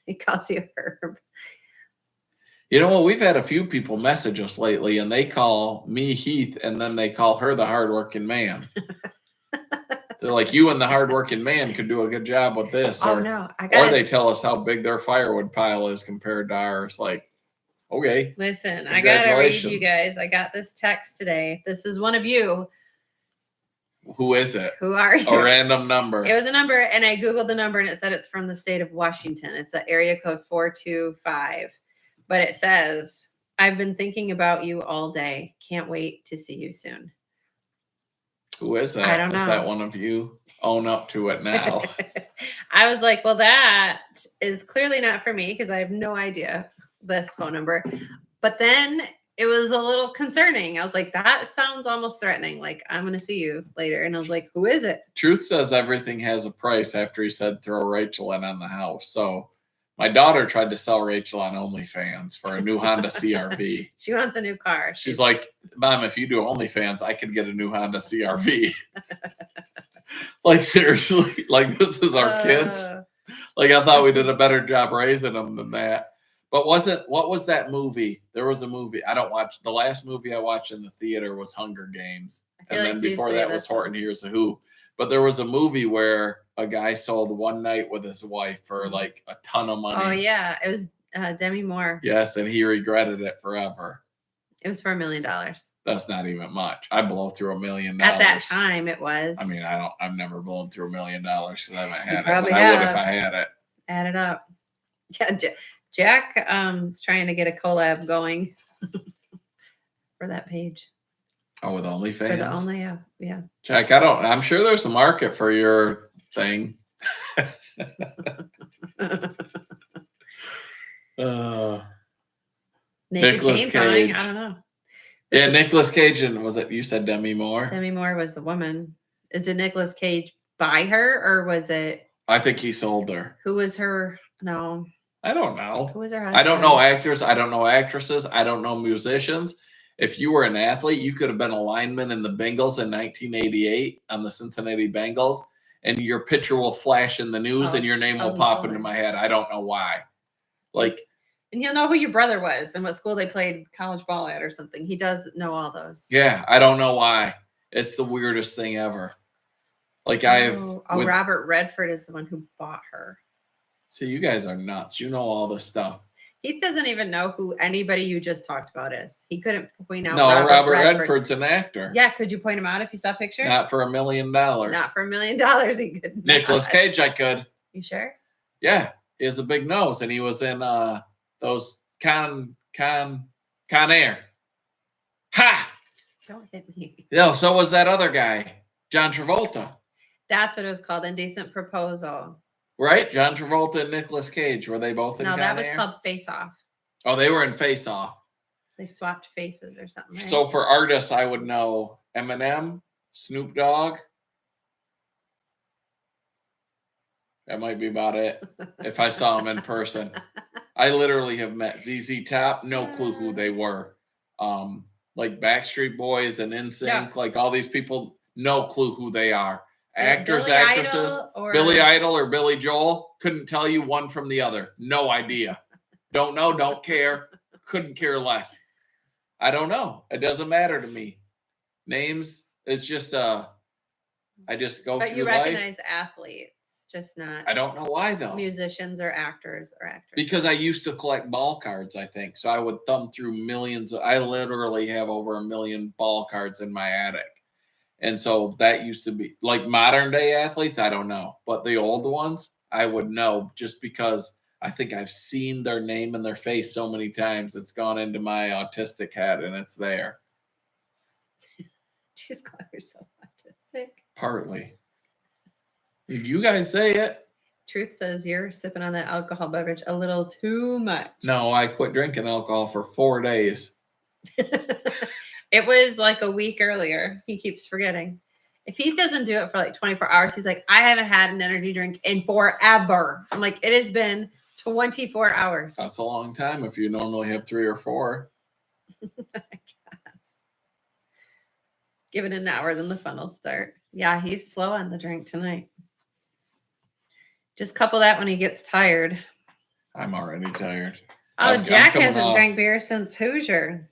He calls you Herb. You know what? We've had a few people message us lately, and they call me Heath, and then they call her the hardworking man. They're like, you and the hardworking man could do a good job with this. Oh, no. Or they tell us how big their firewood pile is compared to ours. Like, okay. Listen, I got to read you guys. I got this text today. This is one of you. Who is it? Who are you? A random number. It was a number, and I Googled the number, and it said it's from the state of Washington. It's an area code 425. But it says, I've been thinking about you all day. Can't wait to see you soon. Who is that? I don't know. Is that one of you? Own up to it now. I was like, well, that is clearly not for me because I have no idea this phone number. But then it was a little concerning. I was like, that sounds almost threatening. Like, I'm going to see you later. And I was like, who is it? Truth says everything has a price after he said throw Rachel in on the house. So my daughter tried to sell Rachel on OnlyFans for a new Honda CRV. She wants a new car. She's like, Mom, if you do OnlyFans, I could get a new Honda CRV. Like, seriously, like, this is our kids. Like I thought we did a better job raising them than that. But what was that movie? There was a movie. I don't watch. The last movie I watched in the theater was Hunger Games. And then before that was Horton Hears a Who. But there was a movie where a guy sold one night with his wife for like a ton of money. Oh yeah, it was Demi Moore. Yes, and he regretted it forever. It was for $1 million. That's not even much. I blow through $1 million. At that time, it was. I mean, I've never blown through $1 million because I haven't had it. Probably I would if I had it. Add it up. Yeah, Jack is trying to get a collab going for that page. Oh, with OnlyFans? For the Only, yeah. Jack, I'm sure there's a market for your thing. Naked Nicolas chainsawing, Cage. I don't know. Yeah, Nicolas Cage, and was it, you said Demi Moore? Demi Moore was the woman. Did Nicolas Cage buy her, or was it? I think he sold her. Who was her? No. I don't know. Who was her husband? I don't know actors. I don't know actresses. I don't know musicians. If you were an athlete, you could have been a lineman in the Bengals in 1988 on the Cincinnati Bengals, and your picture will flash in the news and your name will pop into my head. I don't know why. Like, and he'll know who your brother was and what school they played college ball at or something. He does know all those. Yeah, I don't know why. It's the weirdest thing ever. Like Robert Redford is the one who bought her. See, you guys are nuts. You know all this stuff. Heath doesn't even know who anybody you just talked about is. He couldn't point out. No, Robert Redford's an actor. Yeah, could you point him out if you saw a picture? Not for $1 million. Not for $1 million. He could. Nicolas Cage, I could. You sure? Yeah, he has a big nose, and he was in those Con Air. Ha! Don't hit me. Yeah, so was that other guy, John Travolta. That's what it was called, Indecent Proposal. Right? John Travolta and Nicolas Cage. Were they both in Con Air? No, that was called Face Off. Oh, they were in Face Off. They swapped faces or something, right? So for artists, I would know Eminem, Snoop Dogg. That might be about it if I saw them in person. I literally have met ZZ Top, no clue who they were. Like Backstreet Boys and NSYNC, like all these people, no clue who they are. Actors, Billy actresses, Idol Billy Idol or Billy Joel, couldn't tell you one from the other. No idea. Don't know, don't care, couldn't care less. I don't know. It doesn't matter to me. Names, it's just I just go through life. But you recognize athletes, just not. I don't know why though. Musicians or actors or actresses. Because I used to collect ball cards, I think. So I would thumb through millions. I literally have over 1 million ball cards in my attic. And so that used to be like modern day athletes. I don't know, but the old ones I would know just because I think I've seen their name and their face so many times. It's gone into my autistic head and it's there. Just call yourself autistic. Partly. You guys say it. Truth says you're sipping on that alcohol beverage a little too much. No, I quit drinking alcohol for 4 days. It was like a week earlier. He keeps forgetting. If he doesn't do it for like 24 hours, he's like, I haven't had an energy drink in forever. I'm like, it has been 24 hours. That's a long time if you normally have 3 or 4. I guess. Give it an hour, then the fun will start. Yeah, he's slow on the drink tonight. Just couple that when he gets tired. I'm already tired. Oh, Jack hasn't drank beer since Hoosier.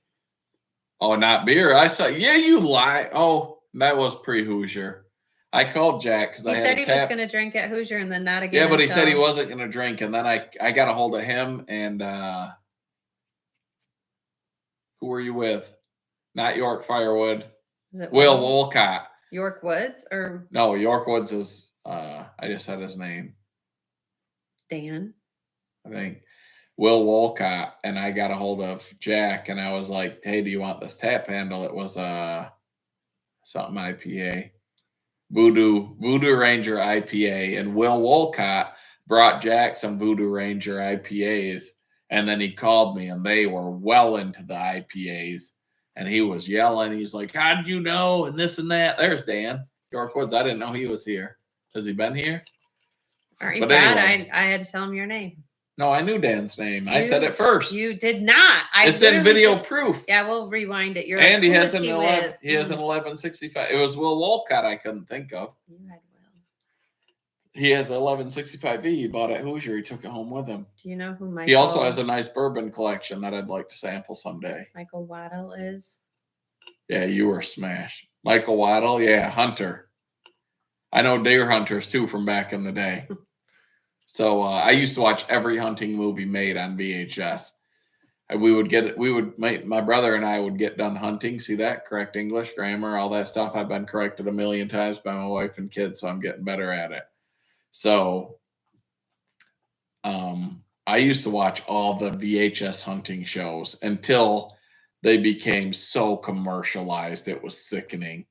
Oh, not beer. I saw. Yeah, you lie. Oh, that was pre-Hoosier. I called Jack because I said he was going to drink at Hoosier and then not again. Yeah, but he said he wasn't going to drink, and then I got a hold of him and who were you with? Not York Firewood. Is it Will Wolcott. York Woods or no? York Woods is. I just said his name. Dan. I think. Will Wolcott, and I got a hold of Jack, and I was like, hey, do you want this tap handle? It was something IPA. Voodoo Ranger IPA. And Will Wolcott brought Jack some Voodoo Ranger IPAs, and then he called me, and they were well into the IPAs, and he was yelling. He's like, how did you know? And this and that. There's Dan. York Woods. I didn't know he was here. Has he been here? Aren't you proud? Anyway. I had to tell him your name. No, I knew Dan's name. I said it first. You did not. It's in video proof. Yeah, we'll rewind it. You're and like, he has an 1165. It was Will Wolcott I couldn't think of. You had Will. He has an 1165V. He bought at Hoosier. He took it home with him. Do you know who Michael? He also has a nice bourbon collection that I'd like to sample someday. Michael Waddle is. Yeah, you were smashed. Michael Waddle, yeah, hunter. I know deer hunters too from back in the day. So I used to watch every hunting movie made on VHS. And my brother and I would get done hunting. See that? Correct English, grammar, all that stuff. I've been corrected a million times by my wife and kids, so I'm getting better at it. So I used to watch all the VHS hunting shows until they became so commercialized. It was sickening.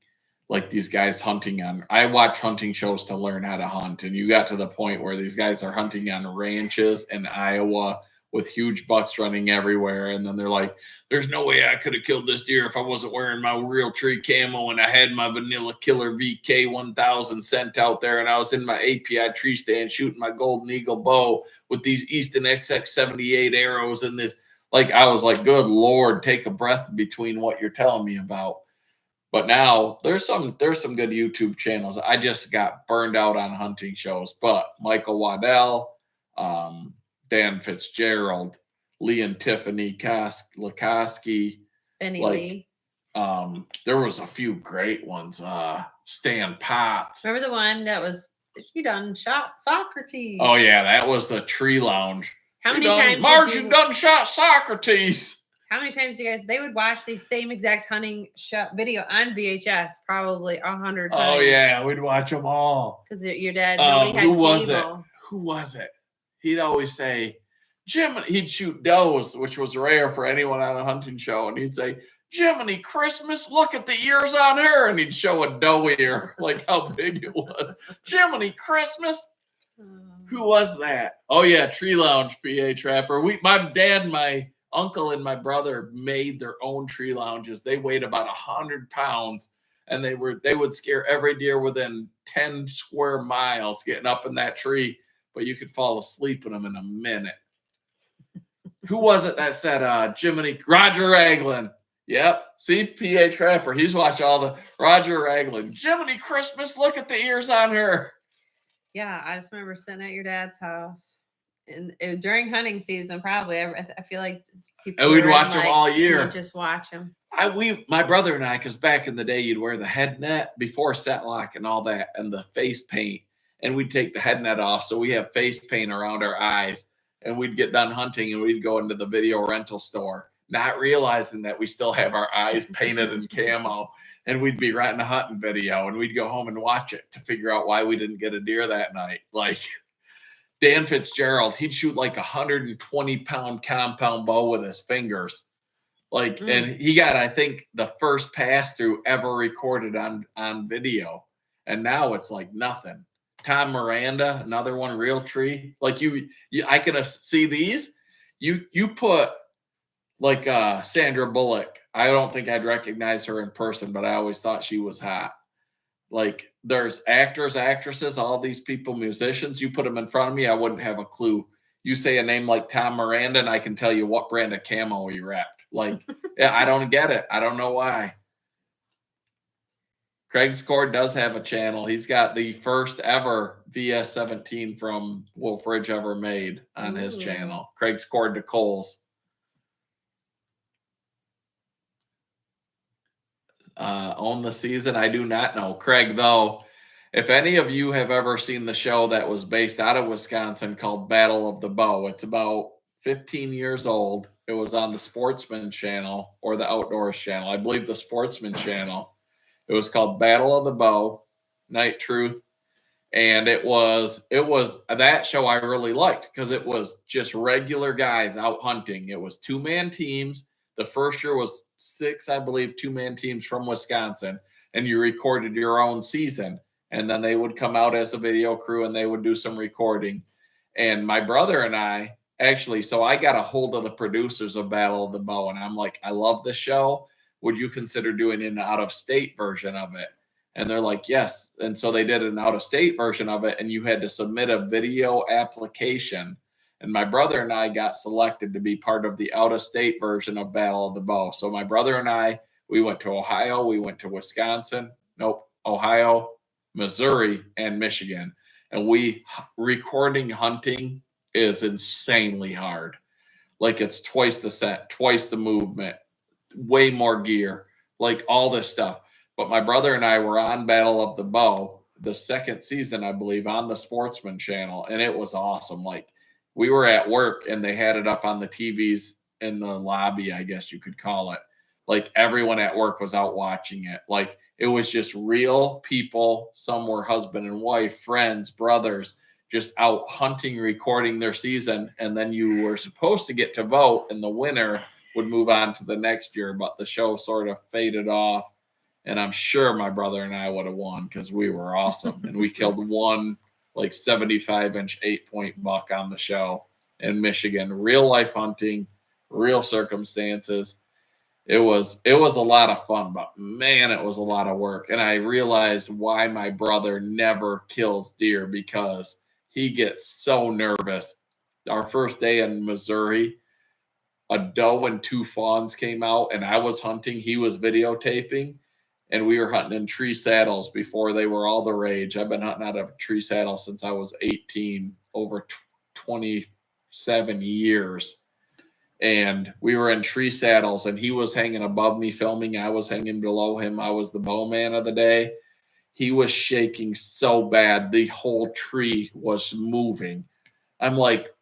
Like these guys hunting on, I watch hunting shows to learn how to hunt. And you got to the point where these guys are hunting on ranches in Iowa with huge bucks running everywhere. And then they're like, there's no way I could have killed this deer if I wasn't wearing my real tree camo and I had my vanilla killer VK 1000 scent out there. And I was in my API tree stand shooting my golden eagle bow with these Easton XX78 arrows and this. Like, I was like, good Lord, take a breath between what you're telling me about. But now there's some good YouTube channels. I just got burned out on hunting shows. But Michael Waddell, Dan Fitzgerald, Lee and Tiffany Lukoski, Benny like, Lee. There was a few great ones. Stan Potts. Remember the one that was you done shot Socrates? Oh yeah, that was the Tree Lounge. How many times? Margin done shot Socrates. How many times they would watch the same exact hunting video on VHS probably 100 times? Oh yeah, we'd watch them all. Because your dad, nobody had cable. Who was it? He'd always say, Jiminy. He'd shoot does, which was rare for anyone on a hunting show, and he'd say, Jiminy Christmas, look at the ears on her, and he'd show a doe ear, like how big it was. Jiminy Christmas. Who was that? Oh yeah, Tree Lounge, PA Trapper. My dad, my uncle, and my brother made their own tree lounges. They weighed about 100 pounds, and they would scare every deer within 10 square miles getting up in that tree, but you could fall asleep in them in a minute. Who was it that said Jiminy? Roger Raglan. Yep. See, PA Trapper. He's watched all the Roger Raglan. Jiminy Christmas, look at the ears on her. Yeah, I just remember sitting at your dad's house and during hunting season, probably. I feel like people. And we'd watch them all year. Just watch them. My brother and I, because back in the day, you'd wear the head net before set lock and all that, and the face paint, and we'd take the head net off, so we have face paint around our eyes, and we'd get done hunting, and we'd go into the video rental store, not realizing that we still have our eyes painted in camo. And we'd be renting a hunting video, and we'd go home and watch it to figure out why we didn't get a deer that night. Like Dan Fitzgerald, he'd shoot like 120-pound compound bow with his fingers. Like, and he got, I think, the first pass through ever recorded on video. And now it's like nothing. Tom Miranda, another one, real tree. Like I can see these. You put like Sandra Bullock. I don't think I'd recognize her in person, but I always thought she was hot. Like there's actors, actresses, all these people, musicians. You put them in front of me, I wouldn't have a clue. You say a name like Tom Miranda, and I can tell you what brand of camo he wrapped. Like, yeah, I don't get it. I don't know why. Craig's Cord does have a channel. He's got the first ever VS17 from Wolf Ridge ever made on his channel. Craig's Cord to Coles. Own the season? I do not know. Craig, though, if any of you have ever seen the show that was based out of Wisconsin called Battle of the Bow, it's about 15 years old. It was on the Sportsman channel or the Outdoors channel. I believe the Sportsman channel. It was called Battle of the Bow, Night Truth. And it was that show I really liked because it was just regular guys out hunting. It was 2-man teams. The first year was 6, I believe, 2-man teams from Wisconsin, and you recorded your own season. And then they would come out as a video crew and they would do some recording. And my brother and I actually, so I got a hold of the producers of Battle of the Bow, and I'm like, I love this show. Would you consider doing an out-of-state version of it? And they're like, yes. And so they did an out-of-state version of it, and you had to submit a video application. And my brother and I got selected to be part of the out-of-state version of Battle of the Bow. So my brother and I, we went to Ohio, we went to Wisconsin, Ohio, Missouri, and Michigan. And recording hunting is insanely hard. Like it's twice the set, twice the movement, way more gear, like all this stuff. But my brother and I were on Battle of the Bow, the second season, I believe, on the Sportsman channel. And it was awesome. Like we were at work and they had it up on the TVs in the lobby, I guess you could call it. Like everyone at work was out watching it. Like it was just real people. Some were husband and wife, friends, brothers, just out hunting, recording their season. And then you were supposed to get to vote and the winner would move on to the next year. But the show sort of faded off. And I'm sure my brother and I would have won because we were awesome. And we killed one like 75-inch 8-point buck on the show in Michigan. Real life hunting, real circumstances. It was a lot of fun, but man, it was a lot of work. And I realized why my brother never kills deer, because he gets so nervous. Our first day in Missouri, a doe and 2 fawns came out and I was hunting. He was videotaping and we were hunting in tree saddles before they were all the rage. I've been hunting out of a tree saddle since I was 18, over 27 years. And we were in tree saddles and he was hanging above me filming. I was hanging below him. I was the bowman of the day. He was shaking so bad. The whole tree was moving. I'm like,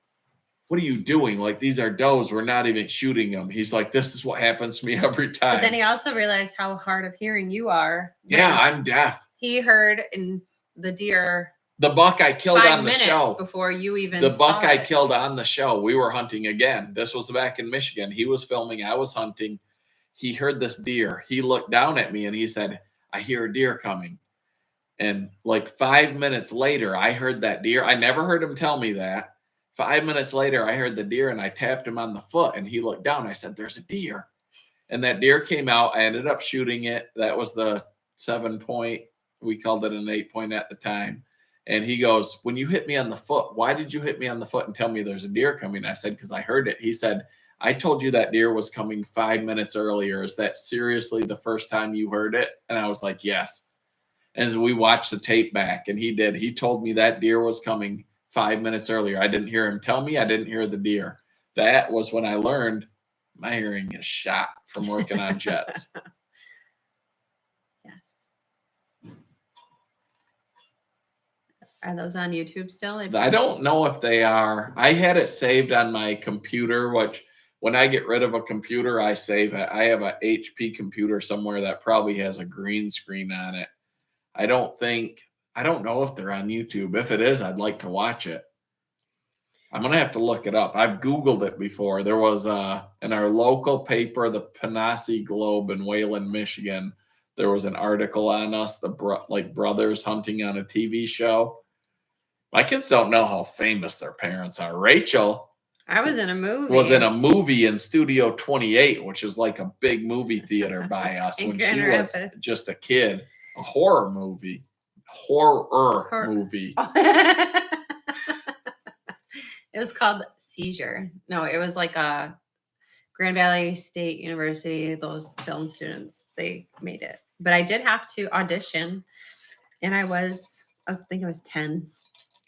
what are you doing? Like, these are does. We're not even shooting them. He's like, this is what happens to me every time. But then he also realized how hard of hearing you are. Yeah, I'm deaf. He heard in the deer. The buck I killed on the show. Before you even the buck I killed on the show, we were hunting again. This was back in Michigan. He was filming. I was hunting. He heard this deer. He looked down at me and he said, I hear a deer coming. And like 5 minutes later, I heard that deer. I never heard him tell me that. 5 minutes later, I heard the deer and I tapped him on the foot and he looked down. I said, there's a deer. And that deer came out. I ended up shooting it. That was the 7-point. We called it an 8-point at the time. And he goes, when you hit me on the foot, why did you hit me on the foot and tell me there's a deer coming? I said, because I heard it. He said, I told you that deer was coming 5 minutes earlier. Is that seriously the first time you heard it? And I was like, yes. And we watched the tape back and he did. He told me that deer was coming 5 minutes earlier. I didn't hear him tell me. I didn't hear the deer. That was when I learned my hearing is shot from working on jets. Are those on YouTube still? I don't know if they are. I had it saved on my computer, which when I get rid of a computer, I save it. I have a HP computer somewhere that probably has a green screen on it. I don't know if they're on YouTube. If it is, I'd like to watch it. I'm going to have to look it up. I've Googled it before. There was in our local paper, the Panassi Globe in Wayland, Michigan, there was an article on us, like brothers hunting on a TV show. My kids don't know how famous their parents are. Rachel was in a movie in Studio 28, which is like a big movie theater by us when she was just a kid. A horror movie. Movie. It was called Seizure. No, it was like a Grand Valley State University, those film students, they made it. But I did have to audition, and I think I was 10.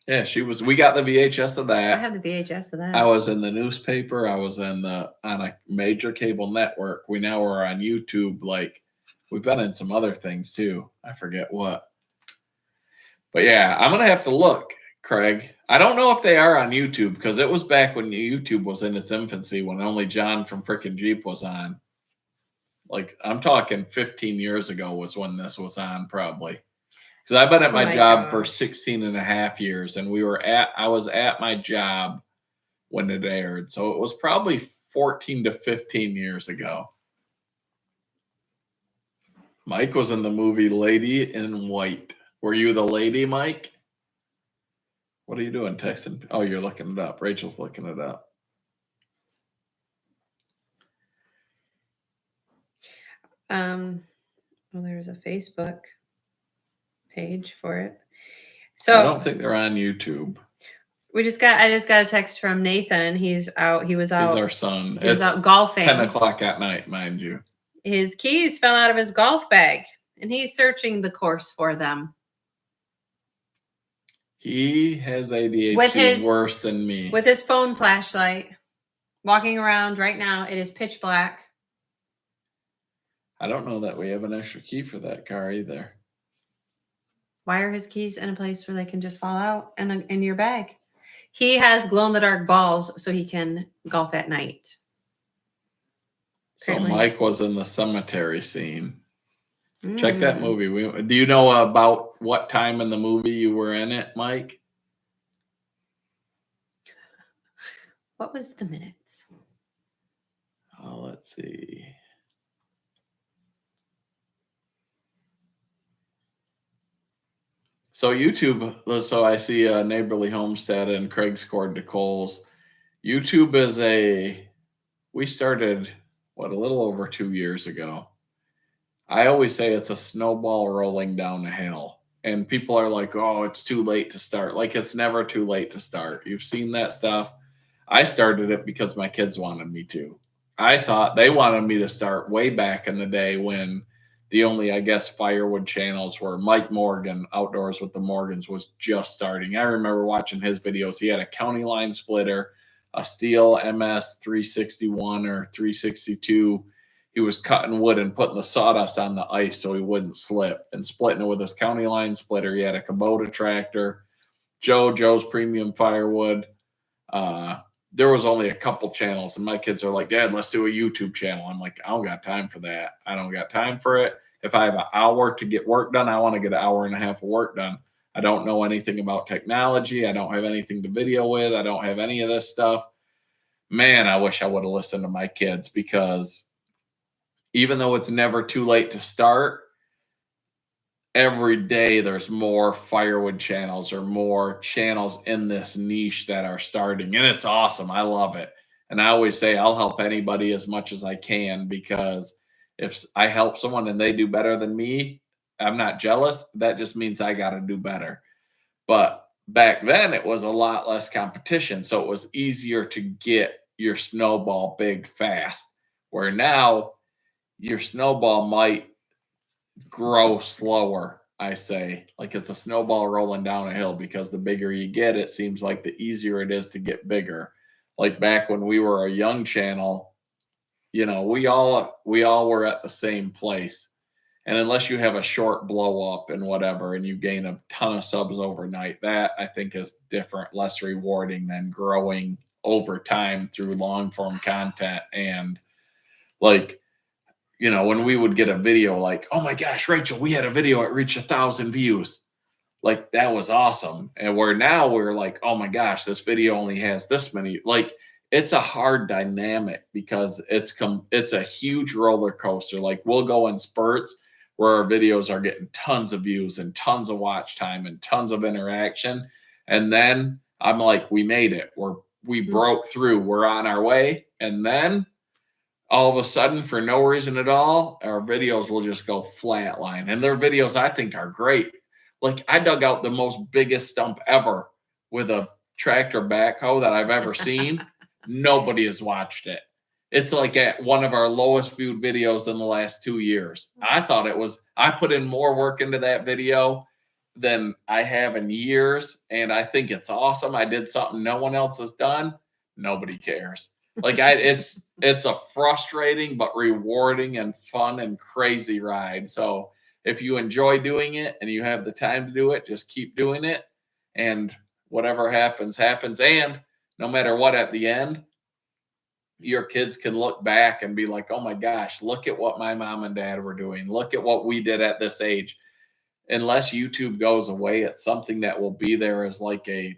Yeah, she was. We got the VHS of that. I have the VHS of that. I was in the newspaper. I was on a major cable network. We now are on YouTube. Like, we've been in some other things too. I forget what. But yeah, I'm gonna have to look, Craig. I don't know if they are on YouTube because it was back when YouTube was in its infancy, when only John from frickin' Jeep was on. Like, I'm talking 15 years ago was when this was on, probably. Because I've been at my job for 16 and a half years, and I was at my job when it aired. So it was probably 14 to 15 years ago. Mike was in the movie Lady in White. Were you the lady, Mike? What are you doing, texting? Oh, you're looking it up. Rachel's looking it up. Well, there's a Facebook page for it. So I don't think they're on YouTube. I just got a text from Nathan. He's out. He's our son. He was out golfing. 10 o'clock at night, mind you. His keys fell out of his golf bag, and he's searching the course for them. He has ADHD with worse than me. With his phone flashlight, walking around right now. It is pitch black. I don't know that we have an extra key for that car either. Why are his keys in a place where they can just fall out in your bag? He has glow-in-the-dark balls so he can golf at night. So Apparently. Mike was in the cemetery scene. Check that movie. Do you know about what time in the movie you were in it, Mike? What was the minutes? Oh, let's see. So YouTube, so I see a Neighborly Homestead and Craig scored to Coles. YouTube is we started, a little over 2 years ago. I always say it's a snowball rolling down a hill. And people are like, oh, it's too late to start. Like, it's never too late to start. You've seen that stuff. I started it because my kids wanted me to. I thought they wanted me to start way back in the day when the only, I guess, Firewood channels were Mike Morgan, Outdoors with the Morgans, was just starting. I remember watching his videos. He had a county line splitter, a steel MS 361 or 362. He was cutting wood and putting the sawdust on the ice so he wouldn't slip and splitting it with his county line splitter. He had a Kubota tractor, Joe's Premium Firewood. There was only a couple channels, and my kids are like, Dad, let's do a YouTube channel. I'm like, I don't got time for that. I don't got time for it. If I have an hour to get work done, I want to get an hour and a half of work done. I don't know anything about technology. I don't have anything to video with. I don't have any of this stuff. Man, I wish I would have listened to my kids, because even though it's never too late to start, every day there's more Firewood channels or more channels in this niche that are starting, and it's awesome. I love it. And I always say I'll help anybody as much as I can, because if I help someone and they do better than me, I'm not jealous. That just means I got to do better. But back then it was a lot less competition, so it was easier to get your snowball big fast, where now your snowball might grow slower. I say, like, it's a snowball rolling down a hill, because the bigger you get, it seems like the easier it is to get bigger. Like back when we were a young channel, we all were at the same place. And unless you have a short blow up and whatever, and you gain a ton of subs overnight, that I think is different, less rewarding than growing over time through long form content. And like, when we would get a video like, oh my gosh, Rachel, we had a video, it reached 1,000 views. Like, that was awesome. And where now we're like, oh my gosh, this video only has this many. Like, it's a hard dynamic, because it's a huge roller coaster. Like, we'll go in spurts where our videos are getting tons of views and tons of watch time and tons of interaction. And then I'm like, we made it. We broke through. We're on our way. And then all of a sudden, for no reason at all, our videos will just go flatline. And their videos, I think, are great. Like, I dug out the most biggest stump ever with a tractor backhoe that I've ever seen. Nobody has watched it. It's like at one of our lowest viewed videos in the last 2 years. I put in more work into that video than I have in years. And I think it's awesome. I did something no one else has done. Nobody cares. Like, it's a frustrating but rewarding and fun and crazy ride. So if you enjoy doing it and you have the time to do it, just keep doing it. And whatever happens, happens. And no matter what, at the end, your kids can look back and be like, oh my gosh, look at what my mom and dad were doing. Look at what we did at this age. Unless YouTube goes away, it's something that will be there as like a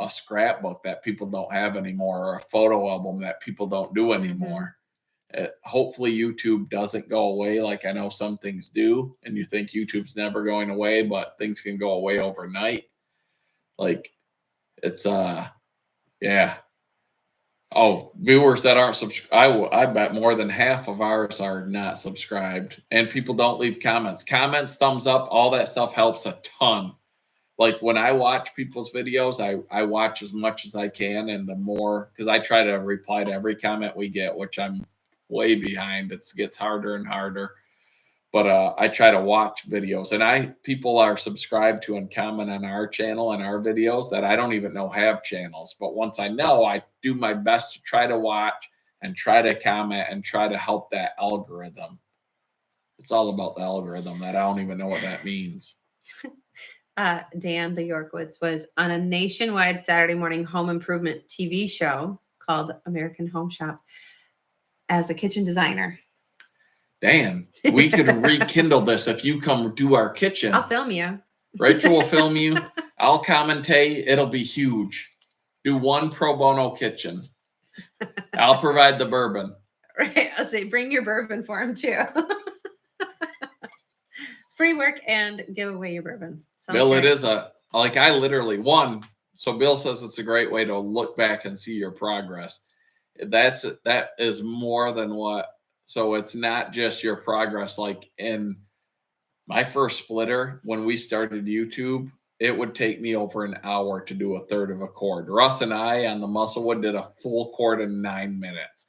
scrapbook that people don't have anymore, or a photo album that people don't do anymore. Hopefully YouTube doesn't go away, like I know some things do, and you think YouTube's never going away, but things can go away overnight. Like, it's yeah. Oh, viewers that aren't subscribed, I bet more than half of ours are not subscribed, and people don't leave comments. Thumbs up, all that stuff helps a ton. Like, when I watch people's videos, I watch as much as I can, and the more, because I try to reply to every comment we get, which I'm way behind. It gets harder and harder. But I try to watch videos, and people are subscribed to and comment on our channel and our videos that I don't even know have channels. But once I know, I do my best to try to watch and try to comment and try to help that algorithm. It's all about the algorithm that I don't even know what that means. Dan the Yorkwoods was on a nationwide Saturday morning home improvement TV show called American Home Shop as a kitchen designer. Dan, we could rekindle this if you come do our kitchen. I'll film you. Rachel will film you. I'll commentate. It'll be huge. Do one pro bono kitchen. I'll provide the bourbon. Right. I'll say bring your bourbon for him too. Free work and give away your bourbon. Sounds Bill, great. it is I literally so Bill says it's a great way to look back and see your progress. That is more than what. So it's not just your progress. Like in my first splitter, when we started YouTube, it would take me over an hour to do a third of a chord. Russ and I on the Musclewood did a full chord in 9 minutes.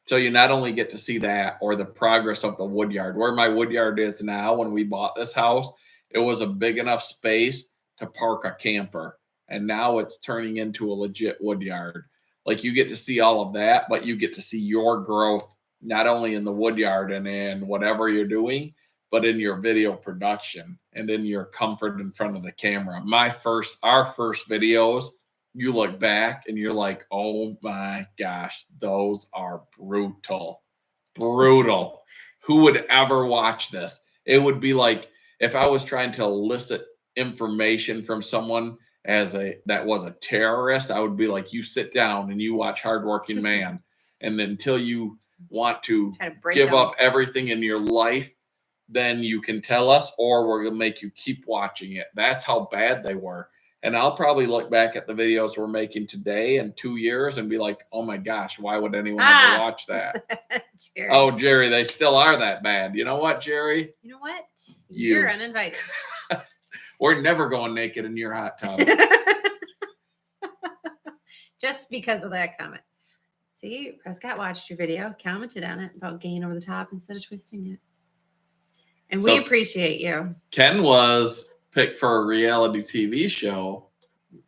So you not only get to see that or the progress of the Woodyard. Where my Woodyard is now, when we bought this house, it was a big enough space to park a camper. And now it's turning into a legit Woodyard. Like you get to see all of that, but you get to see your growth not only in the Woodyard and in whatever you're doing, but in your video production and in your comfort in front of the camera. Our first videos, you look back and you're like, oh my gosh, those are brutal. Brutal. Who would ever watch this? It would be like if I was trying to elicit information from someone that was a terrorist, I would be like, you sit down and you watch Hardworking Man. And until you want to give up everything in your life, then you can tell us, or we're going to make you keep watching it. That's how bad they were. And I'll probably look back at the videos we're making today in 2 years and be like, oh my gosh, why would anyone ever watch that? Jerry. Oh, Jerry, they still are that bad. You know what, Jerry? You know what? You're uninvited. We're never going naked in your hot tub. Just because of that comment. See, Prescott watched your video, commented on it about getting over the top instead of twisting it. And we appreciate you. Ken was picked for a reality TV show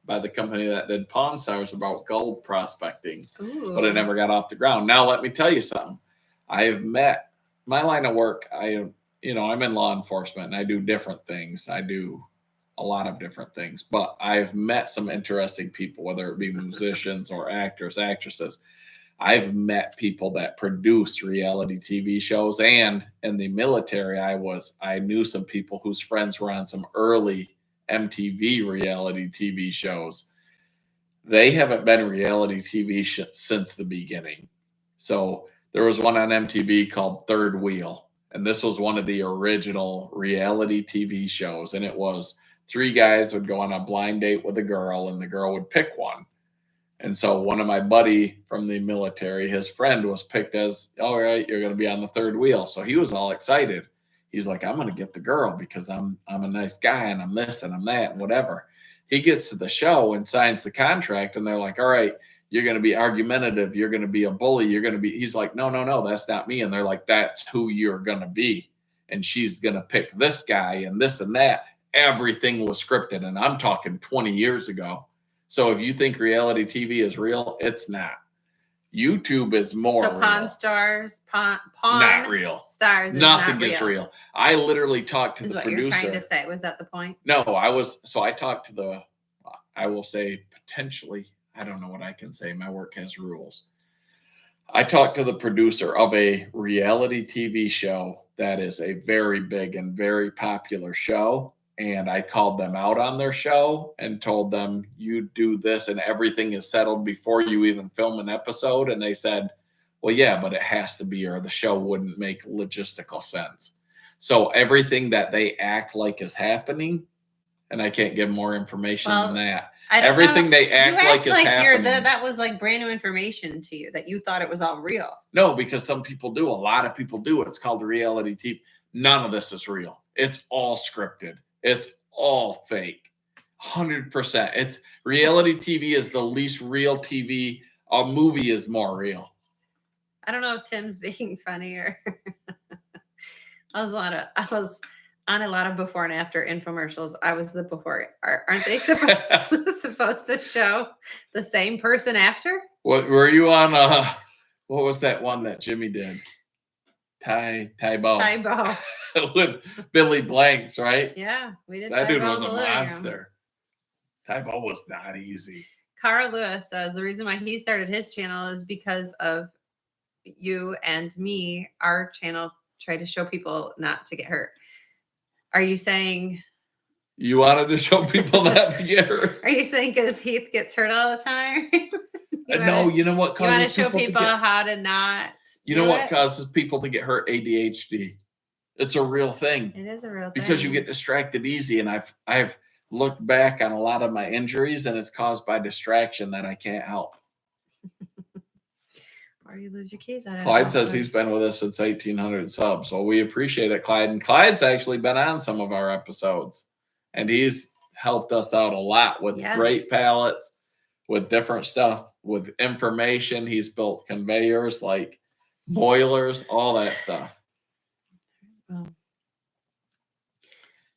by the company that did Pawn Stars about gold prospecting. Ooh. But it never got off the ground. Now, let me tell you something. I've met my line of work. I'm in law enforcement and I do different things. I do a lot of different things, but I've met some interesting people, whether it be musicians or actors, actresses. I've met people that produce reality TV shows, and in the military, I knew some people whose friends were on some early MTV reality TV shows. They haven't been reality TV since the beginning. So there was one on MTV called Third Wheel, and this was one of the original reality TV shows, and it was 3 guys would go on a blind date with a girl, and the girl would pick one. And so one of my buddy from the military, his friend was picked as, all right, you're going to be on the third wheel. So he was all excited. He's like, I'm going to get the girl because I'm a nice guy and I'm this and I'm that and whatever. He gets to the show and signs the contract and they're like, all right, you're going to be argumentative. You're going to be a bully. He's like, no, that's not me. And they're like, that's who you're going to be. And she's going to pick this guy and this and that. Everything was scripted. And I'm talking 20 years ago. So if you think reality TV is real, it's not. YouTube is more real. Pawn Stars, Pawn not real. Stars. Nothing is real. I literally talked to the producer. You're trying to say. Was that the point? No, I talked to I will say potentially, I don't know what I can say. My work has rules. I talked to the producer of a reality TV show that is a very big and very popular show. And I called them out on their show and told them, you do this and everything is settled before you even film an episode. And they said, well, yeah, but it has to be or the show wouldn't make logistical sense. So everything that they act like is happening, and I can't give more information than that. Everything they act like is happening. That was like brand new information to you, that you thought it was all real. No, because some people do. A lot of people do. It's called reality TV. None of this is real. It's all scripted. It's all fake. 100%. It's reality TV is the least real TV. A movie is more real. I don't know if Tim's being funny or I was on a lot of before and after infomercials. I was the before. Aren't they supposed to show the same person after? What were you on? What was that one that Jimmy did? Tybo. With Billy Blanks, right? Yeah, we did. That dude was a monster. Tybo was not easy. Carl Lewis says the reason why he started his channel is because of you and me. Our channel tried to show people not to get hurt. Are you saying you wanted to show people not to get hurt? Are you saying because Heath gets hurt all the time? No, you know what causes you want to show people how to not. You know what causes people to get hurt? ADHD. It's a real thing. It is a real thing. Because you get distracted easy, and I've looked back on a lot of my injuries, and it's caused by distraction that I can't help. Or you lose your keys out of Clyde says he's been with us since 1800 subs. Well, we appreciate it, Clyde. And Clyde's actually been on some of our episodes, and he's helped us out a lot with great pallets, with different stuff, with information. He's built conveyors like boilers, all that stuff. Well.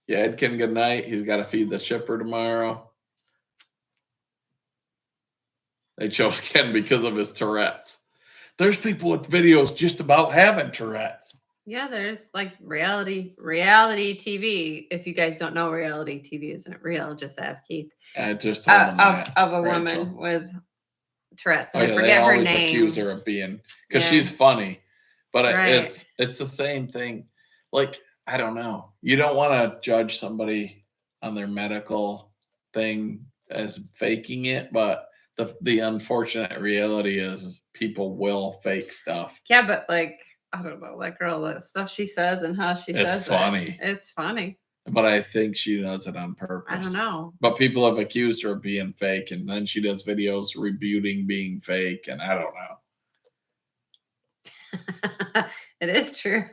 Yeah, Edkin, good night. He's got to feed the shipper tomorrow. They chose Ken because of his Tourette's. There's people with videos just about having Tourette's. Yeah, there's like reality TV. If you guys don't know, reality TV isn't real. Just ask Heath. I just told him that, of a woman with Tourette's. And I forget her name. They always accuse her of being, because she's funny, but it's the same thing. Like, I don't know. You don't want to judge somebody on their medical thing as faking it, but the unfortunate reality is people will fake stuff. Yeah, but like, I don't know, that girl, that stuff she says and how she says it's funny. It's funny. But I think she does it on purpose. I don't know. But people have accused her of being fake, and then she does videos rebuting being fake, and I don't know. It is true.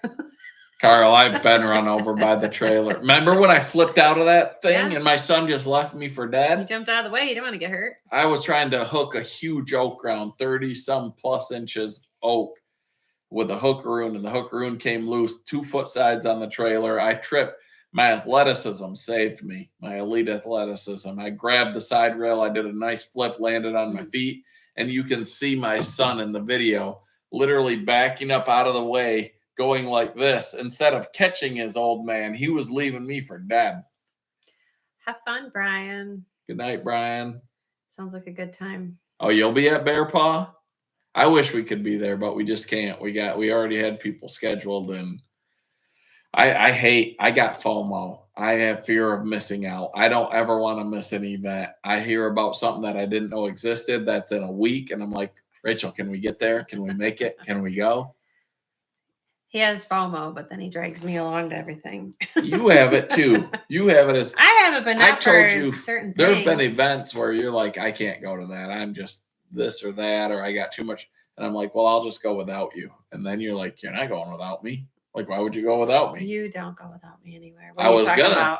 Carl, I've been run over by the trailer. Remember when I flipped out of that thing and my son just left me for dead? You jumped out of the way. You didn't want to get hurt. I was trying to hook a huge oak ground, 30-some plus inches oak with a hookaroon, and the hookaroon came loose, 2-foot sides on the trailer. I tripped. My athleticism saved me, my elite athleticism. I grabbed the side rail. I did a nice flip, landed on my feet, and you can see my son in the video literally backing up out of the way, going like this. Instead of catching his old man, he was leaving me for dead. Have fun, Brian. Good night, Brian. Sounds like a good time. Oh, you'll be at Bear Paw? I wish we could be there, but we just can't. We already had people scheduled, and I got FOMO. I have fear of missing out. I don't ever want to miss an event. I hear about something that I didn't know existed that's in a week, and I'm like, Rachel, can we get there? Can we make it? Can we go? He has FOMO, but then he drags me along to everything. You have it too. You have it as I have it, but not for certain things. There have been events where you're like, I can't go to that. I'm just this or that, or I got too much. And I'm like, well, I'll just go without you. And then you're like, you're not going without me. Like, why would you go without me? You don't go without me anywhere. What are you talking about?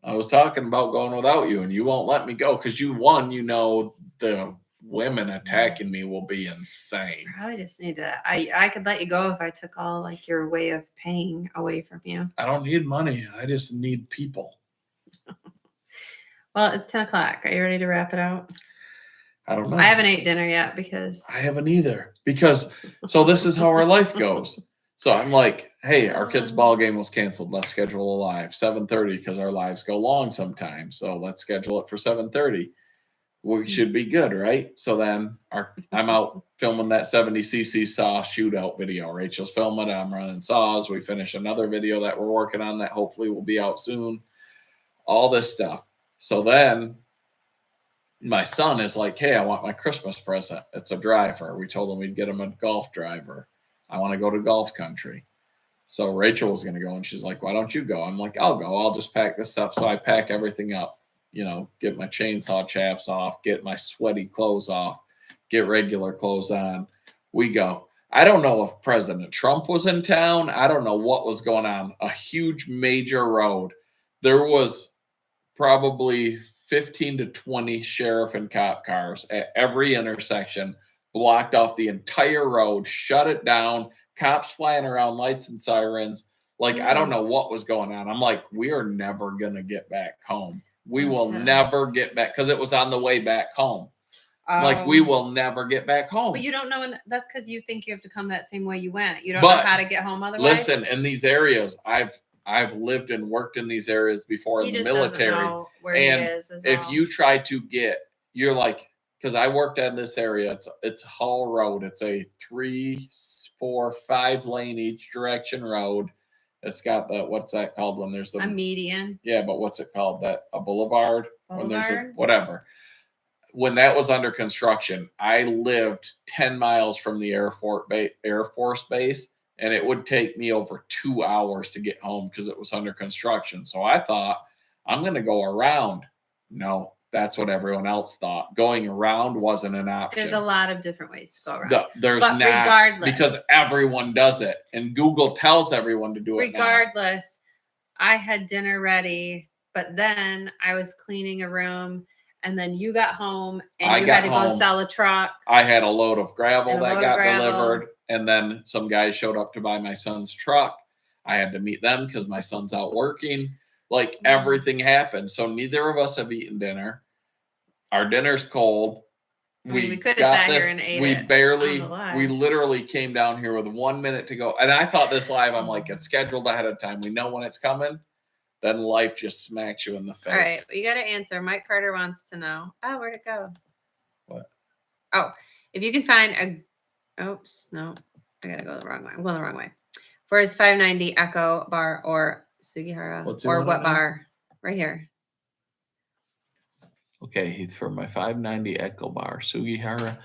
I was talking about going without you, and you won't let me go because you know the women attacking me will be insane. I just need to. I could let you go if I took all like your way of paying away from you. I don't need money. I just need people. Well, it's 10 o'clock. Are you ready to wrap it out? I don't know. I haven't ate dinner yet because I haven't either. So this is how our life goes. So I'm like, hey, our kid's ball game was canceled. Let's schedule a live 7:30 because our lives go long sometimes. So let's schedule it for 7:30. We should be good, right? So then I'm out filming that 70cc saw shootout video. Rachel's filming it. I'm running saws. We finish another video that we're working on that hopefully will be out soon. All this stuff. So then my son is like, hey, I want my Christmas present. It's a driver. We told him we'd get him a golf driver. I want to go to golf country. So Rachel was going to go, and she's like, why don't you go? I'm like, I'll go. I'll just pack this stuff. So I pack everything up, get my chainsaw chaps off, get my sweaty clothes off, get regular clothes on. We go. I don't know if President Trump was in town. I don't know what was going on. A huge major road. There was probably 15 to 20 sheriff and cop cars at every intersection, blocked off the entire road, shut it down, cops flying around, lights and sirens. Like, I don't know what was going on. I'm like, we are never going to get back home. We will never get back, because it was on the way back home. Like, we will never get back home. But you don't know, that's because you think you have to come that same way you went. You don't know how to get home otherwise. Listen, in these areas, I've lived and worked in these areas before in the military. Know where he is as if you try to get, you're like, because I worked in this area, it's Hull Road. It's a 3, 4, 5 lane each direction road. It's got the, what's that called when there's a median? Yeah, but what's it called? A boulevard? When there's whatever. When that was under construction, I lived 10 miles from the Air Force Base, and it would take me over 2 hours to get home because it was under construction. So I thought, I'm going to go around. No, that's what everyone else thought. Going around wasn't an option. There's a lot of different ways to go around. There's not, regardless, because everyone does it, and Google tells everyone to do it. Regardless, I had dinner ready, but then I was cleaning a room. And then you got home and you had to go sell a truck. I had a load of gravel that got delivered. And then some guys showed up to buy my son's truck. I had to meet them because my son's out working. Like, everything happened. So neither of us have eaten dinner. Our dinner's cold. We could have sat here and ate it. We literally came down here with 1 minute to go. And I thought this live, I'm like, it's scheduled ahead of time. We know when it's coming. Then life just smacks you in the face. All right, you got to answer. Mike Carter wants to know. Oh, where'd it go? What? Oh, if you can find oops, no, I got to go the wrong way. I'm going the wrong way. For his 590 Echo bar or Sugihara or what bar? Right here. Okay, Heath, for my 590 Echo bar, Sugihara.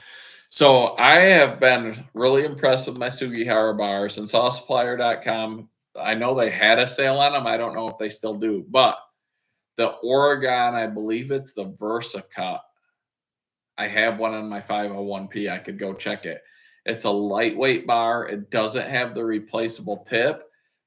So I have been really impressed with my Sugihara bars, and supplier.com. I know they had a sale on them. I don't know if they still do, but the Oregon, I believe it's the Versa Cut. I have one on my 501p. I could go check it. It's a lightweight bar. It doesn't have the replaceable tip,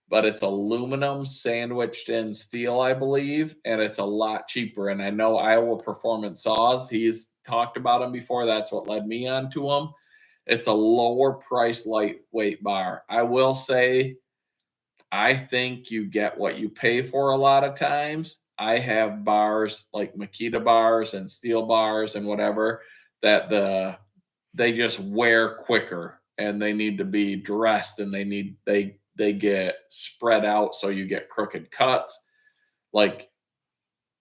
but it's aluminum sandwiched in steel, I believe, and it's a lot cheaper. And I know Iowa Performance Saws, he's talked about them before. That's what led me onto them. It's a lower price lightweight bar. I will say, I think you get what you pay for a lot of times. I have bars like Makita bars and steel bars and whatever that they just wear quicker, and they need to be dressed, and they get spread out, so you get crooked cuts. Like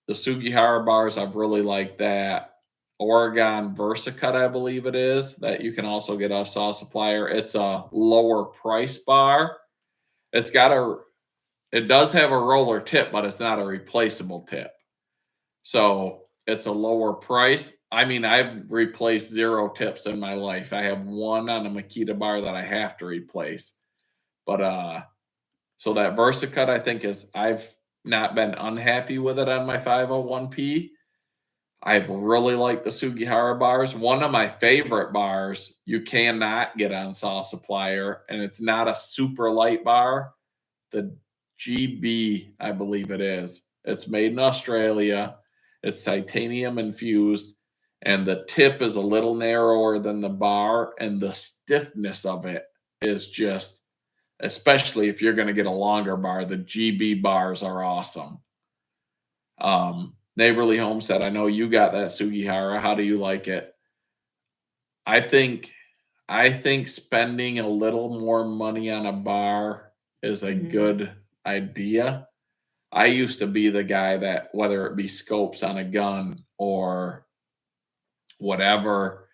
the Sugihara bars, I've really liked that. Oregon Versa Cut, I believe it is, that you can also get off Saw Supplier. It's a lower price bar. It does have a roller tip, but it's not a replaceable tip. So it's a lower price. I mean, I've replaced 0 tips in my life. I have one on a Makita bar that I have to replace. But so that Versa Cut, I think, I've not been unhappy with it on my 501p. I've really liked the Sugihara bars. One of my favorite bars you cannot get on Saw Supplier, and it's not a super light bar. The GB, I believe it is. It's made in Australia. It's titanium infused, and the tip is a little narrower than the bar, and the stiffness of it is just, especially if you're going to get a longer bar, the GB bars are awesome. Neighborly Homestead, I know you got that Sugihara. How do you like it? I think spending a little more money on a bar is a good idea. I used to be the guy that, whether it be scopes on a gun or whatever,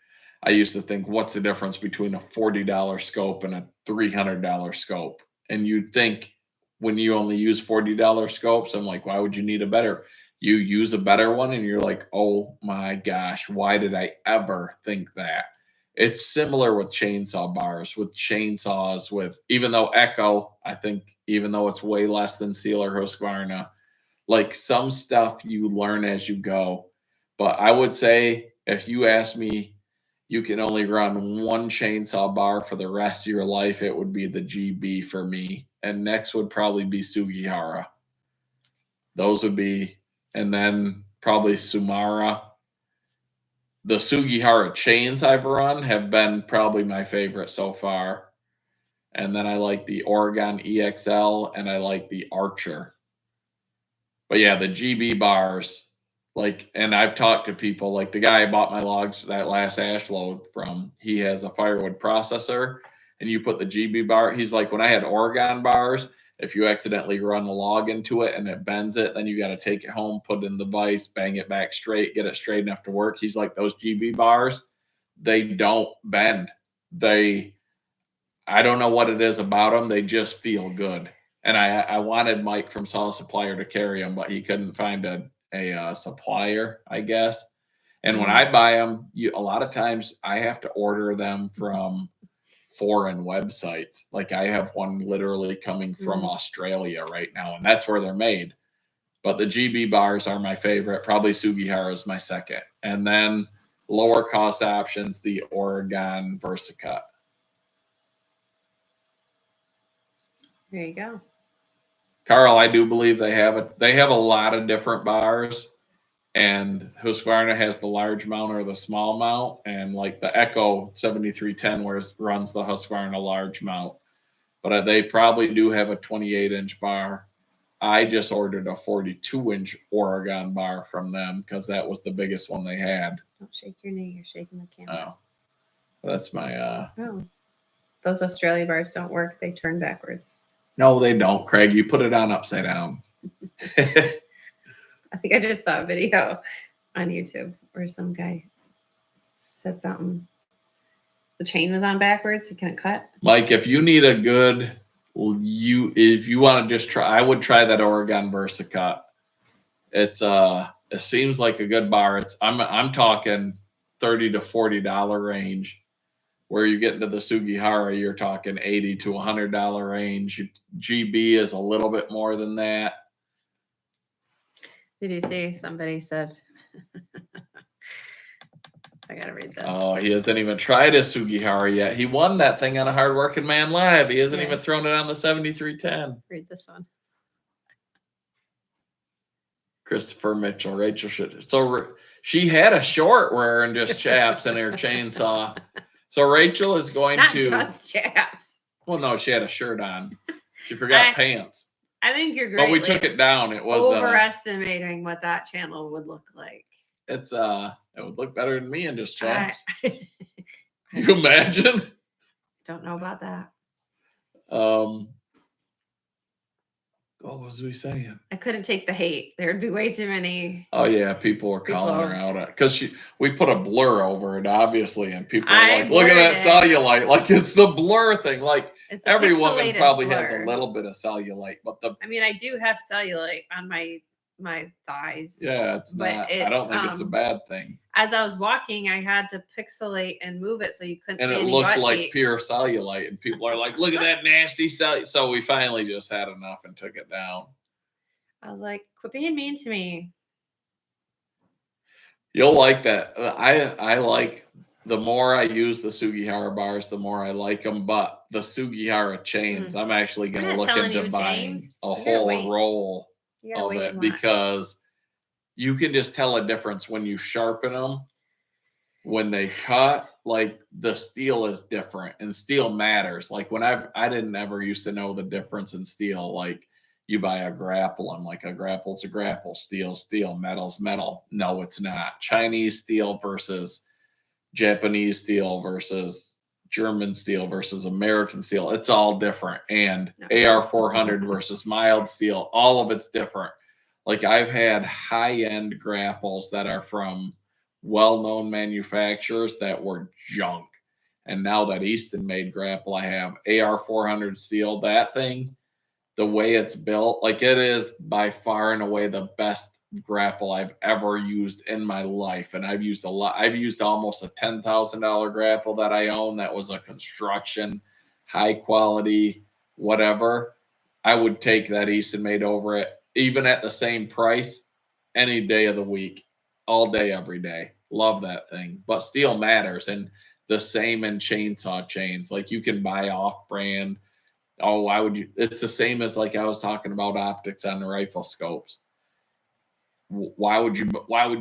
I used to think, what's the difference between a $40 scope and a $300 scope? And you'd think, when you only use $40 scopes, I'm like, why would you need a better? You use a better one, and you're like, oh my gosh, why did I ever think that? It's similar with chainsaw bars, with chainsaws, even though Echo, I think, even though it's way less than Seal or Husqvarna, like some stuff you learn as you go. But I would say, if you ask me, you can only run one chainsaw bar for the rest of your life, it would be the GB for me. And next would probably be Sugihara. Those would be, and then probably Sumara. The Sugihara chains I've run have been probably my favorite so far. And then I like the Oregon EXL, and I like the Archer. But yeah, the GB bars, like, and I've talked to people, like the guy I bought my logs that last ash load from, he has a Firewood processor, and you put the GB bar. He's like, when I had Oregon bars, if you accidentally run a log into it and it bends it, then you got to take it home, put it in the vise, bang it back straight, get it straight enough to work. He's like, those GB bars, they don't bend. I don't know what it is about them. They just feel good. And I wanted Mike from Saw Supplier to carry them, but he couldn't find a supplier, I guess. And when I buy them, a lot of times I have to order them from foreign websites. Like I have one literally coming from Australia right now, and that's where they're made. But the GB bars are my favorite. Probably Sugihara is my second. And then lower cost options, the Oregon VersaCut. There you go. Carl, I do believe they have a lot of different bars, and Husqvarna has the large mount or the small mount, and like the Echo 7310 runs the Husqvarna large mount, but they probably do have a 28-inch bar. I just ordered a 42-inch Oregon bar from them because that was the biggest one they had. Don't shake your knee, you're shaking the camera. Oh, that's my Those Australia bars don't work, they turn backwards. No, they don't, Craig. You put it on upside down. I think I just saw a video on YouTube where some guy said something. The chain was on backwards. It couldn't cut. Mike, if you need a good, if you want to just try, I would try that Oregon VersaCut. It seems like a good bar. I'm talking $30 to $40 range. Where you get into the Sugihara, you're talking $80 to $100 range. GB is a little bit more than that. Did you see somebody said, I got to read this. Oh, he hasn't even tried a Sugihara yet. He won that thing on a Hard Working Man Live. He hasn't even thrown it on the 7310. Read this one. Christopher Mitchell, Rachel should. So she had a short wearing just chaps in her chainsaw. So Rachel is going to. Not just chaps. Well, no, she had a shirt on. She forgot pants. I think you're great. But we took it down. It was overestimating what that channel would look like. It would look better than me in just chaps. You imagine? Don't know about that. What was we saying? I couldn't take the hate. There'd be way too many. Oh yeah, people were calling her out because we put a blur over it, obviously, and people are like, "Look at that cellulite!" Like it's the blur thing. Like every woman probably has a little bit of cellulite, but I do have cellulite on my thighs. Yeah, it's not. I don't think it's a bad thing. As I was walking, I had to pixelate and move it so you couldn't see any and it looked like cheeks. Pure cellulite, and people are like, "Look at that nasty cellulite." So we finally just had enough and took it down. I was like, "Quit being mean to me." You'll like that. I like the more I use the Sugihara bars, the more I like them. But the Sugihara chains, I'm actually going to look into buying a whole roll of it because you can just tell a difference when you sharpen them. When they cut, like the steel is different, and steel matters. Like when I didn't ever used to know the difference in steel. Like you buy a grapple, I'm like, a grapple's a grapple, steel's steel, metal's metal. No, it's not. Chinese steel versus Japanese steel versus German steel versus American steel. It's all different. And AR 400 versus mild steel, all of it's different. Like I've had high-end grapples that are from well-known manufacturers that were junk. And now that Easton made grapple, I have AR 400 steel. That thing, the way it's built, like it is by far and away the best grapple I've ever used in my life. And I've used a lot. I've used almost a $10,000 grapple that I own. That was a construction, high quality, whatever. I would take that Easton made over it, even at the same price, any day of the week, all day, every day. Love that thing. But steel matters. And the same in chainsaw chains. Like you can buy off brand. Oh, why would you? It's the same as like I was talking about optics on the rifle scopes. Why would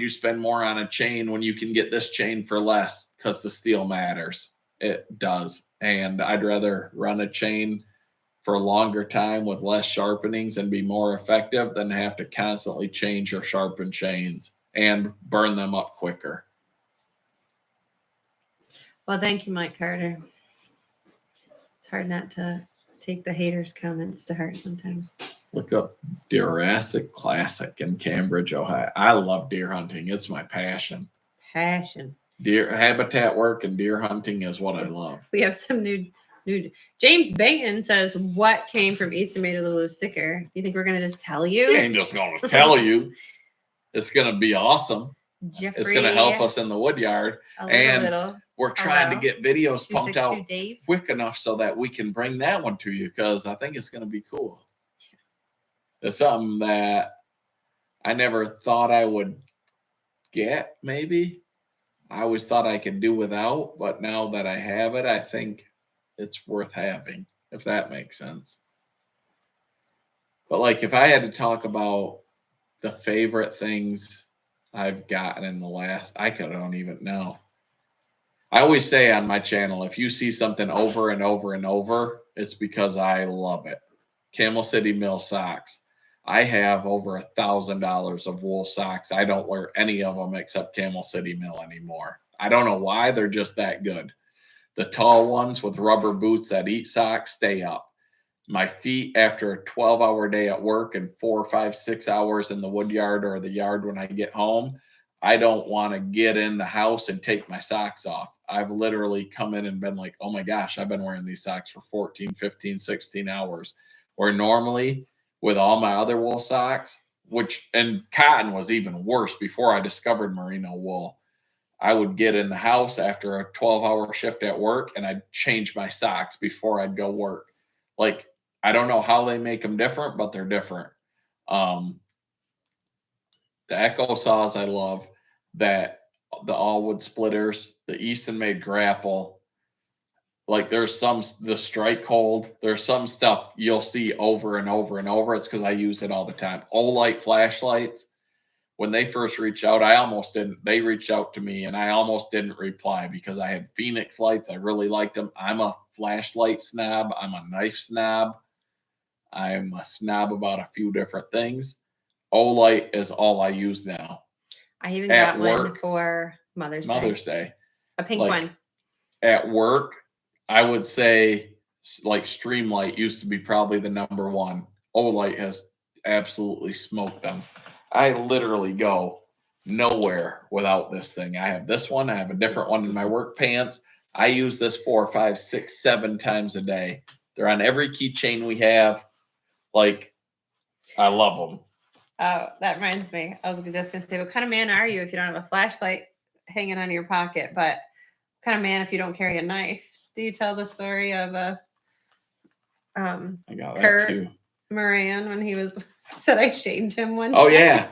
you spend more on a chain when you can get this chain for less? Because the steel matters. It does. And I'd rather run a chain for a longer time with less sharpenings and be more effective than have to constantly change or sharpen chains and burn them up quicker. Well, thank you, Mike Carter. It's hard not to take the haters' comments to heart sometimes. Look up Jurassic Classic in Cambridge, Ohio. I love deer hunting. It's my passion. Deer habitat work and deer hunting is what I love. We have some new. James Baton says, "What came from East and made of the blue sticker?" Do you think we're gonna just tell you? We ain't just gonna tell you. It's gonna be awesome. Jeffrey, it's gonna help us in the Woodyard, and we're trying to get videos pumped out quick enough so that we can bring that one to you because I think it's gonna be cool. It's something that I never thought I would get. Maybe I always thought I could do without, but now that I have it, I think it's worth having, if that makes sense. But like if I had to talk about the favorite things I've gotten in the last, I don't even know. I always say on my channel, if you see something over and over and over, it's because I love it. Camel City Mill socks. I have over $1,000 of wool socks. I don't wear any of them except Camel City Mill anymore. I don't know why. They're just that good. The tall ones with rubber boots that eat socks stay up. My feet after a 12-hour day at work and 4, 5, 6 hours in the Woodyard or the yard when I get home, I don't want to get in the house and take my socks off. I've literally come in and been like, oh my gosh, I've been wearing these socks for 14, 15, 16 hours. Where normally with all my other wool socks, and cotton was even worse before I discovered merino wool, I would get in the house after a 12-hour shift at work and I'd change my socks before I'd go work. Like, I don't know how they make them different, but they're different. The Echo saws I love, that the all-wood splitters, the Easton made grapple. Like there's the strike hold, there's some stuff you'll see over and over and over. It's because I use it all the time. Olight flashlights, when they first reached out, they reached out to me and I almost didn't reply because I had Phoenix lights. I really liked them. I'm a flashlight snob. I'm a knife snob. I'm a snob about a few different things. Olight is all I use now. I even got one for Mother's Day. A pink one. At work, I would say like Streamlight used to be probably the number one. Olight has absolutely smoked them. I literally go nowhere without this thing. I have this one. I have a different one in my work pants. I use this 4, 5, 6, 7 times a day. They're on every keychain we have. Like, I love them. Oh, that reminds me. I was just going to say, what kind of man are you if you don't have a flashlight hanging on your pocket? But what kind of man if you don't carry a knife? Do you tell the story of I got Kurt that too. Moran when he said I shamed him one time? Oh yeah.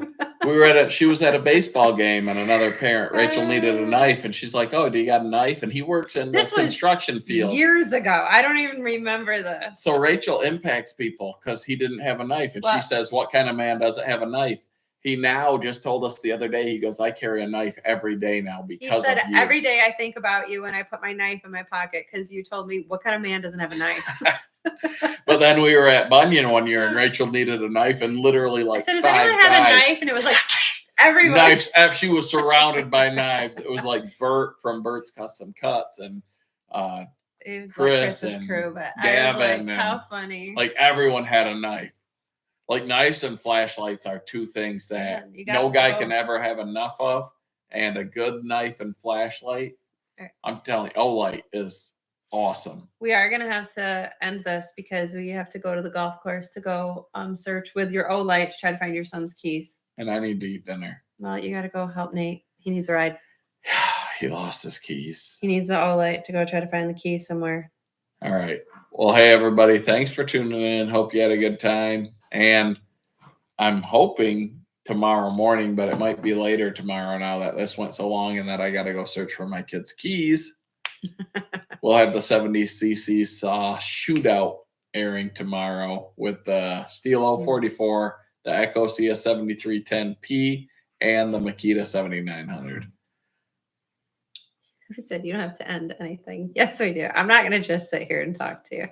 She was at a baseball game and another parent, Rachel, needed a knife and she's like, oh, do you got a knife? And he works in the construction field. Years ago. I don't even remember this. So Rachel impacts people because he didn't have a knife. And she says, what kind of man doesn't have a knife? He now just told us the other day, he goes, I carry a knife every day now because of you. Every day I think about you when I put my knife in my pocket because you told me, what kind of man doesn't have a knife? But then we were at Bunyan one year and Rachel needed a knife and literally like I said, does anyone have a knife? And it was like everyone. Knives. She was surrounded by knives. It was like Bert from Bert's Custom Cuts and it was Chris like and crew, but Gavin. I was like, how funny. Like everyone had a knife. Like knives and flashlights are two things that no guy can ever have enough of. And a good knife and flashlight, I'm telling you, Olight is awesome. We are going to have to end this because we have to go to the golf course to go search with your Olight to try to find your son's keys. And I need to eat dinner. Well, you got to go help Nate. He needs a ride. He lost his keys. He needs the Olight to go try to find the keys somewhere. All right. Well, hey, everybody. Thanks for tuning in. Hope you had a good time. And I'm hoping tomorrow morning, but it might be later tomorrow now that this went so long and that I got to go search for my kids' keys. We'll have the 70cc saw shootout airing tomorrow with the Steel 044, the Echo CS 7310P, and the Makita 7900. Who said you don't have to end anything? Yes, we do. I'm not going to just sit here and talk to you.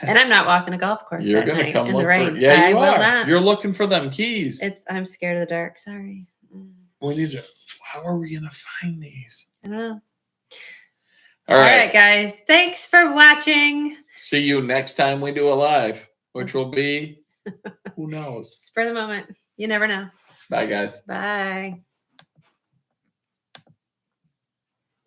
And I'm not walking a golf course You're at gonna night come in look the rain. For, yeah, you I will are. not. You're looking for them keys. I'm scared of the dark. Sorry. We need to. How are we gonna find these? I don't know. All right, guys. Thanks for watching. See you next time we do a live, which will be, who knows? Spur of the moment. You never know. Bye, guys. Bye.